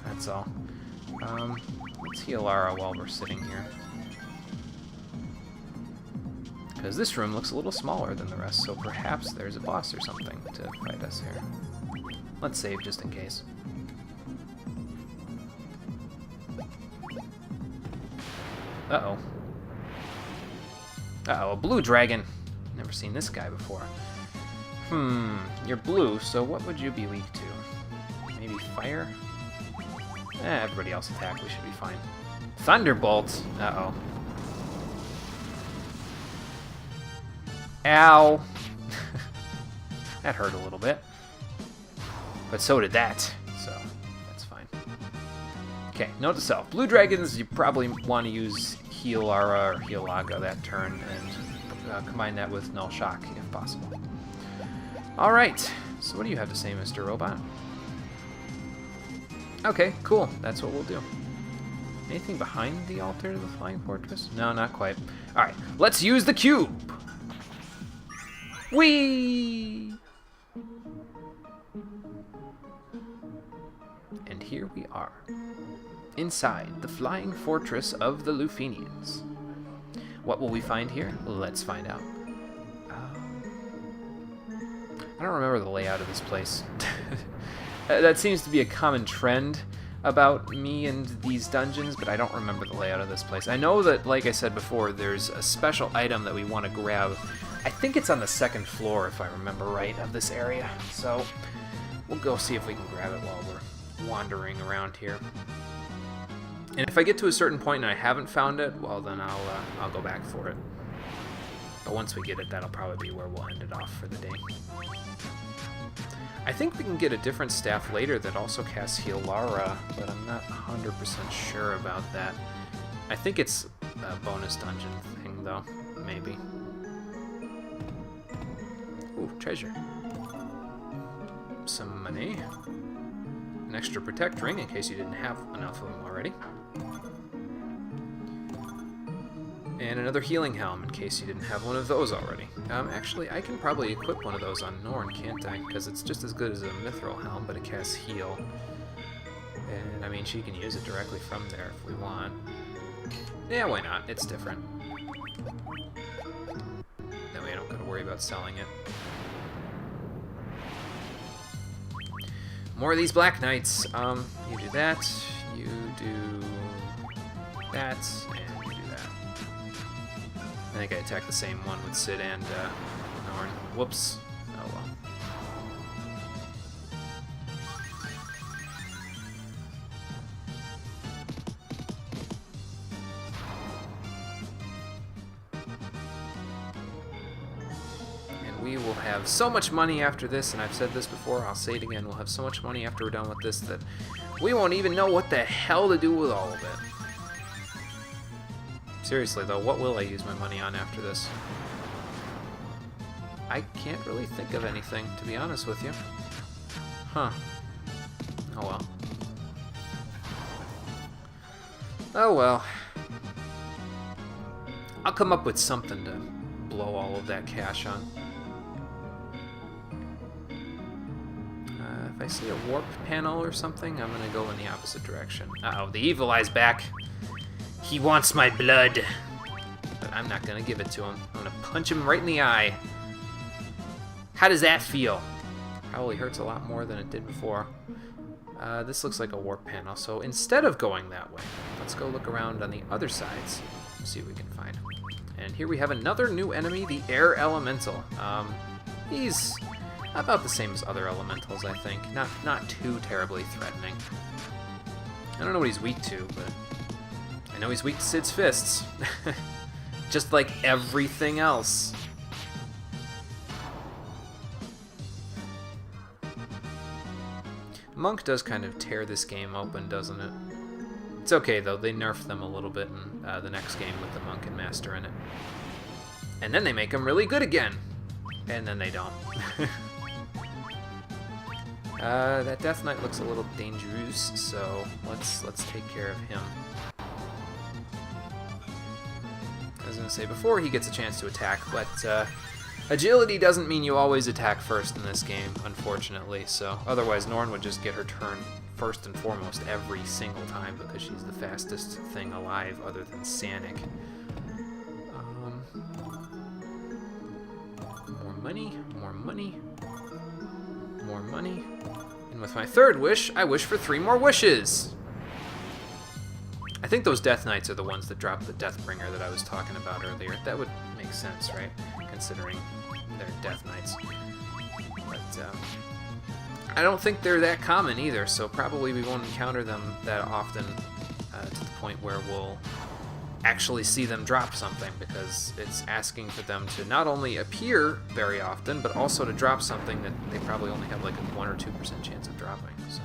That's all. Let's heal Lara while we're sitting here. Because this room looks a little smaller than the rest, so perhaps there's a boss or something to fight us here. Let's save just in case. Uh-oh. Uh-oh, a blue dragon. Never seen this guy before. You're blue, so what would you be weak to? Maybe fire? Everybody else attack, we should be fine. Thunderbolt! Uh-oh. Ow! That hurt a little bit. But so did that, so that's fine. Okay, note to self. Blue dragons, you probably want to use Heal Aura or Heal Laga that turn, and combine that with Null Shock if possible. Alright, so what do you have to say, Mr. Robot? Okay, cool. That's what we'll do. Anything behind the altar to the Flying Fortress? No, not quite. Alright, let's use the cube! Whee! And here we are, inside the Flying Fortress of the Lufenians. What will we find here? Let's find out. I don't remember the layout of this place. That seems to be a common trend about me and these dungeons, but I don't remember the layout of this place. I know that, like I said before, there's a special item that we want to grab. I think it's on the second floor, if I remember right, of this area. So we'll go see if we can grab it while we're wandering around here. And if I get to a certain point and I haven't found it, well, then I'll go back for it. But once we get it, that'll probably be where we'll end it off for the day. I think we can get a different staff later that also casts Heal Lara, but I'm not 100% sure about that. I think it's a bonus dungeon thing, though. Maybe. Ooh, treasure. Some money. An extra protect ring in case you didn't have enough of them already. And another healing helm in case you didn't have one of those already. Actually, I can probably equip one of those on Norn, can't I? Because it's just as good as a mithril helm, but it casts heal. And, I mean, she can use it directly from there if we want. Yeah, why not? It's different. worry about selling it. More of these Black Knights. You do that, you do that, and you do that. I think I attacked the same one with Sid and Norn. Whoops. Oh well. We will have so much money after this, and I've said this before, I'll say it again, we'll have so much money after we're done with this that we won't even know what the hell to do with all of it. Seriously though, what will I use my money on after this? I can't really think of anything, to be honest with you. Huh. Oh well. Oh well. I'll come up with something to blow all of that cash on. If I see a warp panel or something, I'm gonna go in the opposite direction. Uh-oh, the evil eye's back. He wants my blood. But I'm not gonna give it to him. I'm gonna punch him right in the eye. How does that feel? Probably hurts a lot more than it did before. This looks like a warp panel, so instead of going that way, let's go look around on the other sides, see what we can find. And here we have another new enemy, the Air Elemental. He's about the same as other elementals, I think. Not too terribly threatening. I don't know what he's weak to, but I know he's weak to Sid's fists. Just like everything else. Monk does kind of tear this game open, doesn't it? It's okay, though. They nerf them a little bit in the next game with the Monk and Master in it. And then they make them really good again. And then they don't. That Death Knight looks a little dangerous, so let's take care of him. I was gonna say, before he gets a chance to attack, but agility doesn't mean you always attack first in this game, unfortunately, so otherwise Norn would just get her turn first and foremost every single time because she's the fastest thing alive other than Sanic. More money, more money, more money. And with my third wish, I wish for 3 more wishes! I think those Death Knights are the ones that drop the Deathbringer that I was talking about earlier. That would make sense, right? Considering they're Death Knights. But, I don't think they're that common either, so probably we won't encounter them that often to the point where we'll actually see them drop something, because it's asking for them to not only appear very often, but also to drop something that they probably only have like a 1 or 2% chance of dropping, so.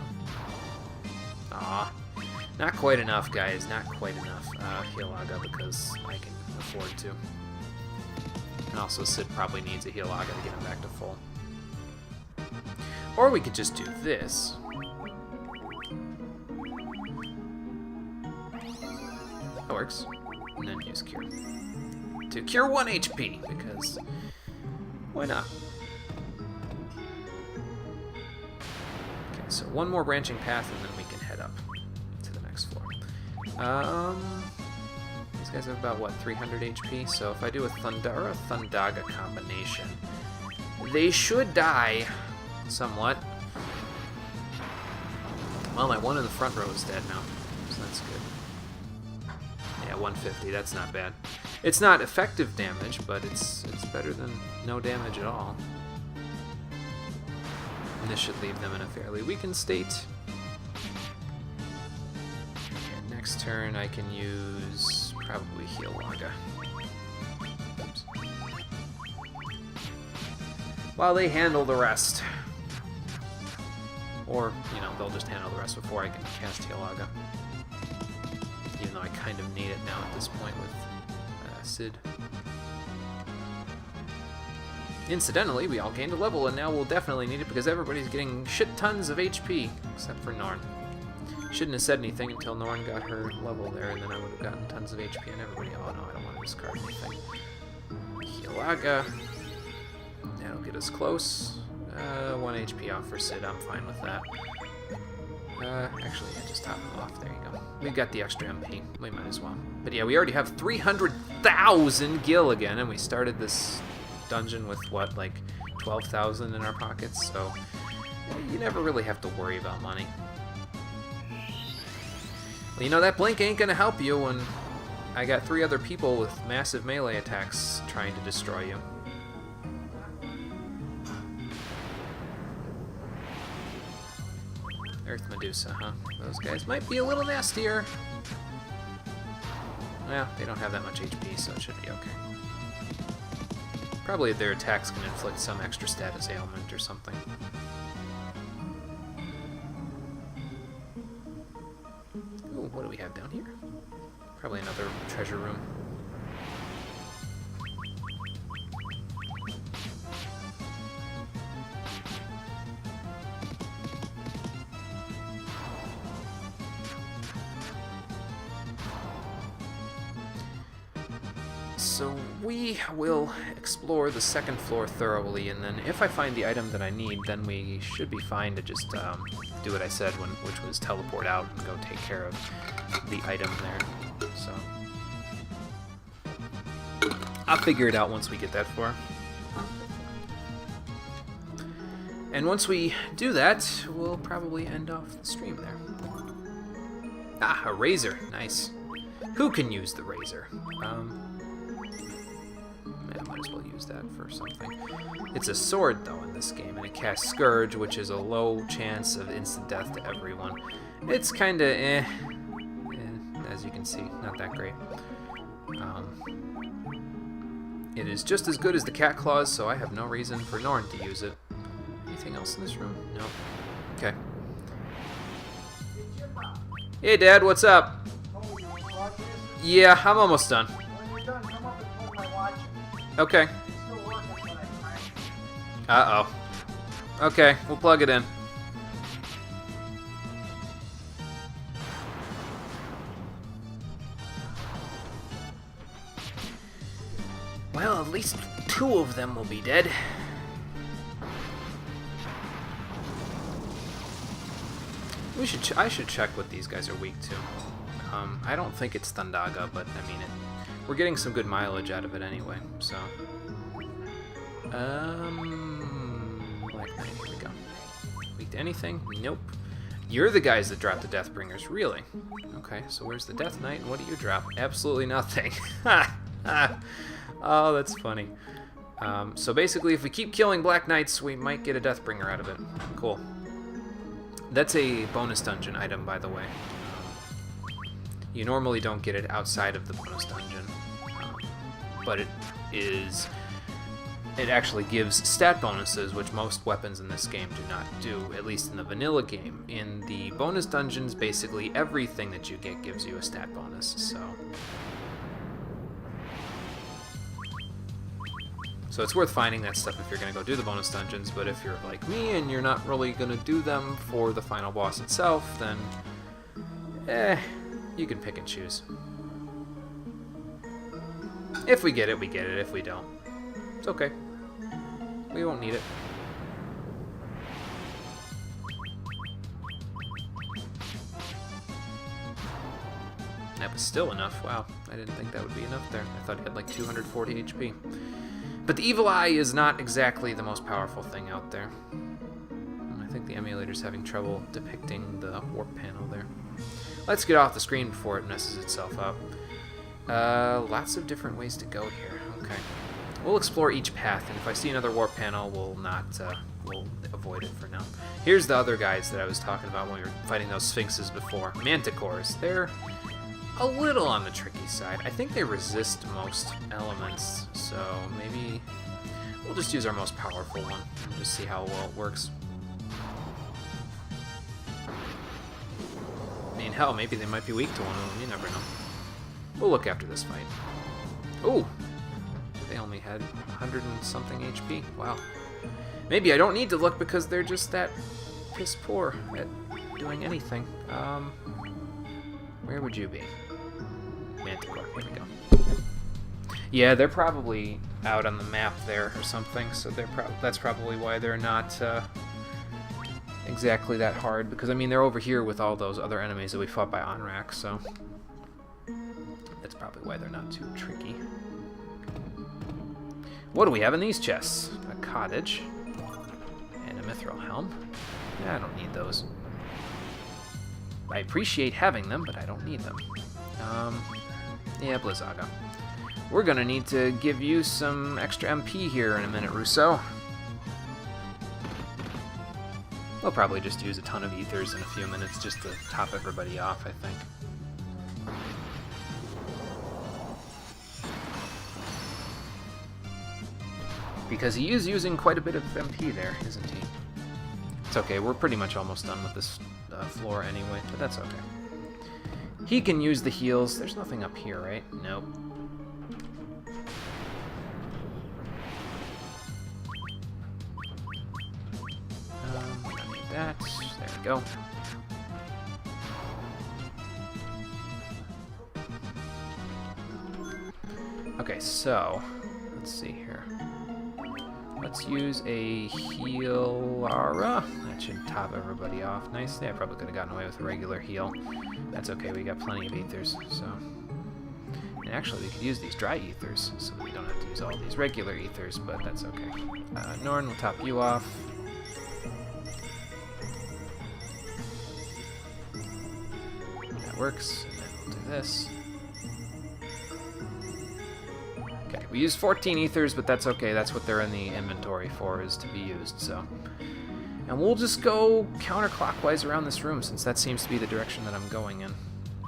Not quite enough, guys, not quite enough. Healaga, because I can afford to. And also Sid probably needs a Healaga to get him back to full. Or we could just do this. That works. And then use Cure. To cure 1 HP, because why not? Okay, so 1 more branching path and then we can head up to the next floor. These guys have about, what, 300 HP? So if I do a Thundara Thundaga combination, they should die somewhat. Well, my one in the front row is dead now, so that's good. Yeah, 150, that's not bad. It's not effective damage, but it's better than no damage at all. And this should leave them in a fairly weakened state. And next turn I can use probably Healaga. Oops. While they handle the rest. Or, you know, they'll just handle the rest before I can cast Healaga. Even though I kind of need it now at this point with Sid. Incidentally, we all gained a level, and now we'll definitely need it because everybody's getting shit tons of HP, except for Norn. Shouldn't have said anything until Norn got her level there, and then I would have gotten tons of HP and everybody. Oh no, I don't want to discard anything. Healaga. That'll get us close. 1 HP off for Sid, I'm fine with that. Actually, yeah, just top him off. There you go. We've got the extra MP. We might as well. But yeah, we already have 300,000 gil again, and we started this dungeon with, what, like 12,000 in our pockets, so you never really have to worry about money. Well, you know, that blink ain't gonna help you when I got 3 other people with massive melee attacks trying to destroy you. Earth Medusa, huh? Those guys might be a little nastier. Well, they don't have that much HP, so it should be okay. Probably their attacks can inflict some extra status ailment or something. Ooh, what do we have down here? Probably another treasure room. So we will explore the second floor thoroughly, and then if I find the item that I need, then we should be fine to just do what I said, which was teleport out and go take care of the item there. So I'll figure it out once we get that far. And once we do that, we'll probably end off the stream there. Ah, a razor. Nice. Who can use the razor? I might as well use that for something. It's a sword, though, in this game, and it casts Scourge, which is a low chance of instant death to everyone. It's kinda as you can see, not that great. It is just as good as the cat claws, so I have no reason for Norn to use it. Anything else in this room? No. Okay. Hey, Dad, what's up? Yeah, I'm almost done. Okay. Uh-oh. Okay, we'll plug it in. Well, at least 2 of them will be dead. I should check what these guys are weak to. I don't think it's Thundaga, but I mean, we're getting some good mileage out of it anyway, so. Black Knight, here we go. Weak to anything? Nope. You're the guys that drop the Deathbringers, really? Okay, so where's the Death Knight, and what do you drop? Absolutely nothing. Oh, that's funny. So basically, if we keep killing Black Knights, we might get a Deathbringer out of it. Cool. That's a bonus dungeon item, by the way. You normally don't get it outside of the bonus dungeon, but it actually gives stat bonuses, which most weapons in this game do not do, at least in the vanilla game. In the bonus dungeons, basically everything that you get gives you a stat bonus, so it's worth finding that stuff if you're going to go do the bonus dungeons, but if you're like me and you're not really going to do them for the final boss itself, then you can pick and choose. If we get it, we get it. If we don't, it's okay. We won't need it. That was still enough. Wow, I didn't think that would be enough there. I thought he had like 240 HP. But the Evil Eye is not exactly the most powerful thing out there. I think the emulator's having trouble depicting the warp panel there. Let's get off the screen before it messes itself up. Lots of different ways to go here. Okay. We'll explore each path, and if I see another warp panel, we'll avoid it for now. Here's the other guys that I was talking about when we were fighting those Sphinxes before. Manticores. They're a little on the tricky side. I think they resist most elements, so maybe we'll just use our most powerful one and just see how well it works. I mean, hell, maybe they might be weak to one of them. You never know. We'll look after this fight. Ooh! They only had 100 and something HP. Wow. Maybe I don't need to look because they're just that piss poor at doing anything. Where would you be? Manticore. Here we go. Yeah, they're probably out on the map there or something, so that's probably why they're not exactly that hard, because I mean they're over here with all those other enemies that we fought by Onrak, so that's probably why they're not too tricky. What do we have in these chests? A cottage. And a mithril helm. Yeah, I don't need those. I appreciate having them, but I don't need them. Yeah, Blizzaga. We're gonna need to give you some extra MP here in a minute, Russo. We'll probably just use a ton of ethers in a few minutes just to top everybody off, I think. Because he is using quite a bit of MP there, isn't he? It's okay, we're pretty much almost done with this floor anyway, but that's okay. He can use the heals. There's nothing up here, right? Nope. Don't need that. There we go. Okay, so let's see here. Let's use a Healara. That should top everybody off nicely. I probably could have gotten away with a regular heal. That's okay, we got plenty of ethers, so... And actually, we could use these dry ethers, so we don't have to use all these regular ethers, but that's okay. Norn will top you off. That works, and then we'll do this. Okay, we used 14 ethers, but that's okay. That's what they're in the inventory for, is to be used, so... And we'll just go counterclockwise around this room, since that seems to be the direction that I'm going in.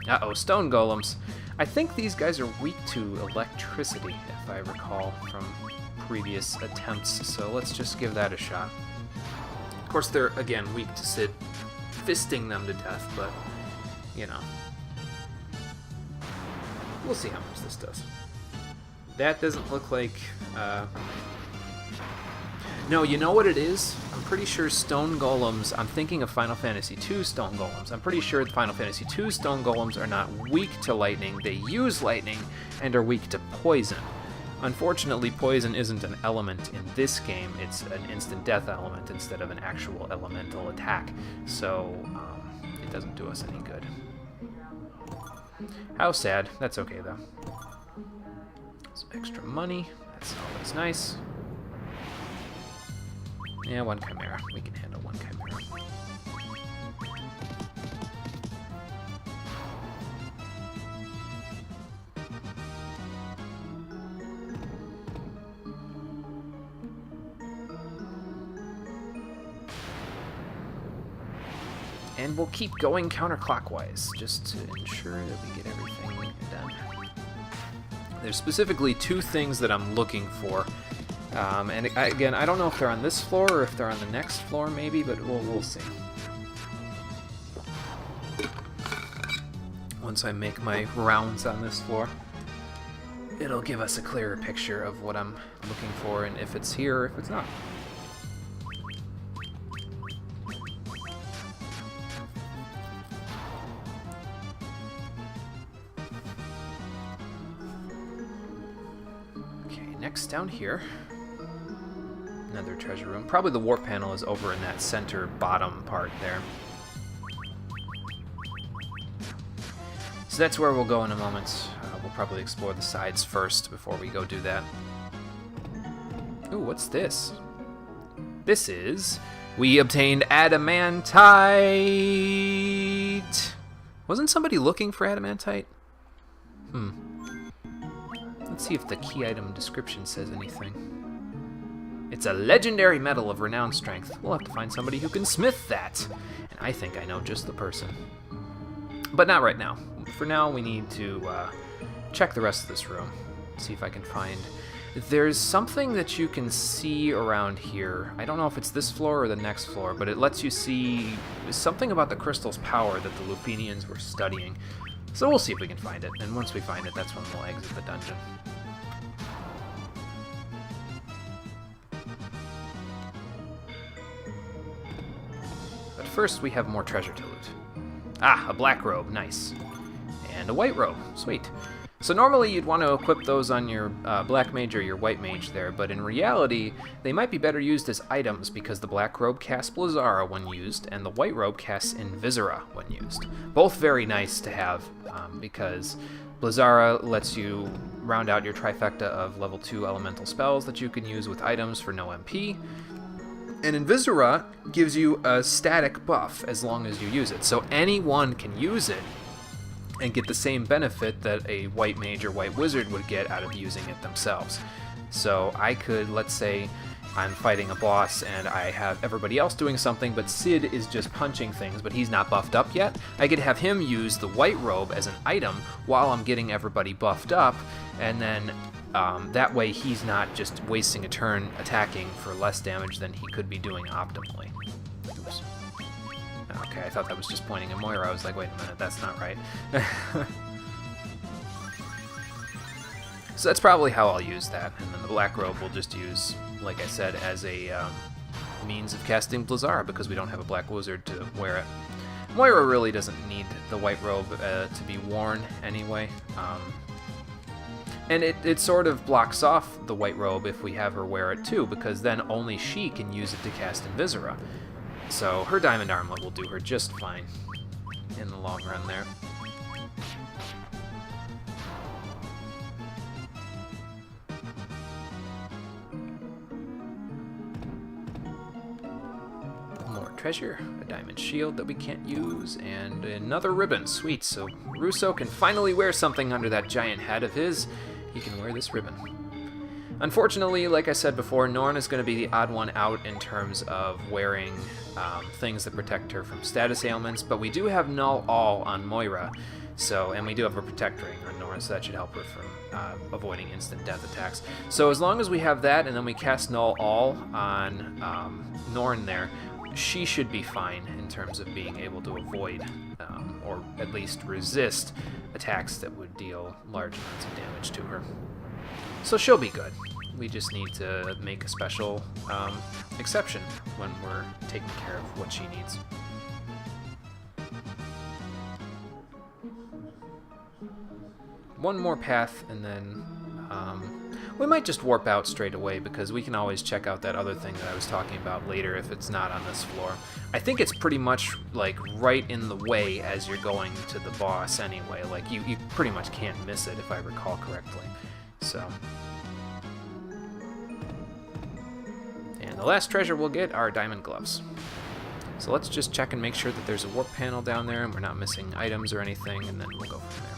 Uh-oh, stone golems. I think these guys are weak to electricity, if I recall from previous attempts, so let's just give that a shot. Of course, they're, again, weak to Sid fisting them to death, but, you know. We'll see how much this does. That doesn't look like... No, you know what it is? I'm pretty sure stone golems... I'm thinking of Final Fantasy II stone golems. I'm pretty sure Final Fantasy II stone golems are not weak to lightning. They use lightning and are weak to poison. Unfortunately, poison isn't an element in this game. It's an instant death element instead of an actual elemental attack. So, it doesn't do us any good. How sad. That's okay, though. Some extra money. That's always nice. Yeah, one Chimera. We can handle one Chimera. And we'll keep going counterclockwise, just to ensure that we get everything done. There's specifically two things that I'm looking for. And again, I don't know if they're on this floor or if they're on the next floor, maybe, but we'll see. Once I make my rounds on this floor, it'll give us a clearer picture of what I'm looking for and if it's here or if it's not. Okay, next down here. Another treasure room. Probably the warp panel is over in that center bottom part there. So that's where we'll go in a moment. We'll probably explore the sides first before we go do that. Ooh, what's this? This is... We obtained adamantite! Wasn't somebody looking for adamantite? Let's see if the key item description says anything. It's a legendary metal of renowned strength. We'll have to find somebody who can smith that. And I think I know just the person. But not right now. For now, we need to check the rest of this room. See if I can find... There's something that you can see around here. I don't know if it's this floor or the next floor, but it lets you see something about the crystal's power that the Lufenians were studying. So we'll see if we can find it. And once we find it, that's when we'll exit the dungeon. First, we have more treasure to loot. Ah, a black robe. Nice. And a white robe. Sweet. So normally you'd want to equip those on your black mage or your white mage there, but in reality they might be better used as items because the black robe casts Blizzara when used, and the white robe casts Invisora when used. Both very nice to have because Blizzara lets you round out your trifecta of level 2 elemental spells that you can use with items for no MP. And Invisora gives you a static buff as long as you use it, so anyone can use it and get the same benefit that a white mage or white wizard would get out of using it themselves. So I could, let's say I'm fighting a boss and I have everybody else doing something, but Sid is just punching things, but he's not buffed up yet. I could have him use the white robe as an item while I'm getting everybody buffed up, and then that way he's not just wasting a turn attacking for less damage than he could be doing optimally. Oops. Okay, I thought that was just pointing at Moira. I was like, wait a minute, that's not right. So that's probably how I'll use that, and then the black robe we'll just use, like I said, as a means of casting Blizzara because we don't have a black wizard to wear it. Moira really doesn't need the white robe to be worn anyway, and it sort of blocks off the white robe if we have her wear it too, because then only she can use it to cast Invisora. So her diamond armlet will do her just fine in the long run there. More treasure, a diamond shield that we can't use, and another ribbon. Sweet, so Russo can finally wear something under that giant head of his. He can wear this ribbon. Unfortunately, like I said before, Norn is going to be the odd one out in terms of wearing things that protect her from status ailments, but we do have Null All on Moira, and we do have a Protect Ring on Norn, so that should help her from avoiding instant death attacks. So as long as we have that, and then we cast Null All on Norn there, she should be fine in terms of being able to avoid, or at least resist, attacks that would deal large amounts of damage to her. So she'll be good. We just need to make a special exception when we're taking care of what she needs. One more path, and then we might just warp out straight away because we can always check out that other thing that I was talking about later if it's not on this floor. I think it's pretty much like right in the way as you're going to the boss anyway. Like you pretty much can't miss it if I recall correctly. So, and the last treasure we'll get are diamond gloves. So let's just check and make sure that there's a warp panel down there and we're not missing items or anything, and then we'll go from there.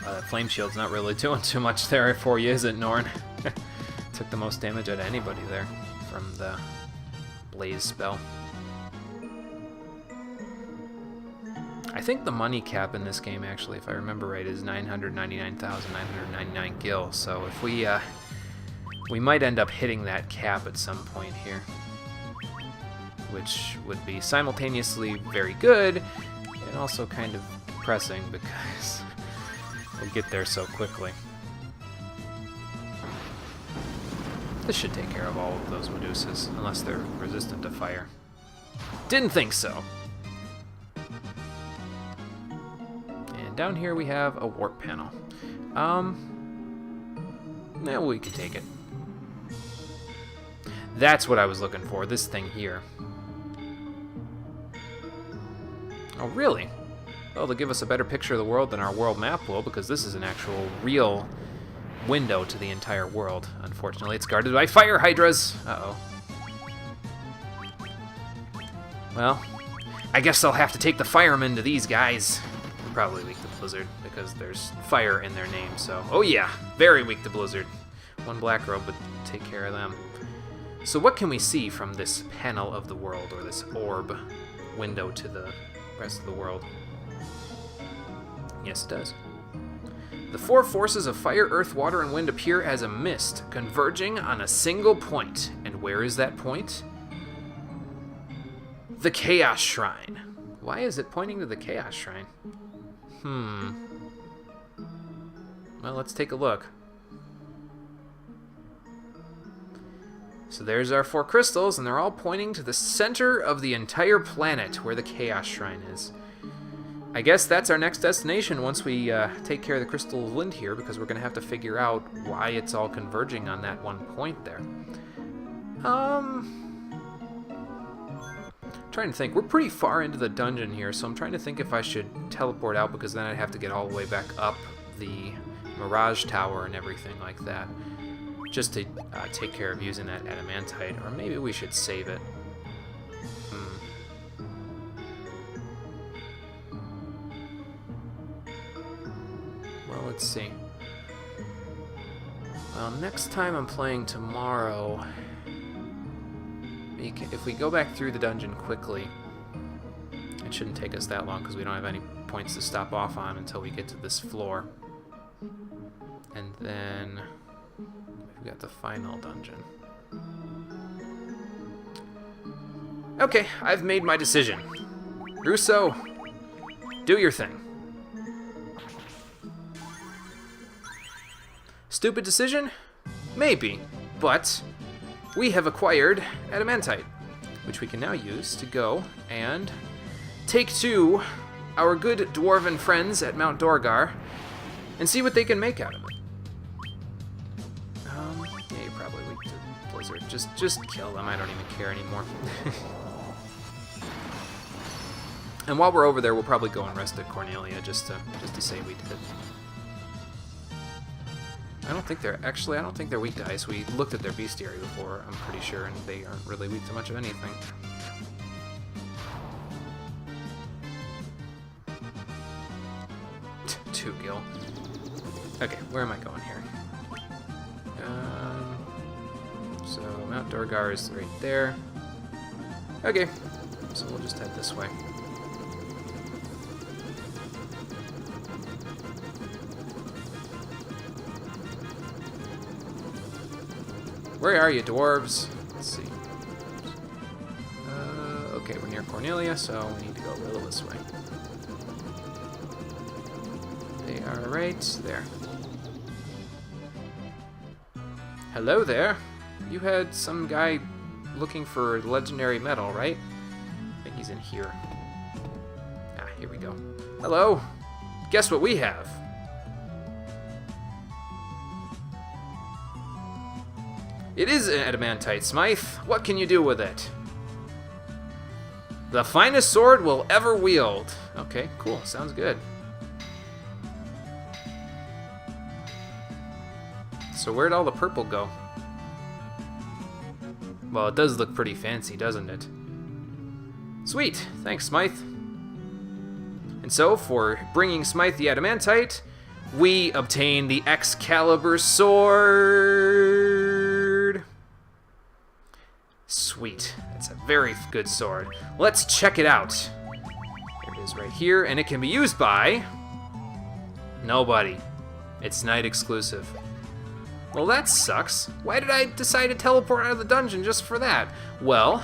That flame shield's not really doing too much there for you, is it, Norn? Took the most damage out of anybody there from the blaze spell. I think the money cap in this game, actually, if I remember right, is 999,999 gil. So if we might end up hitting that cap at some point here, which would be simultaneously very good and also kind of depressing because we get there so quickly. This should take care of all of those Medusas, unless they're resistant to fire. Didn't think so. And down here we have a warp panel. We can take it. That's what I was looking for, this thing here. Oh, really? Well, they'll give us a better picture of the world than our world map will, because this is an actual, real window to the entire world. Unfortunately, it's guarded by fire hydras. Uh-oh. Well, I guess I'll have to take the firemen to these guys. They're probably weak to Blizzard, because there's fire in their name, so... Oh yeah, very weak to Blizzard. One black robe would take care of them. So what can we see from this panel of the world, or this orb window to the rest of the world? Yes, it does. The four forces of fire, earth, water, and wind appear as a mist, converging on a single point. And where is that point? The Chaos Shrine. Why is it pointing to the Chaos Shrine? Well, let's take a look. So there's our 4 crystals, and they're all pointing to the center of the entire planet, where the Chaos Shrine is. I guess that's our next destination once we take care of the Crystal of Wind here, because we're going to have to figure out why it's all converging on that one point there. Trying to think. We're pretty far into the dungeon here, so I'm trying to think if I should teleport out, because then I'd have to get all the way back up the Mirage Tower and everything like that, just to take care of using that adamantite, or maybe we should save it. Well, let's see. Well, next time I'm playing tomorrow, if we go back through the dungeon quickly, it shouldn't take us that long because we don't have any points to stop off on until we get to this floor. And then we've got the final dungeon. Okay, I've made my decision. Russo, do your thing. Stupid decision? Maybe, but we have acquired adamantite, which we can now use to go and take to our good dwarven friends at Mount Dorgar and see what they can make out of it. Yeah, you're probably weak to Blizzard. Just kill them. I don't even care anymore. And while we're over there, we'll probably go and rest at Cornelia just to say we did it. I don't think they're weak to ice. We looked at their bestiary before, I'm pretty sure, and they aren't really weak to much of anything. Two gil. Okay, where am I going here? So Mount Dorgar is right there. Okay, so we'll just head this way. Where are you, dwarves? Let's see. Okay, we're near Cornelia, so we need to go a little this way. They are right there. Hello there. You had some guy looking for legendary metal, right? I think he's in here. Ah, here we go. Hello. Guess what we have? It is an adamantite, Smythe. What can you do with it? The finest sword we'll ever wield. Okay, cool. Sounds good. So where'd all the purple go? Well, it does look pretty fancy, doesn't it? Sweet. Thanks, Smythe. And so, for bringing Smythe the adamantite, we obtain the Excalibur sword. Sweet. That's a very good sword. Let's check it out. There it is right here, and it can be used by nobody. It's night exclusive. Well, that sucks. Why did I decide to teleport out of the dungeon just for that? Well,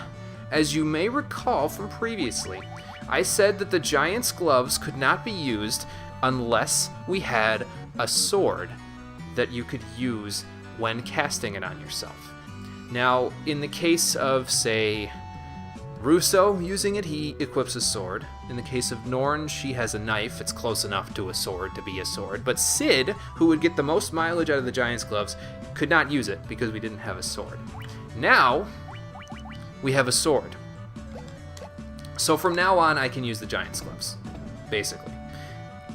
as you may recall from previously, I said that the giant's gloves could not be used unless we had a sword that you could use when casting it on yourself. Now, in the case of, say, Russo using it, he equips a sword. In the case of Norn, she has a knife. It's close enough to a sword to be a sword. But Sid, who would get the most mileage out of the giant's gloves, could not use it because we didn't have a sword. Now, we have a sword. So from now on, I can use the giant's gloves, basically.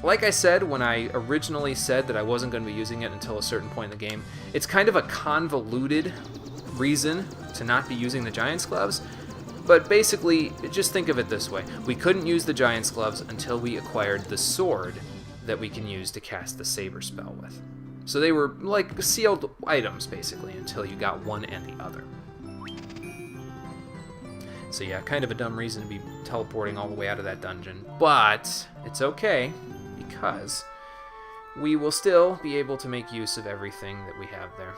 Like I said, when I originally said that I wasn't going to be using it until a certain point in the game, it's kind of a convoluted reason to not be using the giant's gloves. But basically, just think of it this way. We couldn't use the giant's gloves until we acquired the sword that we can use to cast the saber spell with. So they were like sealed items, basically, until you got one and the other. So yeah, kind of a dumb reason to be teleporting all the way out of that dungeon. But it's okay, because we will still be able to make use of everything that we have there.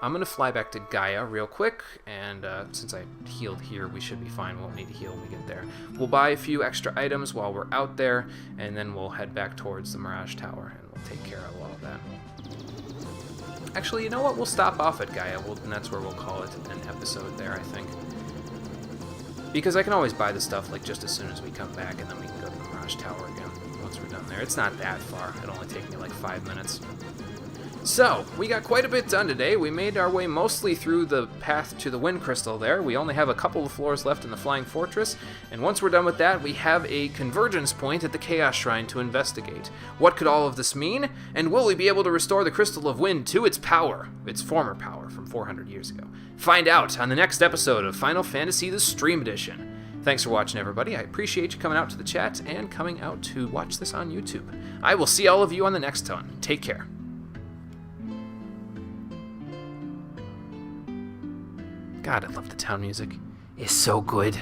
I'm going to fly back to Gaia real quick, and since I healed here, we should be fine. Won't need to heal when we get there. We'll buy a few extra items while we're out there, and then we'll head back towards the Mirage Tower, and we'll take care of all of that. Actually, you know what? We'll stop off at Gaia, and that's where we'll call it an episode there, I think. Because I can always buy the stuff like just as soon as we come back, and then we can go to the Mirage Tower again once we're done there. It's not that far. It'll only take me like 5 minutes. So, we got quite a bit done today. We made our way mostly through the path to the Wind Crystal there. We only have a couple of floors left in the Flying Fortress, and once we're done with that, we have a convergence point at the Chaos Shrine to investigate. What could all of this mean? And will we be able to restore the Crystal of Wind to its power, its former power from 400 years ago? Find out on the next episode of Final Fantasy the Stream Edition. Thanks for watching, everybody. I appreciate you coming out to the chat and coming out to watch this on YouTube. I will see all of you on the next one. Take care. God, I love the town music. It's so good.